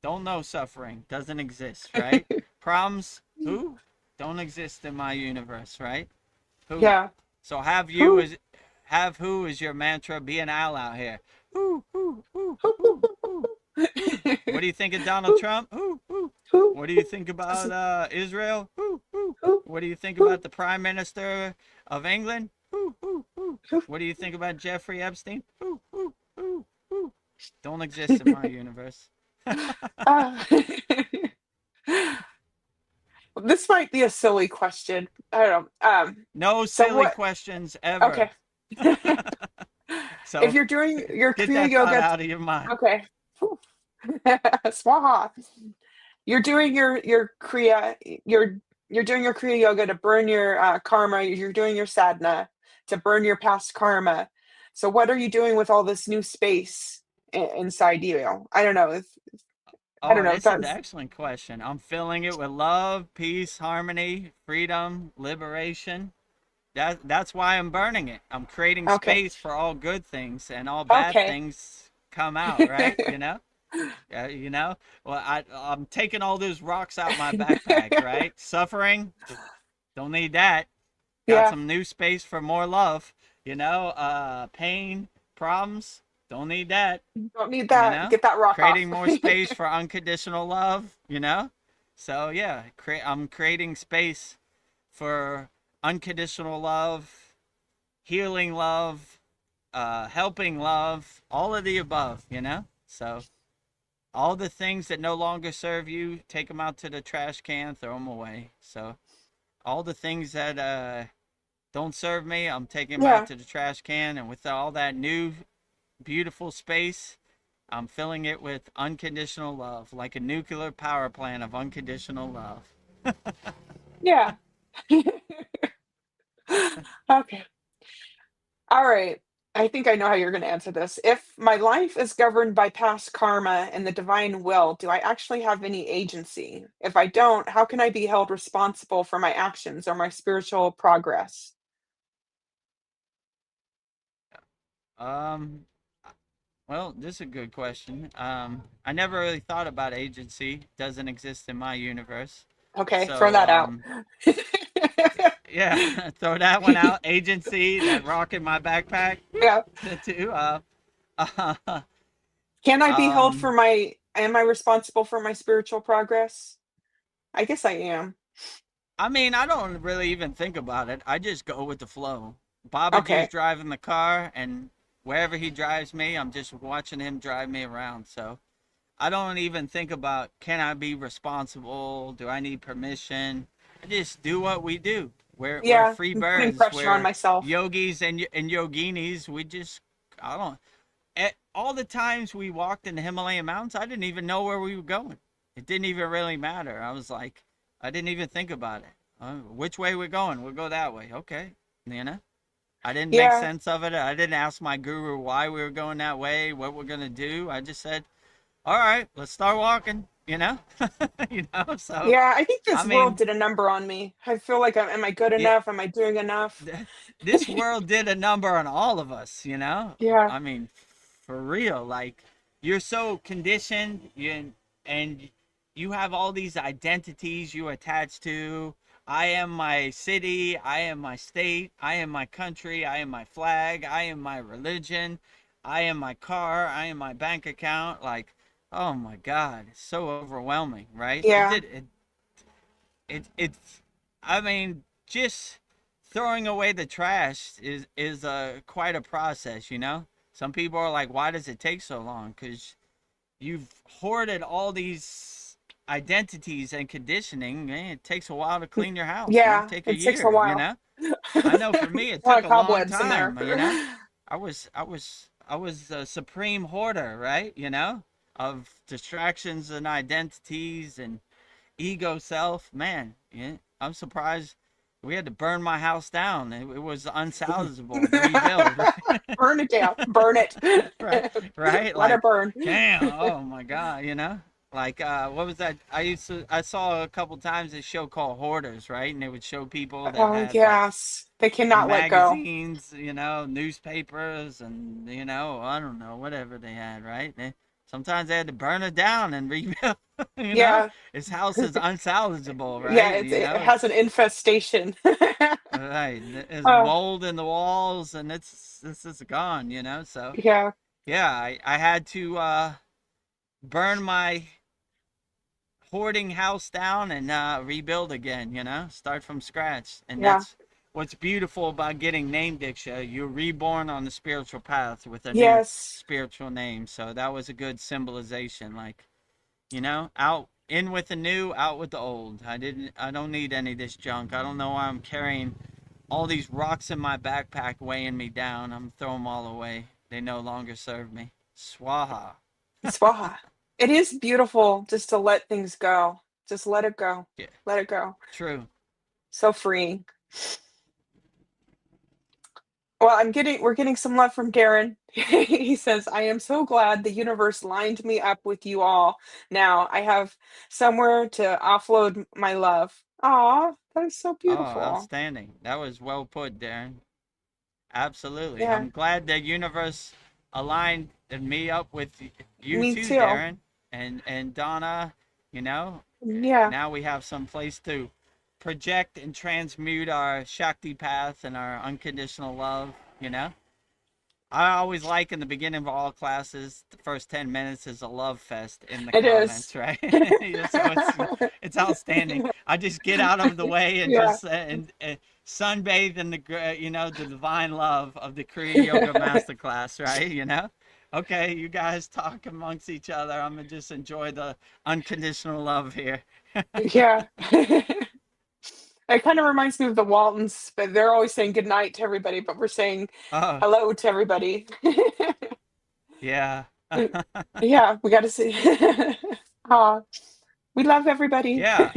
Don't know suffering. Doesn't exist, right? Problems who? Don't exist in my universe, right? Who? Yeah. So have who is your mantra. Be an owl out here. Who? What do you think of Donald Trump? Who? What do you think about Israel? Who? What do you think about the Prime Minister of England? Who? What do you think about Jeffrey Epstein? Who? Don't exist in my universe. This might be a silly question. I don't know. No silly questions ever. Okay. So if you're doing your get Kriya that yoga, thought out of your mind. okay. Swaha. You're doing your Kriya. You're doing your Kriya yoga to burn your karma. You're doing your sadhana to burn your past karma. So what are you doing with all this new space inside you? I don't know. I don't know. It's an excellent question. I'm filling it with love, peace, harmony, freedom, liberation. That's why I'm burning it. I'm creating space for all good things, and all bad things come out, right? Well, I'm taking all those rocks out my backpack, right? Suffering, don't need that. Got some new space for more love. Pain, problems, don't need that. Don't need that. Get that rock creating off. more space for unconditional love. So yeah, I'm creating space for unconditional love, healing love, helping love, all of the above. So all the things that no longer serve you, take them out to the trash can, throw them away. So all the things that don't serve me, I'm taking them out to the trash can, and with all that new beautiful space, I'm filling it with unconditional love, like a nuclear power plant of unconditional love. Yeah. Okay. All right. I think I know how you're going to answer this. If my life is governed by past karma and the divine will, do I actually have any agency? If I don't, how can I be held responsible for my actions or my spiritual progress? Well, this is a good question. I never really thought about agency. Doesn't exist in my universe. Okay, So, throw that out. Yeah, throw that one out. Agency, that rock in my backpack. Yeah. Too. Can I be held for am I responsible for my spiritual progress? I guess I am. I mean, I don't really even think about it. I just go with the flow. Babaji's driving the car, and wherever he drives me, I'm just watching him drive me around. So I don't even think about, can I be responsible? Do I need permission? I just do what we do. We're free birds. Putting pressure on myself. Yogis and yoginis, all the times we walked in the Himalayan mountains, I didn't even know where we were going. It didn't even really matter. I was like, I didn't even think about it. Which way we're going? We'll go that way. Okay. I didn't make sense of it. I didn't ask my guru why we were going that way, what we're going to do. I just said, all right, let's start walking, So yeah, I think this world did a number on me. I feel like, am I good enough? Am I doing enough? This world did a number on all of us, Yeah. I mean, for real, like, you're so conditioned, and you have all these identities you attach to. I am my city, I am my state, I am my country, I am my flag, I am my religion, I am my car, I am my bank account. Like, oh my God, it's so overwhelming, right? Yeah. It's, I mean, just throwing away the trash is quite a process, you know. Some people are like, why does it take so long? Because you've hoarded all these identities and conditioning. Man, it takes a while to clean your house. It might Yeah, take a it takes a year, you while. know. I know for me it A lot took of a long cobwebs in there. time, you know. I was a supreme hoarder, right? You know, of distractions and identities and ego self. Man, yeah, I'm surprised we had to burn my house down. It was unsalvageable to rebuild, right? Burn it down. Burn it. Right, right. Let Like, it burn. damn. Oh my God, you know. Like, what was that? I saw a couple times a show called Hoarders, right? And they would show people that Oh, had like yes. They cannot let go. magazines, you know, newspapers, and you know, I don't know, whatever they had, right? Sometimes they had to burn it down and rebuild. You know, Yeah. his house is unsalvageable, Yeah, right? You it know, has an infestation. right. There's Oh, mold in the walls, and this is gone. You know, so yeah. yeah, I had to burn my hoarding house down and rebuild again, you know, start from scratch. And Yeah. that's what's beautiful about getting named, Diksha. You're reborn on the spiritual path with a new Yes. spiritual name. So that was a good symbolization. Like, you know, out in with the new, out with the old. I don't need any of this junk. I don't know why I'm carrying all these rocks in my backpack weighing me down. I'm throwing them all away. They no longer serve me. Swaha. Swaha. It is beautiful just to let things go. Just let it go. Yeah, Let it go. true. So freeing. Well, we're getting some love from Darren. He says, I am so glad the universe lined me up with you all. Now I have somewhere to offload my love. Aw, that is so Oh, beautiful. outstanding. That was well put, Darren. Absolutely. Yeah, I'm glad the universe aligned me up with you me too, too. Darren, and Donna. You know, Yeah, now we have some place to project and transmute our Shakti path and our unconditional love. You know, I always like in the beginning of all classes, the first 10 minutes is a love fest in the it is. comments, right? So it's outstanding. I just get out of the way and Yeah. just sunbathe in the you know, the divine love of the Kriya Yoga Masterclass, right? You know, okay, you guys talk amongst each other. I'm gonna just enjoy the unconditional love here. Yeah. It kind of reminds me of the Waltons, but they're always saying good night to everybody, but we're saying Oh hello to everybody. yeah. Yeah, we got to see. Aw, we love everybody. Yeah.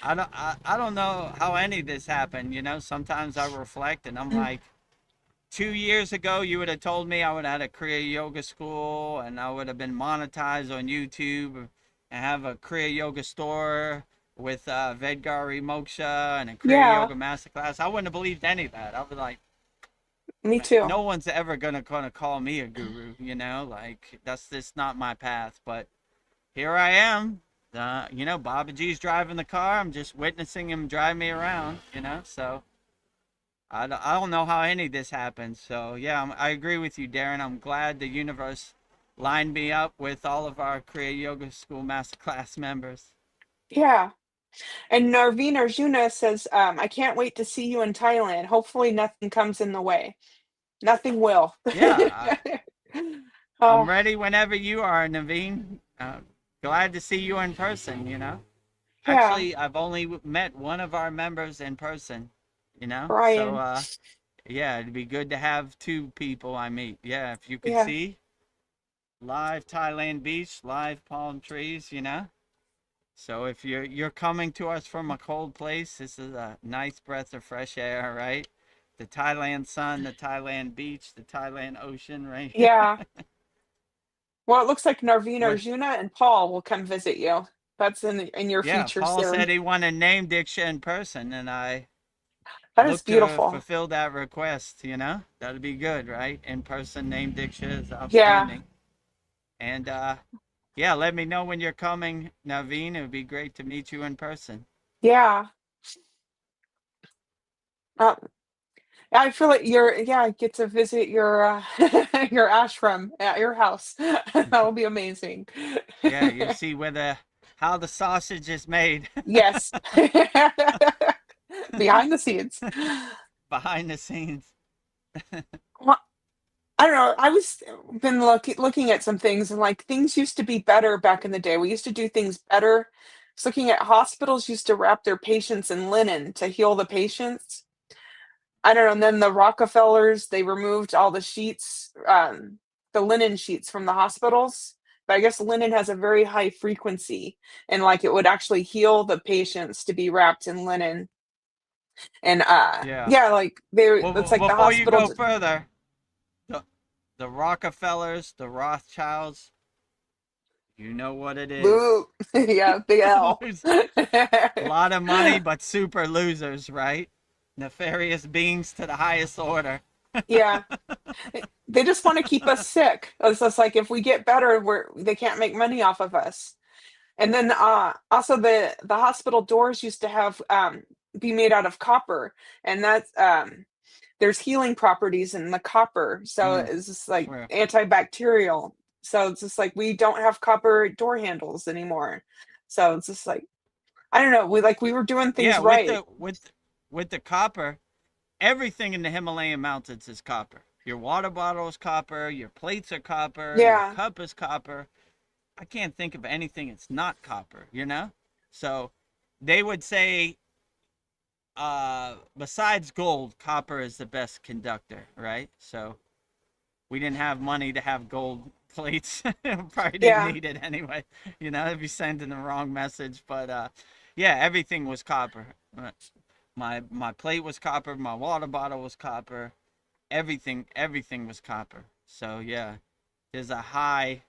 I don't know how any of this happened. You know, sometimes I reflect and I'm like, 2 years ago, you would have told me I would have had a Kriya Yoga school and I would have been monetized on YouTube and have a Kriya Yoga store with Vedgari Moksha and a Kriya Yeah, Yoga Masterclass. I wouldn't have believed any of that. I was like, me too. no one's ever gonna call me a guru, you know, like that's just not my path. But here I am. You know, Babaji's driving the car. I'm just witnessing him drive me around, you know, so. I don't know how any of this happened. So, yeah, I agree with you, Darren. I'm glad the universe lined me up with all of our Kriya Yoga School Masterclass members. Yeah. And Narveen Arjuna says, I can't wait to see you in Thailand. Hopefully nothing comes in the way. Nothing will. Yeah, I'm Oh, ready whenever you are, Naveen. Glad to see you in person, you know. yeah, Actually, I've only met one of our members in person, you know. So, Brian. yeah, it'd be good to have two people I meet. Yeah, if you could Yeah, see live Thailand beach, live palm trees, you know. So if you're coming to us from a cold place, this is a nice breath of fresh air, right? The Thailand sun, the Thailand beach, the Thailand ocean, right? yeah. Well, it looks like Narveen With Arjuna and Paul will come visit you. That's in your yeah, future Paul soon. said he wanted name Diksha in person, and I That is look to beautiful. fulfill that request. You know, that'd be good, right? In person name Diksha is Yeah, outstanding. And yeah, let me know when you're coming, Naveen. It would be great to meet you in person. Yeah. Uh, I feel like I get to visit your your ashram at your house. That'll be amazing. Yeah, you see how the sausage is made Yes. Behind the scenes. behind the scenes. Well, I don't know. I was been looking at some things, and like things used to be better back in the day. We used to do things better. I was looking at hospitals used to wrap their patients in linen to heal the patients. I don't know. And then the Rockefellers, they removed all the sheets, the linen sheets from the hospitals. But I guess linen has a very high frequency, and like it would actually heal the patients to be wrapped in linen. And Yeah. yeah, like it's Well, like the before you hospital. go further, the, the Rockefellers, the Rothschilds, you know what it is. Boo. Yeah, big L. Lose a lot of money, but super losers, right? Nefarious beings to the highest order. Yeah, they just want to keep us sick. It's just like if we get better, they can't make money off of us. And then also the hospital doors used to have be made out of copper, and that's there's healing properties in the copper, so Mm, it's just like sure. antibacterial. So it's just like we don't have copper door handles anymore. So it's just like I don't know. We were doing things Yeah, with right. the copper, everything in the Himalayan mountains is copper. Your water bottle is copper, your plates are copper, your Yeah, cup is copper. I can't think of anything that's not copper, you know? So they would say besides gold, copper is the best conductor, right? So we didn't have money to have gold plates. Probably didn't yeah, need it anyway. If you sending the wrong message. But yeah, everything was copper. My plate was copper. My water bottle was copper. Everything was copper. So yeah, there's a high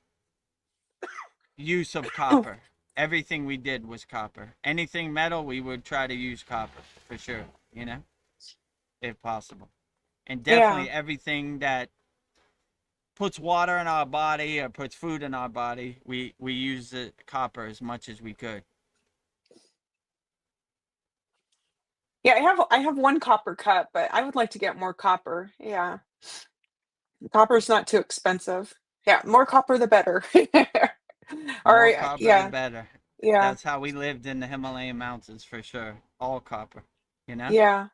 use of copper. Everything we did was copper. Anything metal, we would try to use copper for sure. If possible, and yeah. definitely everything that puts water in our body or puts food in our body, we use the copper as much as we could. Yeah, I have one copper cup, but I would like to get more copper. Yeah. Copper's not too expensive. Yeah, more copper the better. All More right, copper, the yeah, better. yeah, That's how we lived in the Himalayan mountains for sure. All copper, you know? yeah.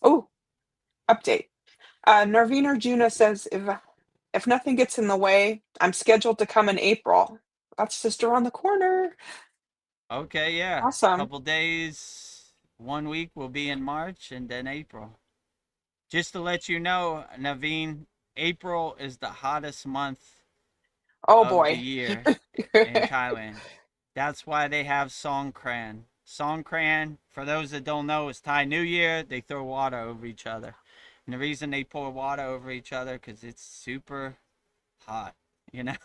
Oh, update. Narveen Arjuna says if nothing gets in the way, I'm scheduled to come in April. That's just around the corner. Okay, yeah. Awesome. Couple days, 1 week will be in March and then April. Just to let you know, Naveen, April is the hottest month Oh of the boy. year in Thailand. That's why they have Songkran. Songkran, for those that don't know, is Thai New Year. They throw water over each other. And the reason they pour water over each other because it's super hot, you know?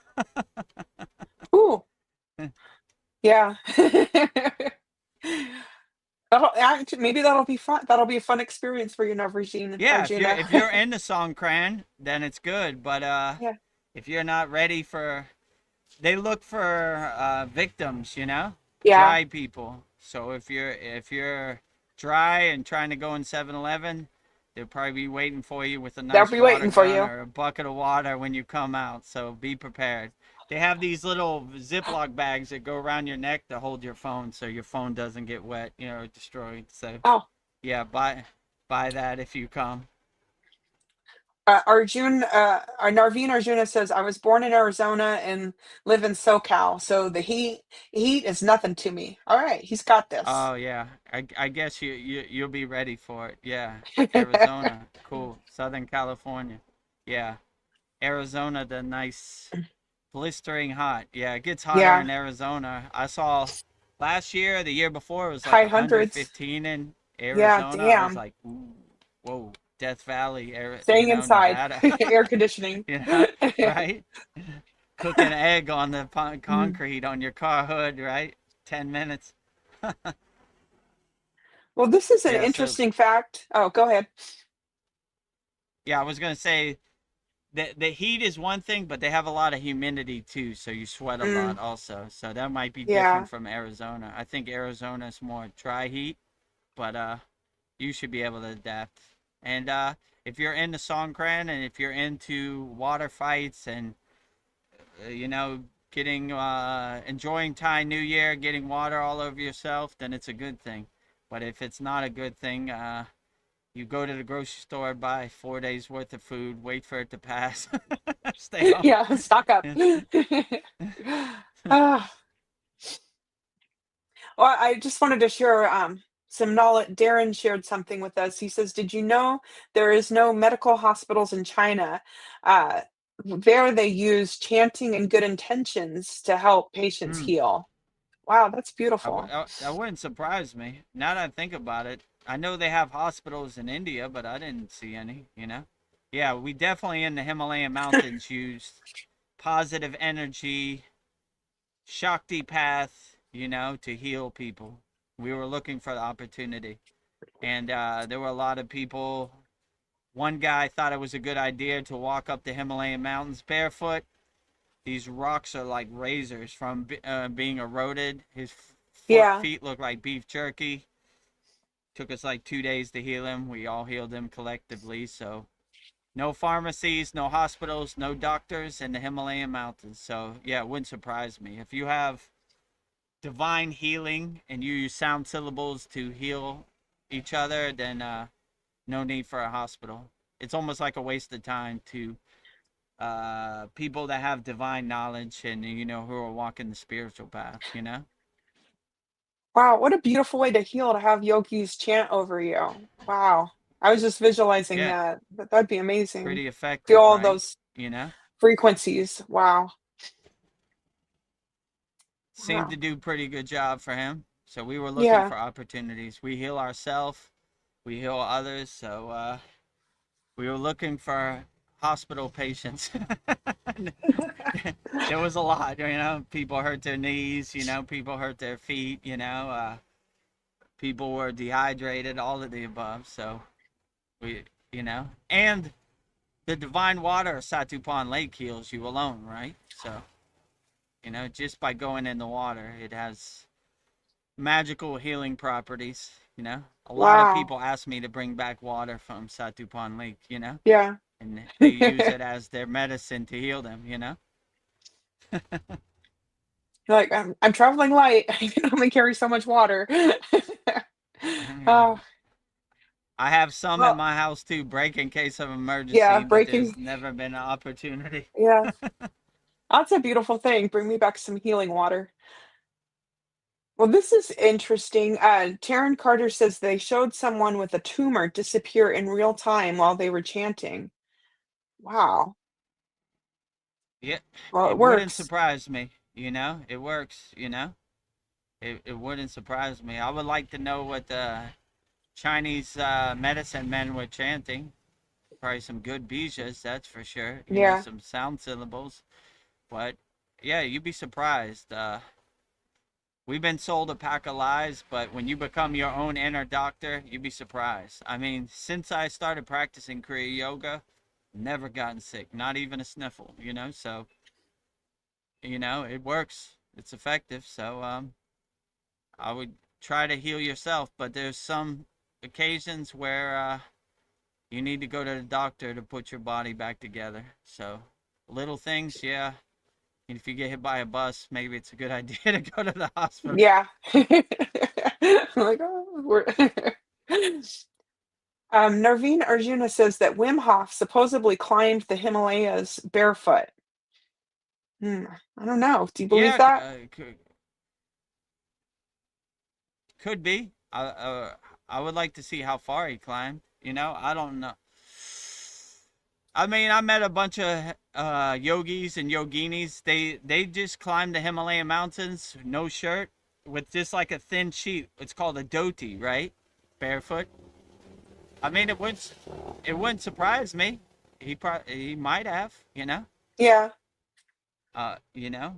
Ooh, yeah. Maybe that'll be fun. That'll be a fun experience for you, Narveen Yeah, Arjuna. if you're into Songkran, then it's good. But Yeah, if you're not ready they look for victims, yeah. dry people. So if you're dry and trying to go in 7-Eleven, they'll probably be waiting for you with a They'll nice be water waiting for gun you. or a bucket of water when you come out. So be prepared. They have these little Ziploc bags that go around your neck to hold your phone, so your phone doesn't get wet, or destroyed. So Oh, yeah, buy that if you come. Narveen Arjuna says, I was born in Arizona and live in SoCal, so the heat is nothing to me. All right, he's got this. Oh yeah, I guess you'll be ready for it. Yeah, Arizona, cool. Southern California, yeah. Arizona, the nice blistering hot. Yeah, it gets hotter Yeah, in Arizona. I saw last year, the year before, it was like high hundreds. 115 in Yeah, Arizona. I was damn. like, ooh, whoa, Death Valley, Staying inside, Nevada. air conditioning. Right? Cook an egg on the Mm. concrete on your car hood, right? 10 minutes. Well, this is an Yeah, so interesting fact. Oh, go ahead. yeah, I was gonna say the heat is one thing, but they have a lot of humidity too, so you sweat a lot Mm, also. So that might be yeah. different from Arizona. I think Arizona is more dry heat, but you should be able to adapt. And if you're into Songkran and if you're into water fights and you know getting enjoying Thai New Year, getting water all over yourself, then it's a good thing. But if it's not a good thing, you go to the grocery store, buy 4 days worth of food, wait for it to pass, stay home. Yeah, stock up. Ah, well, I just wanted to share some knowledge. Darren shared something with us. He says, "Did you know there is no medical hospitals in China? Uh, there they use chanting and good intentions to help patients Hmm. heal." Wow, that's beautiful. That wouldn't surprise me. Now that I think about it, I know they have hospitals in India, but I didn't see any, you know? Yeah, we definitely in the Himalayan mountains used positive energy, Shakti path, you know, to heal people. We were looking for the opportunity. And there were a lot of people. One guy thought it was a good idea to walk up the Himalayan mountains barefoot. These rocks are like razors from being eroded. His Yeah. feet look like beef jerky. Took us like 2 days to heal him. We all healed him collectively. So no pharmacies, no hospitals, no doctors in the Himalayan mountains. So yeah, it wouldn't surprise me if you have divine healing and you use sound syllables to heal each other. Then no need for a hospital. It's almost like a waste of time to people that have divine knowledge and you know who are walking the spiritual path. You know. Wow, what a beautiful way to heal to have yogis chant over you. Wow. I was just visualizing Yeah, that. That'd be amazing. pretty Feel effective, all right? those You know. frequencies. Wow. Seemed Wow. to do pretty good job for him. So we were looking Yeah. for opportunities. We heal ourselves, we heal others. So we were looking for hospital patients. There was a lot, you know. People hurt their knees, you know. People hurt their feet, you know. People were dehydrated, all of the above. So we, you know, and the divine water of Satupan Lake heals you alone, right? So you know, just by going in the water, it has magical healing properties. You know, a lot of Wow. people ask me to bring back water from Satupan Lake. You know, Yeah. and they use it as their medicine to heal them. You know. Like, I'm traveling light. I can only carry so much water. Yeah. Oh, I have some in well, my house too, break in case of yeah, emergency, but breaking. there's never been an opportunity. Yeah. That's a beautiful thing. Bring me back some healing water. Well, this is interesting. Taryn Carter says they showed someone with a tumor disappear in real time while they were chanting. Wow. Yeah, Well, it it wouldn't works. surprise me. You know, it works. You know, it wouldn't surprise me. I would like to know what the Chinese medicine men were chanting. Probably some good bijas, that's for sure. You know, Yeah. some sound syllables. But yeah, you'd be surprised. We've been sold a pack of lies, but when you become your own inner doctor, you'd be surprised. I mean, since I started practicing Kriya yoga, never gotten sick, not even a sniffle, you know? So, you know, it works. It's effective. So, I would try to heal yourself, but there's some occasions where you need to go to the doctor to put your body back together. So, little things, yeah. If you get hit by a bus, maybe it's a good idea to go to the hospital. Yeah. Like, oh, we're Narveen Arjuna says that Wim Hof supposedly climbed the Himalayas barefoot. Hmm, I don't know. Do you believe Yeah, that? could be. I would like to see how far he climbed. You know, I don't know. I mean, I met a bunch of yogis and yoginis. They just climbed the Himalayan mountains, no shirt, with just like a thin sheet. It's called a dhoti, right? Barefoot. I mean, it wouldn't surprise me. He might have, you know. Yeah. You know.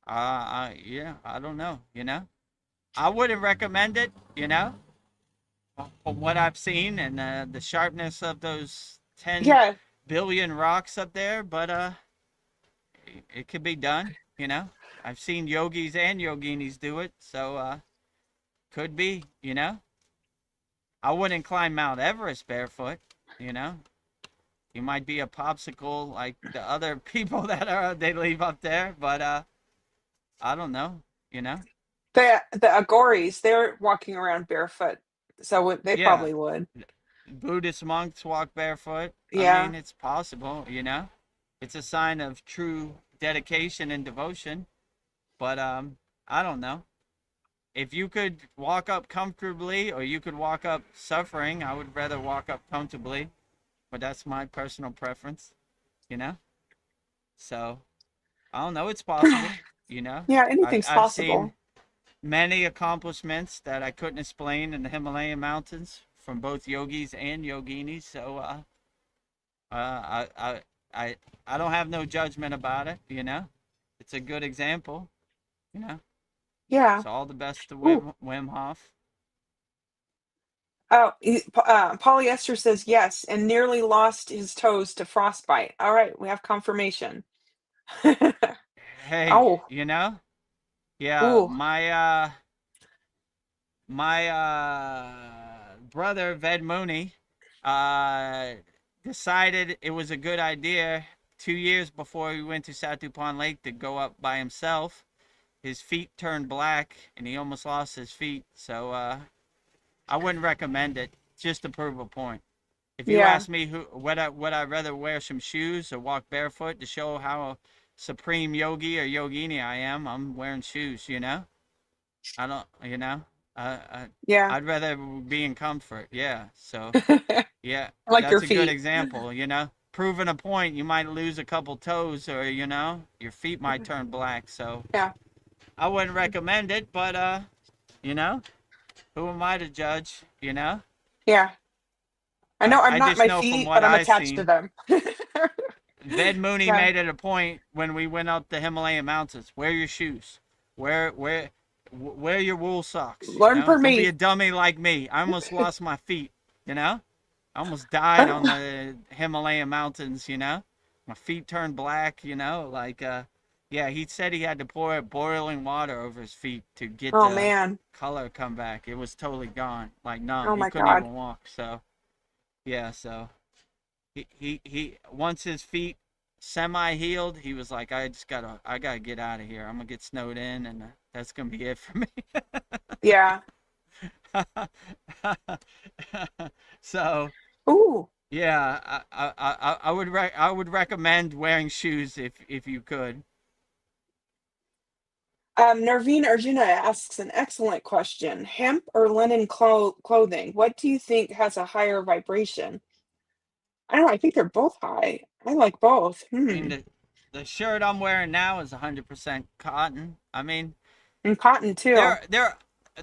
Yeah, I don't know, you know. I wouldn't recommend it, you know, from what I've seen and the sharpness of those 10 Yeah. billion rocks up there, but it could be done. I've seen yogis and yoginis do it, so could be. I wouldn't climb Mount Everest barefoot. You know, you might be a popsicle like the other people that they leave up there, but I don't know. You know, The Agoris, they're walking around barefoot, so they yeah, probably would. Buddhist monks walk barefoot. I Yeah. mean, it's possible. It's a sign of true dedication and devotion. But I don't know. If you could walk up comfortably or you could walk up suffering, I would rather walk up comfortably. But that's my personal preference, you know? So I don't know, it's possible, you know. Yeah, I've anything's I've seen possible. many accomplishments that I couldn't explain in the Himalayan mountains from both yogis and yoginis. So I I don't have no judgment about it, you know. It's a good example, you know. Yeah. So all the best to Ooh. Wim Hof. Oh, polyester says yes, and nearly lost his toes to frostbite. All right, we have confirmation. Hey, Oh, yeah, ooh, my brother Ved Mooney uh decided it was a good idea 2 years before he went to Satupon Lake to go up by himself. His feet turned black and he almost lost his feet. So I wouldn't recommend it just to prove a point. If you yeah, ask me would I rather wear some shoes or walk barefoot to show how supreme yogi or yogini I am, I'm wearing shoes, I don't, yeah. I'd rather be in comfort. Yeah. So, I yeah, like your that's a good feet. example. Proving a point, you might lose a couple toes or, your feet might turn black. So, Yeah, I wouldn't recommend it, but, you know, who am I to judge, yeah. I know I'm I not just my know from feet, what but I'm I've attached to seen. them. Ved Mooney Yeah, made it a point when we went up the Himalayan mountains. Wear your shoes. Wear your wool socks. learn from Don't be me. a dummy like me. I almost lost my feet. I almost died on the Himalayan mountains. My feet turned black. Like yeah. He said he had to pour boiling water over his feet to get Oh the man. color come back. It was totally gone, like numb. Oh He my couldn't God. even walk. So yeah. So he once his feet semi healed, he was like, I gotta get out of here. I'm gonna get snowed in, and that's gonna be it for me. Yeah. So Ooh. yeah, I would recommend wearing shoes if you could. Narveen Arjuna asks an excellent question. Hemp or linen clothing? What do you think has a higher vibration? I don't know. I think they're both high. I like both. I mean, Hmm. the shirt I'm wearing now is 100% cotton. I mean, And cotton too.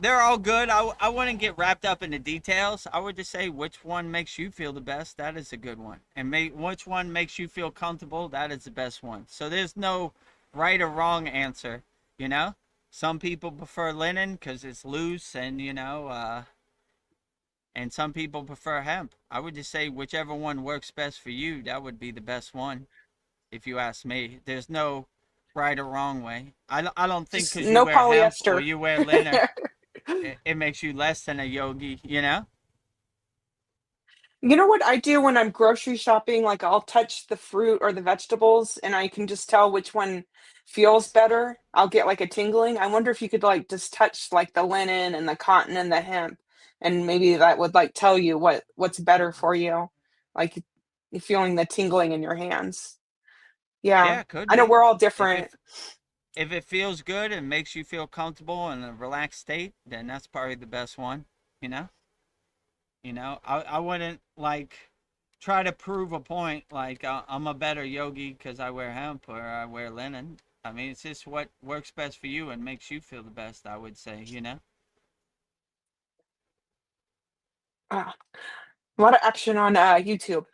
they're all good. I wouldn't get wrapped up in the details. I would just say which one makes you feel the best. That is a good one, and which one makes you feel comfortable. That is the best one. So there's no right or wrong answer. You know, some people prefer linen because it's loose, and some people prefer hemp. I would just say whichever one works best for you. That would be the best one, if you ask me. There's no right or wrong way. I don't think Just because you no wear hemp or polyester. you wear linen, it makes you less than a yogi. You know what I do when I'm grocery shopping? Like I'll touch the fruit or the vegetables and I can just tell which one feels better. I'll get like a tingling. I wonder if you could like just touch like the linen and the cotton and the hemp and maybe that would like tell you what's better for you. Like you feeling the tingling in your hands. Yeah. Yeah, it could I know be. we're all If different. it if it feels good and makes you feel comfortable in a relaxed state, then that's probably the best one. You know. I wouldn't like try to prove a point like I'm a better yogi because I wear hemp or I wear linen. I mean, it's just what works best for you and makes you feel the best. I would say. Ah, a lot of action on YouTube.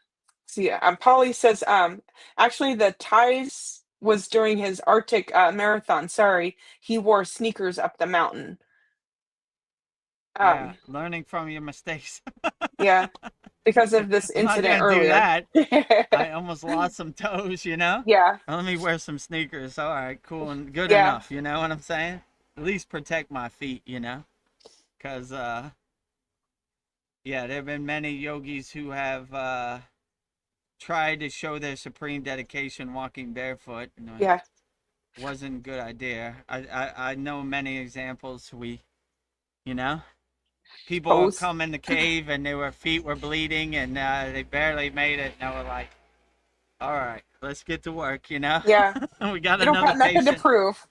See, Polly says, actually, the ties was during his Arctic marathon. Sorry, he wore sneakers up the mountain. Yeah, Um, learning from your mistakes. yeah, because of this I'm not incident gonna do earlier. that. I almost lost some toes, you know. Yeah, Let me wear some sneakers. All right, cool and good yeah. enough. You know what I'm saying? At least protect my feet, you know. Cause yeah, there have been many yogis who have tried to show their supreme dedication walking barefoot, and it Yeah. wasn't a good idea. I know many examples. You know, people would Pose. come in the cave and their feet were bleeding and they barely made it, and they were like, "All right, let's get to work." You know, Yeah. we got You don't another got nothing to patient. prove.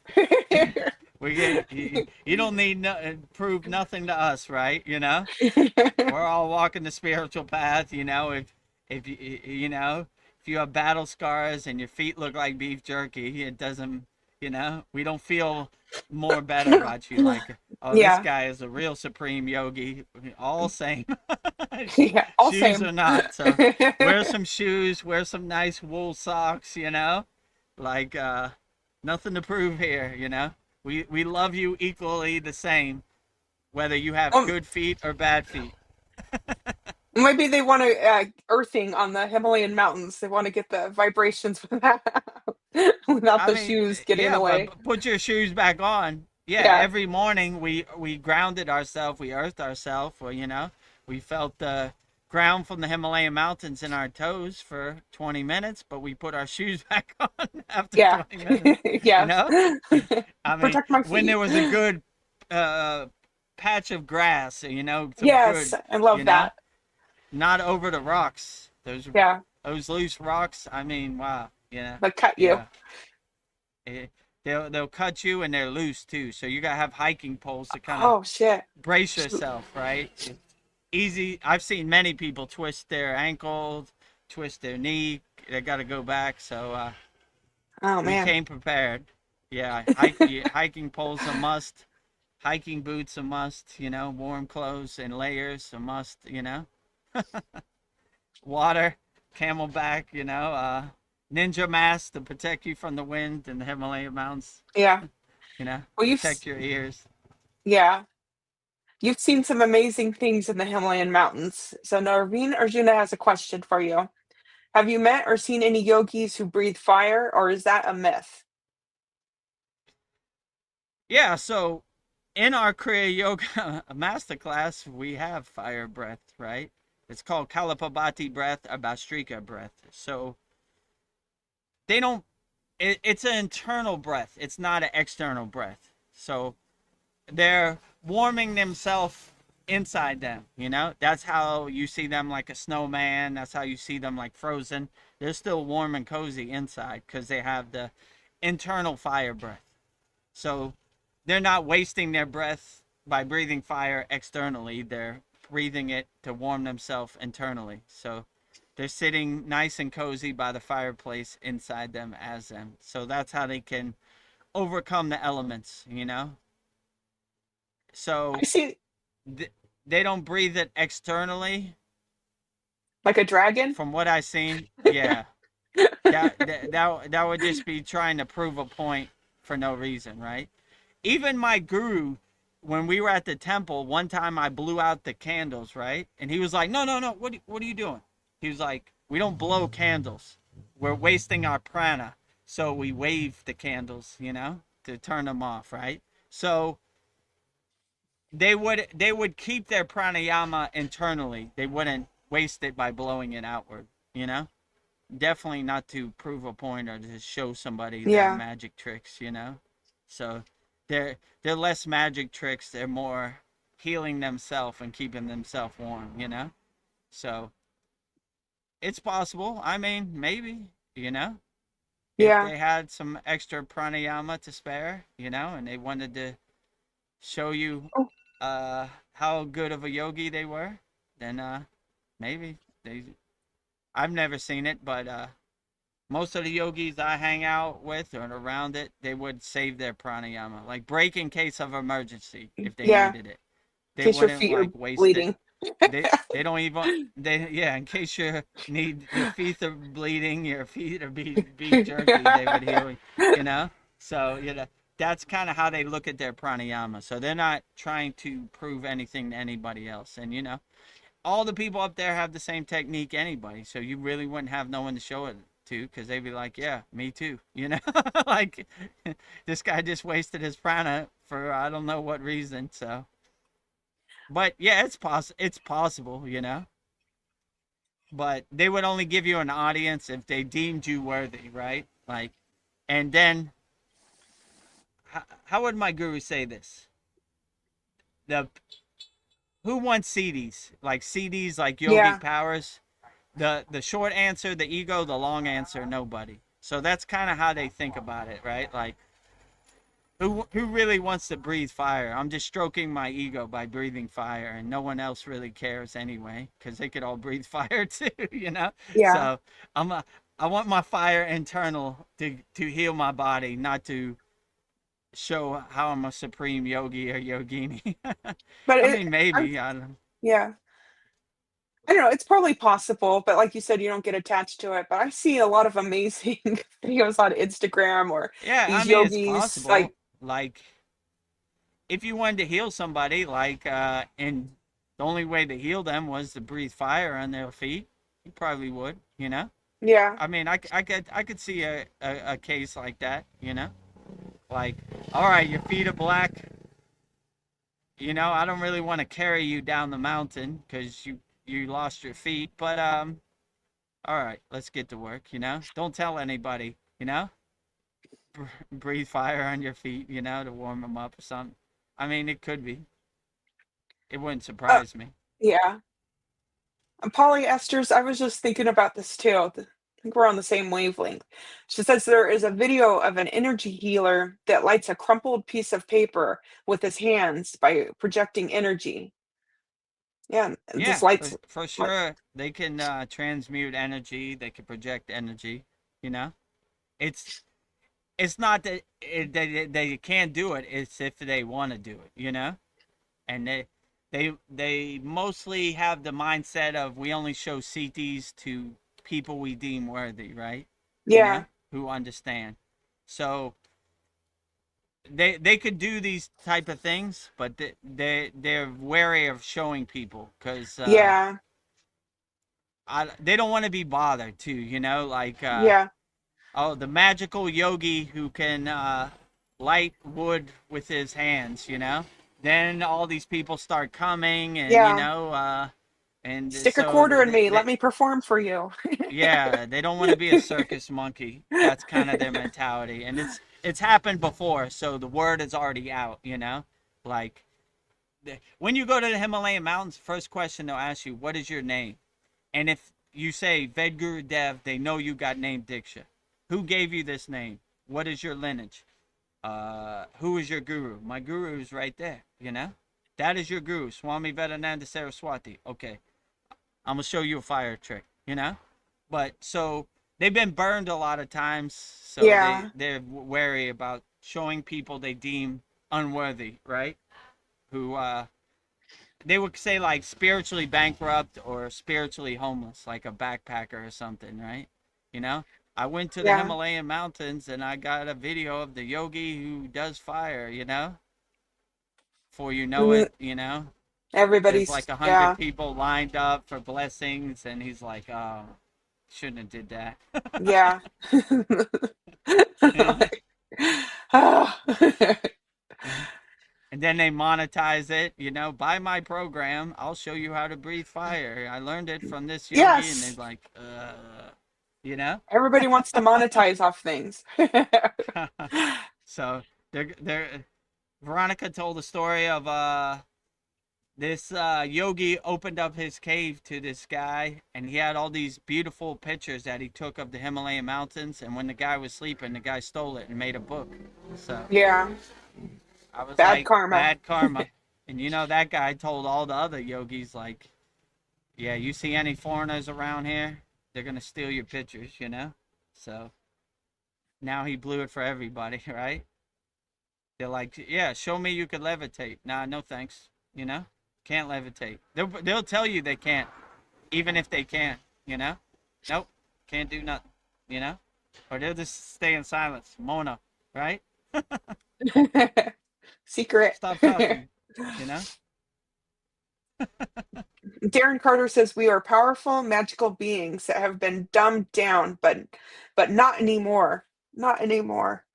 We get you don't need prove nothing to us, right? You know, we're all walking the spiritual path. You know, if you know if you have battle scars and your feet look like beef jerky, it doesn't. You know, we don't feel more better about you. Like, oh, this Yeah. guy is a real supreme yogi. All same, Yeah. All shoes same. or not. So wear some shoes, wear some nice wool socks. You know, like nothing to prove here. You know. We love you equally the same, whether you have Um, good feet or bad feet. maybe they want to earthing on the Himalayan mountains. They want to get the vibrations without, without I the mean, shoes getting in yeah, the way. but put your shoes back on. Yeah, Yeah. every morning we grounded ourselves, we earthed ourselves, or you know, we felt the ground from the Himalayan mountains in our toes for 20 minutes, but we put our shoes back on after Yeah. 20 minutes. You Yes. know, I mean, Protect my when there feet. was a good uh, patch of grass, you know, some Yes. good, I you love know. that. Not over the rocks. Yeah. Those loose rocks. I mean, wow. Yeah, But cut you. yeah. They'll cut you and they're loose too. So you gotta have hiking poles to kind of Oh shit. brace yourself, right? It's easy. I've seen many people twist their ankle, twist their knee. They gotta go back. So Oh we man. came prepared. Yeah, hiking poles a must. Hiking boots a must. You know, warm clothes and layers a must. You know. Water, camelback, you know, ninja mask to protect you from the wind in the Himalayan mountains, Yeah. you know, Well, protect your ears. yeah. You've seen some amazing things in the Himalayan mountains. So Narveen Arjuna has a question for you. Have you met or seen any yogis who breathe fire, or is that a myth? Yeah, so in our Kriya Yoga Masterclass, we have fire breath, right? It's called Kalapabati breath or Bastrika breath. So they don't, it's an internal breath, it's not an external breath. So they're warming themselves inside them, you know. That's how you see them like a snowman. That's how you see them like frozen. They're still warm and cozy inside because they have the internal fire breath. So they're not wasting their breath by breathing fire externally. They're breathing it to warm themselves internally. So they're sitting nice and cozy by the fireplace inside them as them. So that's how they can overcome the elements, you know. I So see they don't breathe it externally. like a dragon. From what I've seen, yeah, that would just be trying to prove a point for no reason, right? Even my guru, when we were at the temple, one time I blew out the candles, right? And he was like, "No, no, no, what are you doing?" He was like, "We don't blow candles. We're wasting our prana." So we wave the candles, you know, to turn them off, right? So they would keep their pranayama internally. They wouldn't waste it by blowing it outward, you know? Definitely not to prove a point or to show somebody their Yeah. magic tricks, you know? So they're less magic tricks, they're more healing themselves and keeping themselves warm, you know? So it's possible. I mean, maybe, you know? If Yeah. they had some extra pranayama to spare, you know, and they wanted to show you Oh, how good of a yogi they were, then maybe they. I've never seen it, but most of the yogis I hang out with or around it, they would save their pranayama, like break in case of emergency if they yeah. needed it. In They case your wouldn't feet are like waste it. bleeding. They don't even yeah. In case your feet are bleeding, your feet are beef jerky, they would heal. You know, so you know that's kind of how they look at their pranayama. So they're not trying to prove anything to anybody else, and you know, all the people up there have the same technique anybody, so you really wouldn't have no one to show it to, because they'd be like, yeah, me too, you know. Like, this guy just wasted his prana for I don't know what reason. So, but yeah, it's possible, you know. But they would only give you an audience if they deemed you worthy, right? Like, and then how would my guru say this? The Who wants CDs? Like CDs, like yogic Yeah. powers. The short answer, the ego. The long answer, nobody. So that's kind of how they think about it, right? Like, who really wants to breathe fire? I'm just stroking my ego by breathing fire, and no one else really cares anyway, because they could all breathe fire too, you know. Yeah. So I want my fire internal to heal my body, not to show how I'm a supreme yogi or yogini. But I it, mean, I'm, maybe I don't. yeah. I don't know. It's probably possible, but like you said, you don't get attached to it. But I see a lot of amazing videos on Instagram or Yeah, I these mean, it's yogis. Like, possible. Like, if you wanted to heal somebody, like, and the only way to heal them was to breathe fire on their feet, you probably would, you know? yeah, I mean, I could see a case like that, you know? Like, all right, your feet are black. You know, I don't really want to carry you down the mountain because you lost your feet, but all right, let's get to work, you know? Don't tell anybody, you know? Breathe fire on your feet, you know, to warm them up or something. I mean, it could be. It wouldn't uh, surprise me. yeah. And polyesters. I was just thinking about this too. I think we're on the same wavelength. She says there is a video of an energy healer that lights a crumpled piece of paper with his hands by projecting energy. Yeah, and Yeah, just lights. for Like, sure. They can transmute energy. They can project energy. You know, it's it's not that they can't do it. It's if they want to do it. You know, and they mostly have the mindset of we only show CTs to people we deem worthy, right? You yeah, know, who understand. So they could do these type of things, but they're wary of showing people because yeah, they don't want to be bothered too, you know, like yeah, oh, the magical yogi who can light wood with his hands, you know. Then all these people start coming, and you yeah. know, and Stick a so quarter in me. Let me perform for you. yeah, they don't want to be a circus monkey. That's kind of their mentality, and it's happened before, so the word is already out, you know. Like, when you go to the Himalayan mountains, first question they'll ask you, "What is your name?" And if you say Vedagurudev, they know you got named Diksha. Who gave you this name? What is your lineage? Who is your guru? My guru is right there, you know? That is your guru, Swami Vedananda Saraswati. Okay, I'm going to show you a fire trick, you know? But so they've been burned a lot of times, so Yeah, they're wary about showing people they deem unworthy, right? Who they would say like spiritually bankrupt or spiritually homeless, like a backpacker or something, right? You know, I went to the yeah. Himalayan mountains and I got a video of the yogi who does fire, you know, before you know Mm, it, you know, there's everybody's, like 100 yeah, people lined up for blessings, and he's like, oh, shouldn't have did that. yeah. Like, ah. And then they monetize it, you know, buy my program, I'll show you how to breathe fire, I learned it from this yogi, and they're Yes, like, you know. everybody wants to monetize off things. So they're Veronica told the story of this yogi opened up his cave to this guy, and he had all these beautiful pictures that he took of the Himalayan mountains, and when the guy was sleeping, the guy stole it and made a book. So Yeah, I was bad like, karma. bad karma. And you know, that guy told all the other yogis, like, yeah, you see any foreigners around here, they're gonna steal your pictures, you know. So now he blew it for everybody, right? They're like, yeah, show me you could levitate. Nah, no thanks. You know, can't levitate. They'll tell you they can't, even if they can. You know, nope, can't do nothing. You know, or they'll just stay in silence. Mona, right? Secret. Stop talking. You know. Darren Carter says we are powerful, magical beings that have been dumbed down, but not anymore. Not anymore.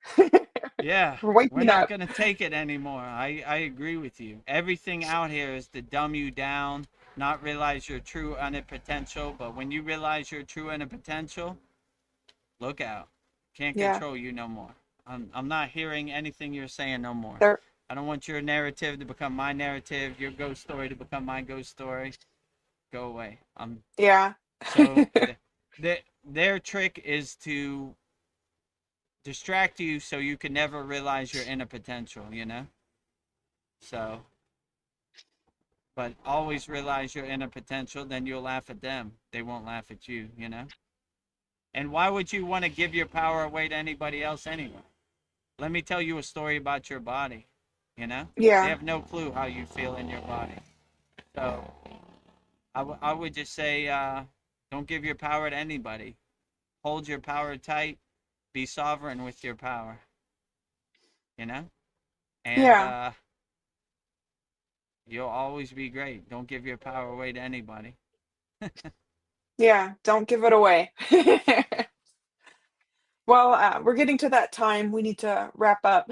Yeah, We're we're waking not up. gonna take it anymore. I agree with you. Everything out here is to dumb you down, not realize your true inner potential. But when you realize your true inner potential, look out. Can't Yeah. control you no more. I'm not hearing anything you're saying no more. They're I don't want your narrative to become my narrative, your ghost story to become my ghost story. Go away. yeah. So their trick is to distract you so you can never realize your inner potential, you know? So, but always realize your inner potential, then you'll laugh at them. They won't laugh at you, you know? And why would you want to give your power away to anybody else anyway? Let me tell you a story about your body, you know? They Yeah. have no clue how you feel in your body. So, I would just say, don't give your power to anybody. Hold your power tight. Be sovereign with your power, you know? And Yeah. you'll always be great. Don't give your power away to anybody. Yeah. Don't give it away. Well, we're getting to that time. We need to wrap up.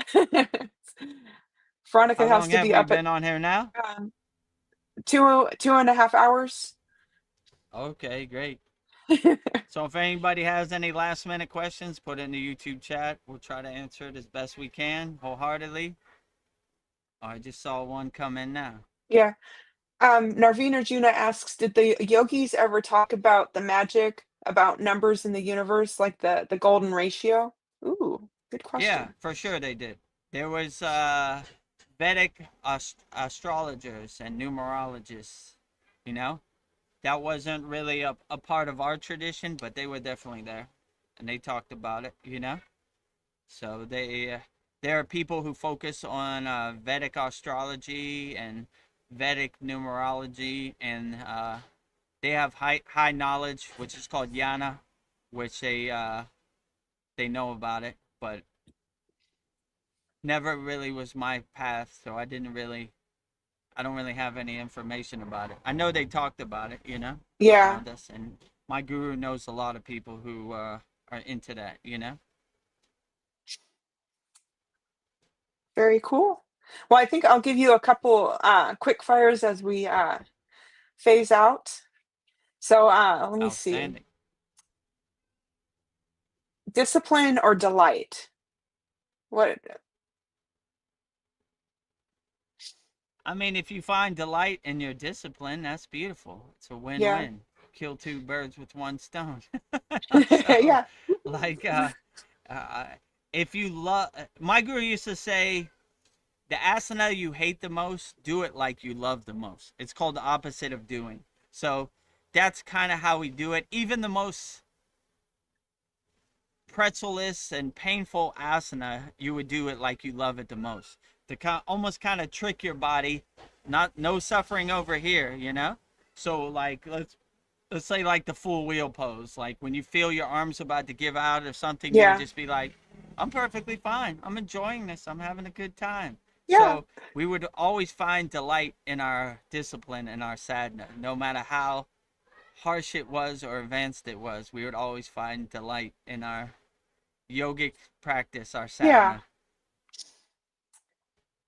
Veronica How has long to have be we up at been on here now? 2.5 hours. Okay, great. So if anybody has any last minute questions, put it in the YouTube chat. We'll try to answer it as best we can, wholeheartedly. Oh, I just saw one come in now. Yeah. Narveen Arjuna asks, did the yogis ever talk about the magic, about numbers in the universe, like the golden ratio? Ooh, good Yeah, question. for sure they did. There was Vedic astrologers and numerologists, you know? That wasn't really a part of our tradition, but they were definitely there. And they talked about it, you know? So there are people who focus on Vedic astrology and Vedic numerology, and they have high knowledge, which is called yana, which they know about it, but never really was my path, so I don't really have any information about it. I know they talked about it, you know, Yeah, around us, and my guru knows a lot of people who are into that, you know. very cool. Well, I think I'll give you a couple quick fires as we phase out. So let me see. Outstanding. Discipline or delight? What? I mean, if you find delight in your discipline, that's beautiful. It's a Yeah. win-win. Kill two birds with one stone. So, Yeah. like, uh, if you love, my guru used to say, the asana you hate the most, do it like you love the most. It's called the opposite of doing. So that's kind of how we do it. Even the most pretzelist and painful asana, you would do it like you love it the most. To almost kind of trick your body, not no suffering over here, you know? So like let's say like the full wheel pose. Like when you feel your arms about to give out or something, you would Yeah. just be like, I'm perfectly fine. I'm enjoying this. I'm having a good time. Yeah. So we would always find delight in our discipline and our sadhana, no matter how harsh it was or advanced it was. We would always find delight in our yogic practice, our Yeah. sadhana.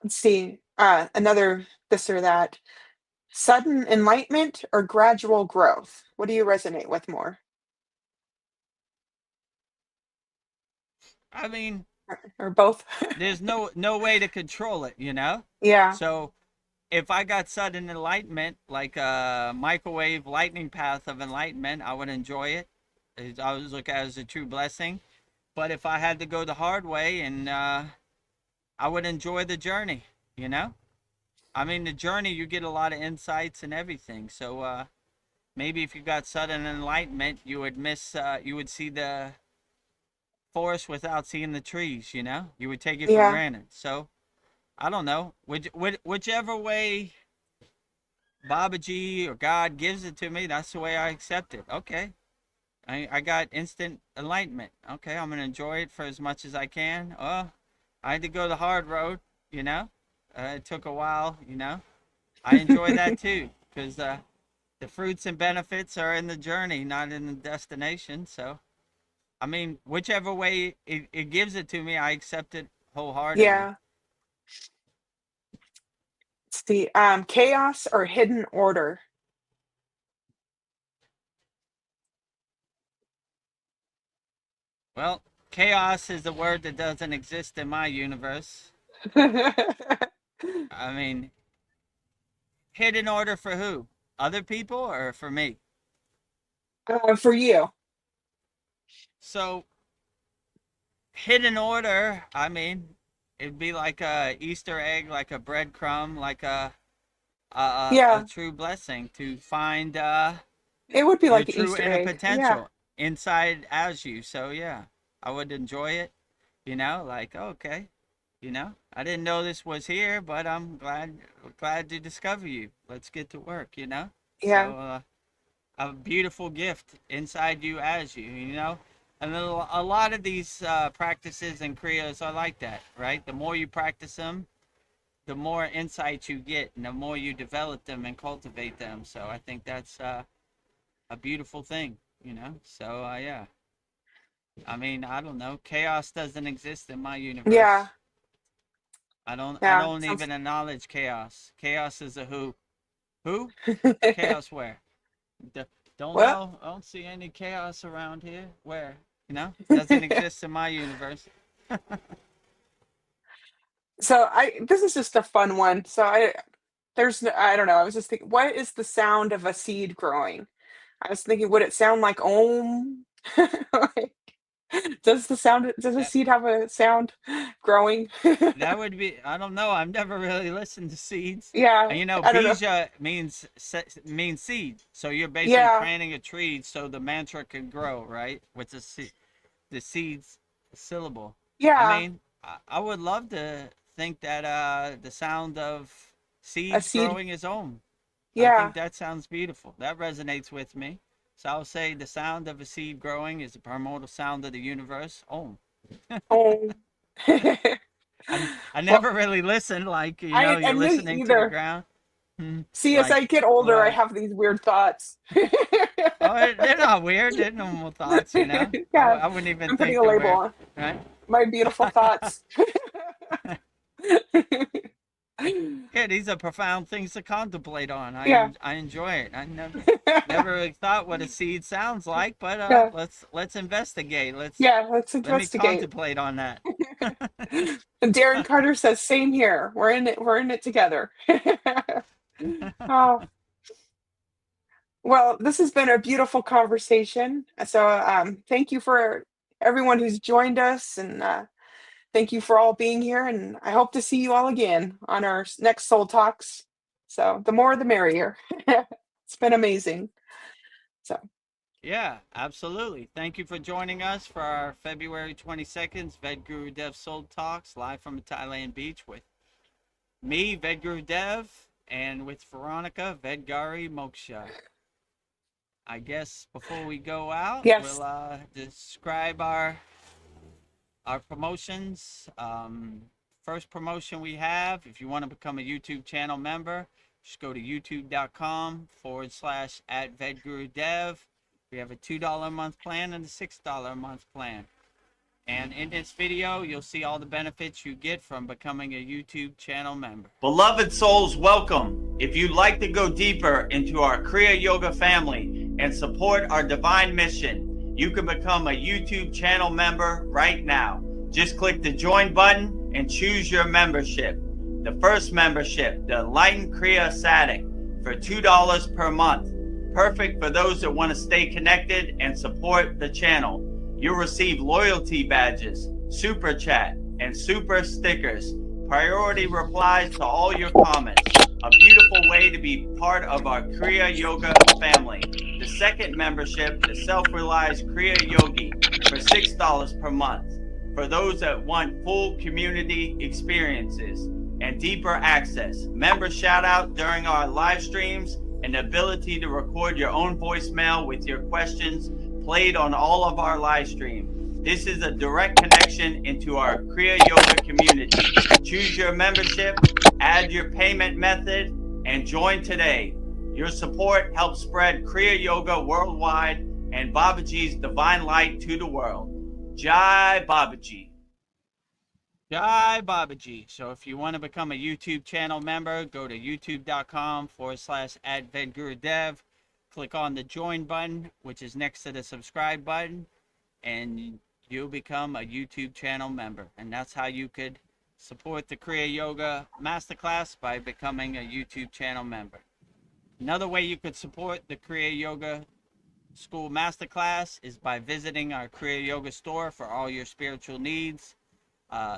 Let's see. Another this or that. Sudden enlightenment or gradual growth? What do you resonate with more? I mean, Or both? there's no way to control it, you know? Yeah. So if I got sudden enlightenment, like a microwave lightning path of enlightenment, I would enjoy it. I would look at it as a true blessing. But if I had to go the hard way, and I would enjoy the journey, you know? I mean, the journey, you get a lot of insights and everything. So maybe if you got sudden enlightenment, you would see the forest without seeing the trees, you know? You would take it for Yeah. granted. So I don't know. Whichever way Babaji or God gives it to me, that's the way I accept it. Okay. I got instant enlightenment. Okay, I'm gonna enjoy it for as much as I can. Oh, I had to go the hard road, you know. It took a while, you know. I enjoy that too, because the fruits and benefits are in the journey, not in the destination. So, I mean, whichever way it gives it to me, I accept it wholeheartedly. Yeah. It's the chaos or hidden order. Well, chaos is a word that doesn't exist in my universe. I mean, hidden order for who? Other people or for me? For you. So, hidden order, I mean, it'd be like a Easter egg, like a breadcrumb, like a Yeah, true blessing to find it would be your like an true Easter inner egg. Yeah, potential inside as you. So yeah, I would enjoy it. Like okay, I didn't know this was here, but I'm glad to discover you. Let's get to work. yeah, So a beautiful gift inside you as you. And then a lot of these practices and kriyas are like that, right? The more you practice them, the more insights you get, and the more you develop them and cultivate them. So I think that's a beautiful thing. So yeah, I mean, I don't know. Chaos doesn't exist in my yeah, universe. I don't. I yeah. don't Sounds. even acknowledge chaos. Chaos is a who. Who? Chaos where? D- don't Well, know. I don't see any chaos around here. Where? Doesn't exist in my universe. so this is just a fun one. So I don't know. I was just thinking, what is the sound of a seed growing? I was thinking, would it sound like om? Like, does a That seed have a sound growing? that would be. I don't know. I've never really listened to seeds. Yeah, And I don't know. bija means seed. So you're basically Yeah, planting a tree so the mantra can grow, right? With the seeds syllable. I yeah, mean, I would love to think that the sound of a seeds seed. growing is om. I think Yeah, that sounds beautiful. That resonates with me. So I'll say the sound of a seed growing is the primordial sound of the universe. Om. om. I Well, never really listened like, I you're and me listening to the either. ground. See, as Like, I get older, I well, have these weird thoughts. oh, they're not weird. They're normal thoughts. Yeah, I wouldn't even I'm putting think a they're label weird, on right? my beautiful thoughts. Yeah, these are profound things to contemplate on. Yeah. I enjoy it. I never really thought what a seed sounds like, but Yeah, let's investigate. yeah, let's Let me investigate. contemplate on that. And Darren Carter says, "Same here. We're in it together." Oh, well, this has been a beautiful conversation. So, thank you for everyone who's joined us, and thank you for all being here. And I hope to see you all again on our next Soul Talks. So, the more the merrier. It's been amazing. So, Yeah, absolutely. Thank you for joining us for our February 22nd Vedagurudev Soul Talks live from a Thailand beach with me, Vedagurudev, and with Veronica, Vedgari Moksha. I guess before we go out, yes, we'll describe our promotions. First promotion we have, if you want to become a YouTube channel member, just go to youtube.com/@Vedagurudev. We have a $2 a month plan and a $6 a month plan. And in this video, you'll see all the benefits you get from becoming a YouTube channel member. Beloved souls, welcome. If you'd like to go deeper into our Kriya Yoga family and support our divine mission, you can become a YouTube channel member right now. Just click the join button and choose your membership. The first membership, the Enlightened Kriya Sadik, for $2 per month. Perfect for those that want to stay connected and support the channel. You'll receive loyalty badges, super chat, and super stickers, priority replies to all your comments. A beautiful way to be part of our Kriya Yoga family. The second membership, the Self-Realized Kriya Yogi, for $6 per month. For those that want full community experiences and deeper access, member shout out during our live streams, and the ability to record your own voicemail with your questions played on all of our live streams. This is a direct connection into our Kriya Yoga community. Choose your membership, add your payment method, and join today. Your support helps spread Kriya Yoga worldwide and Babaji's divine light to the world. Jai Babaji. Jai Babaji. So if you want to become a YouTube channel member, go to youtube.com/@Vedagurudev. Click on the join button, which is next to the subscribe button, and you'll become a YouTube channel member. And that's how you could support the Kriya Yoga Masterclass, by becoming a YouTube channel member. Another way you could support the Kriya Yoga School Masterclass is by visiting our Kriya Yoga store for all your spiritual needs.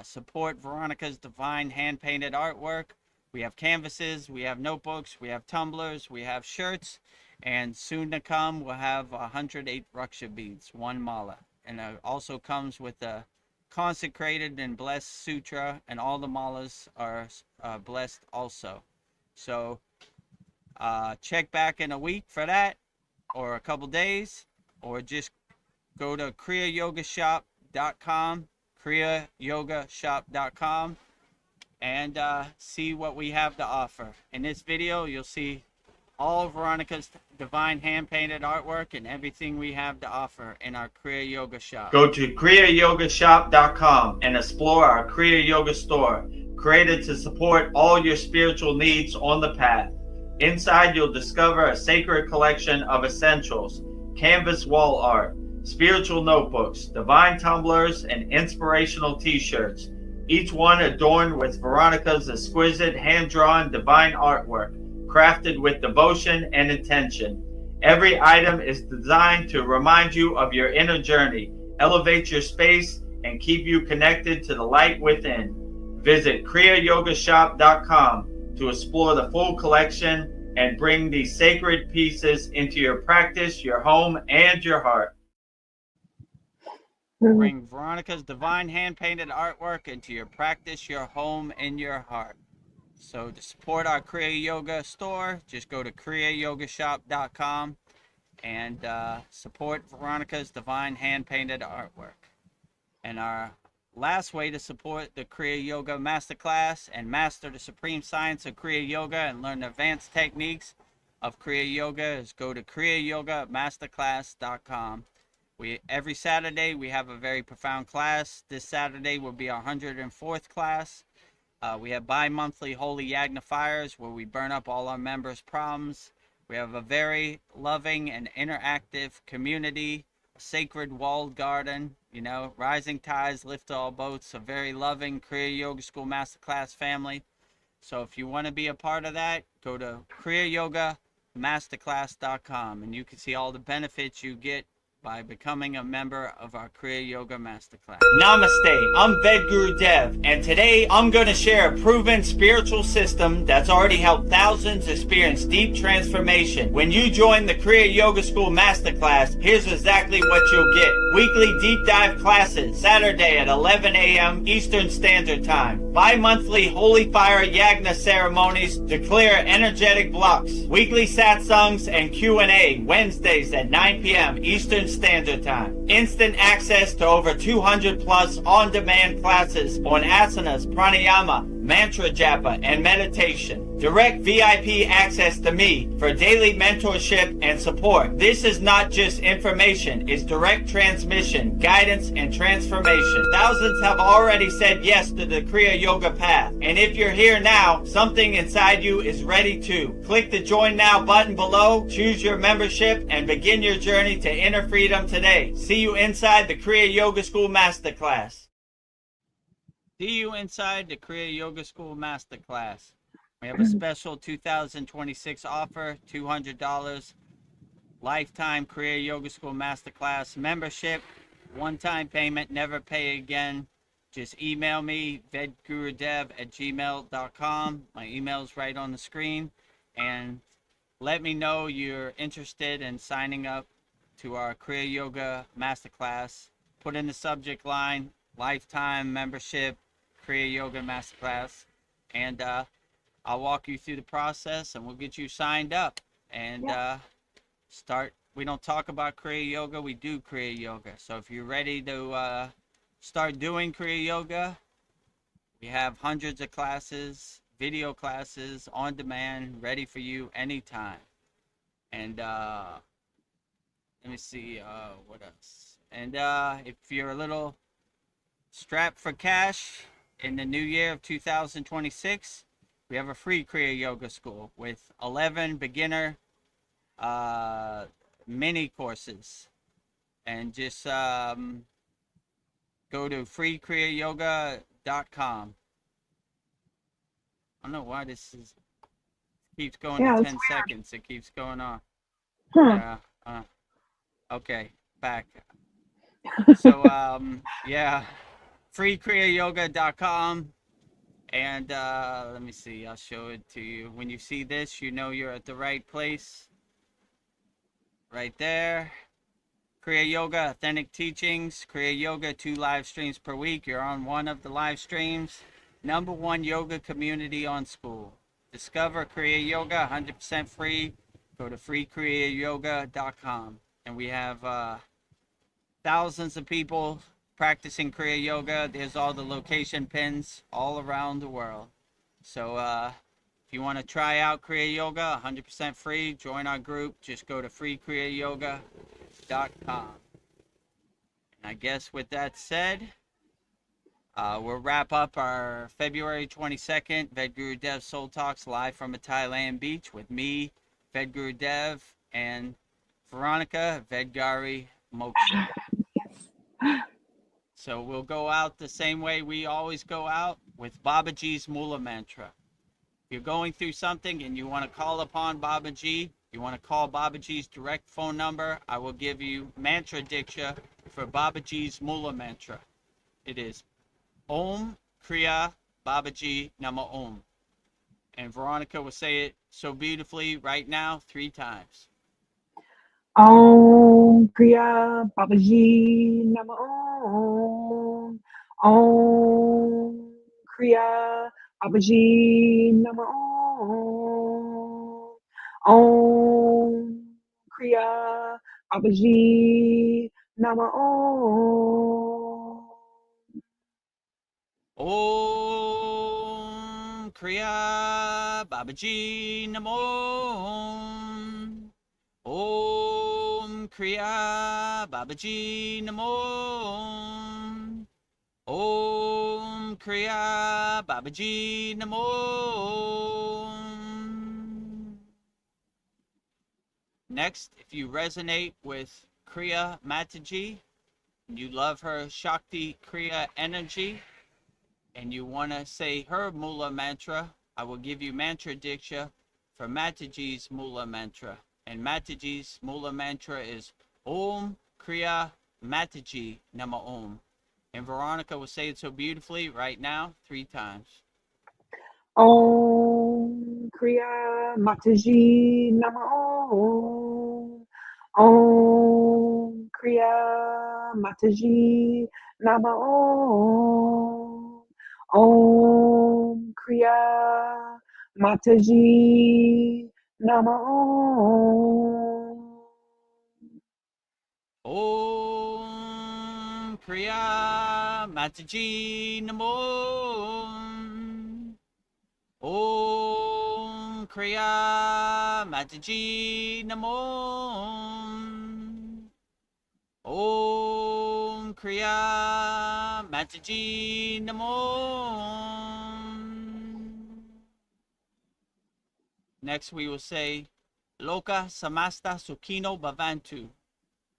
Support Veronica's divine hand-painted artwork. We have canvases, we have notebooks, we have tumblers, we have shirts, and soon to come we'll have 108 Raksha beads, one mala. And it also comes with a consecrated and blessed sutra, and all the malas are blessed also. So check back in a week for that, or a couple days, or just go to kriyayogashop.com, kriyayogashop.com, and see what we have to offer. In this video, you'll see all of Veronica's divine hand-painted artwork and everything we have to offer in our Kriya Yoga shop. Go to kriyayogashop.com and explore our Kriya Yoga store, created to support all your spiritual needs on the path. Inside, you'll discover a sacred collection of essentials, canvas wall art, spiritual notebooks, divine tumblers, and inspirational t-shirts, each one adorned with Veronica's exquisite hand-drawn divine artwork, crafted with devotion and intention. Every item is designed to remind you of your inner journey, elevate your space, and keep you connected to the light within. Visit kriyayogashop.com to explore the full collection and bring these sacred pieces into your practice, your home, and your heart. Bring Veronica's divine hand-painted artwork into your practice, your home, and your heart. So to support our Kriya Yoga store, just go to kriyayogashop.com and support Veronica's divine hand-painted artwork. And our last way to support the Kriya Yoga Masterclass and master the supreme science of Kriya Yoga and learn advanced techniques of Kriya Yoga is go to kriyayogamasterclass.com. Every Saturday we have a very profound class. This Saturday will be our 104th class. We have bi-monthly Holy Yagna fires where we burn up all our members' problems. We have a very loving and interactive community, a sacred walled garden, rising tides lift all boats, a very loving Kriya Yoga School Masterclass family. So if you want to be a part of that, go to kriyayogamasterclass.com and you can see all the benefits you get by becoming a member of our Kriya Yoga Masterclass. Namaste, I'm Vedagurudev, and today I'm going to share a proven spiritual system that's already helped thousands experience deep transformation. When you join the Kriya Yoga School Masterclass, here's exactly what you'll get. Weekly deep dive classes, Saturday at 11 a.m. Eastern Standard Time. Bi-monthly Holy Fire Yagna ceremonies to clear energetic blocks. Weekly satsangs and Q&A, Wednesdays at 9 p.m. Eastern Standard Time. Instant access to over 200 plus on-demand classes on asanas, pranayama, mantra japa, and meditation. Direct VIP access to me for daily mentorship and support. This is not just information, it's direct transmission, guidance, and transformation. Thousands have already said yes to the Kriya Yoga path. And if you're here now, something inside you is ready to. Click the Join Now button below, choose your membership, and begin your journey to inner freedom today. See you inside the Kriya Yoga School Masterclass. See you inside the Kriya Yoga School Masterclass. We have a special 2026 offer, $200 lifetime Kriya Yoga School Masterclass membership, one-time payment, never pay again. Just email me, vedagurudev@gmail.com. My email's right on the screen. And let me know you're interested in signing up to our Kriya Yoga Masterclass. Put in the subject line, lifetime membership, Kriya Yoga Masterclass. And I'll walk you through the process and we'll get you signed up and start. We don't talk about Kriya Yoga, we do Kriya Yoga. So if you're ready to start doing Kriya Yoga, we have hundreds of classes, video classes on demand, ready for you anytime. And let me see what else. And if you're a little strapped for cash in the new year of 2026, we have a free Kriya Yoga School with 11 beginner mini courses. And just go to freekriyayogashop.com. I don't know why this keeps going Yeah, to that's 10 weird. seconds. It keeps going on. Hmm. Yeah. Okay, back. So yeah, freekriyayogashop.com. And let me see, I'll show it to you. When you see this, you know you're at the right place. Right there. Kriya Yoga, Authentic Teachings. Kriya Yoga, 2 live streams per week. You're on one of the live streams. #1 yoga community on SKOOL. Discover Kriya Yoga, 100% free. Go to freekriyayogashop.com. And we have thousands of people practicing Kriya Yoga. There's all the location pins all around the world. So if you want to try out Kriya Yoga, 100% free, join our group. Just go to freekriyayogashop.com. And I guess with that said, we'll wrap up our February 22nd Vedagurudev Soul Talks live from a Thailand beach with me, Vedagurudev, and Veronica Vedgari Moksha. So we'll go out the same way we always go out, with Babaji's Mula Mantra. If you're going through something and you want to call upon Babaji, you want to call Babaji's direct phone number, I will give you mantra diksha for Babaji's Mula Mantra. It is Om Kriya Babaji Nama Om. And Veronica will say it so beautifully right now 3 times. Om Kriya Babaji Nama Om. Om Kriya Babaji Nama Om. Om Kriya Babaji Nama Om. Om Kriya Babaji Namo Om Kriya Babaji Namo Om Kriya Babaji Namo. Next, if you resonate with Kriya Mataji, you love her Shakti Kriya energy, and you want to say her Mula Mantra, I will give you mantra diksha for Mataji's Mula Mantra. And Mataji's Mula Mantra is Om Kriya Mataji Nama Om. And Veronica will say it so beautifully right now 3 times. Om Kriya Mataji Nama Om. Om Kriya Mataji Nama Om. Om Kriya Mataji Nama Om. Om Kriya Mataji Namo. Om Kriya Mataji Namo. Om Kriya Mataji Namo. Next we will say Loka Samasta Sukhino Bhavantu,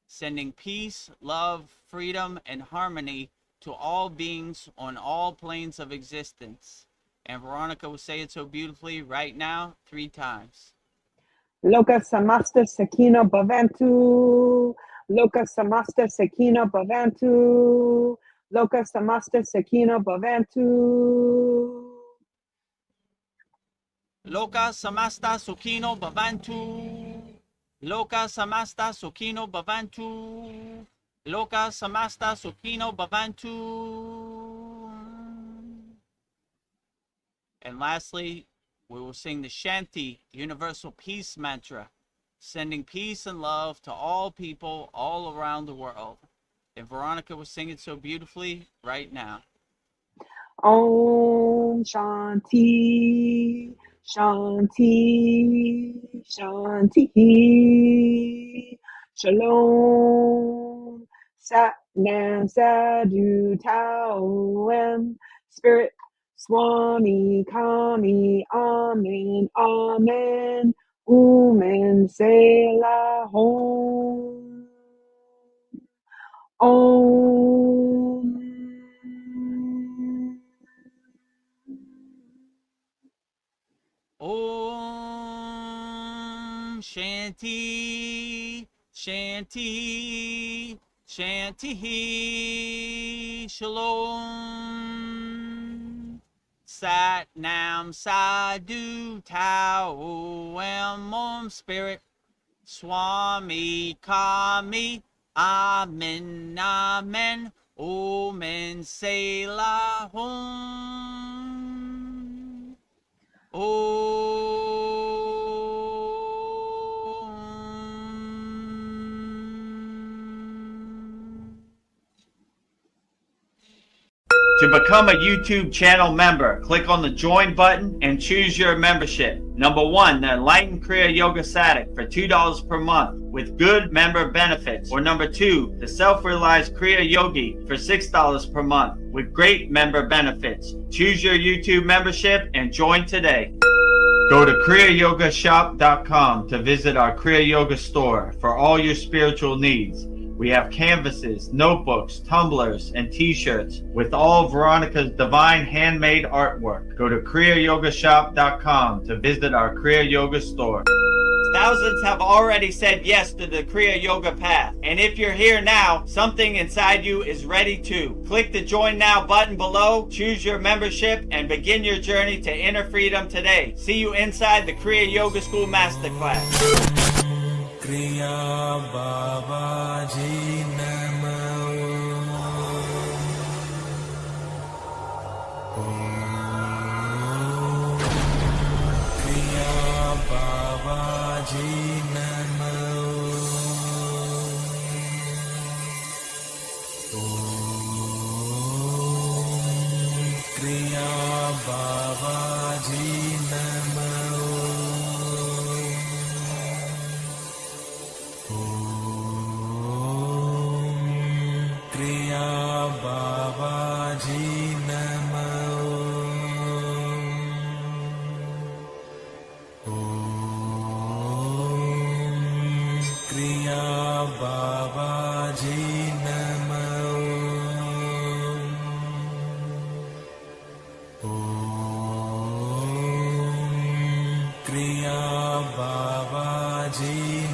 sending peace, love, freedom, and harmony to all beings on all planes of existence. And Veronica will say it so beautifully right now 3 times. Loka Samasta Sakina Bhavantu. Loka Samasta Sakina Bhavantu. Loka Samasta Sakina Bhavantu. Loka Samasta Sukhino Bhavantu. Loka Samasta Sukhino Bhavantu. Loka Samasta Sukhino Bhavantu. And lastly, we will sing the Shanti Universal Peace Mantra, sending peace and love to all people all around the world. And Veronica will sing it so beautifully right now. Om Shanti Shanti, Shanti, Shalom, Sat Nam, Sadhu, Tao, Em, Spirit, Swami, Kami, Amen, Amen, Umen, Selah, Home, Om. Om Shanti, Shanti, Shanti, Shalom. Sat Nam Sadhu Tao Em Om Spirit Swami Kami Amen Amen Omen Selah Hum To become a YouTube channel member, click on the join button and choose your membership. Number 1, the Enlightened Kriya Yoga Sadik for $2 per month with good member benefits. Or number 2, the Self-Realized Kriya Yogi for $6 per month with great member benefits. Choose your YouTube membership and join today. Go to kriyayogashop.com to visit our Kriya Yoga store for all your spiritual needs. We have canvases, notebooks, tumblers, and t-shirts with all of Veronica's divine handmade artwork. Go to kriyayogashop.com to visit our Kriya Yoga store. Thousands have already said yes to the Kriya Yoga path. And if you're here now, something inside you is ready too. Click the Join Now button below, choose your membership, and begin your journey to inner freedom today. See you inside the Kriya Yoga School Masterclass. Kriya Babaji Namo. Kriya Babaji Namo. Kriya Babaji Namo. Kriya Babaji Namo. Kriya Babaji Namo. Kriya Babaji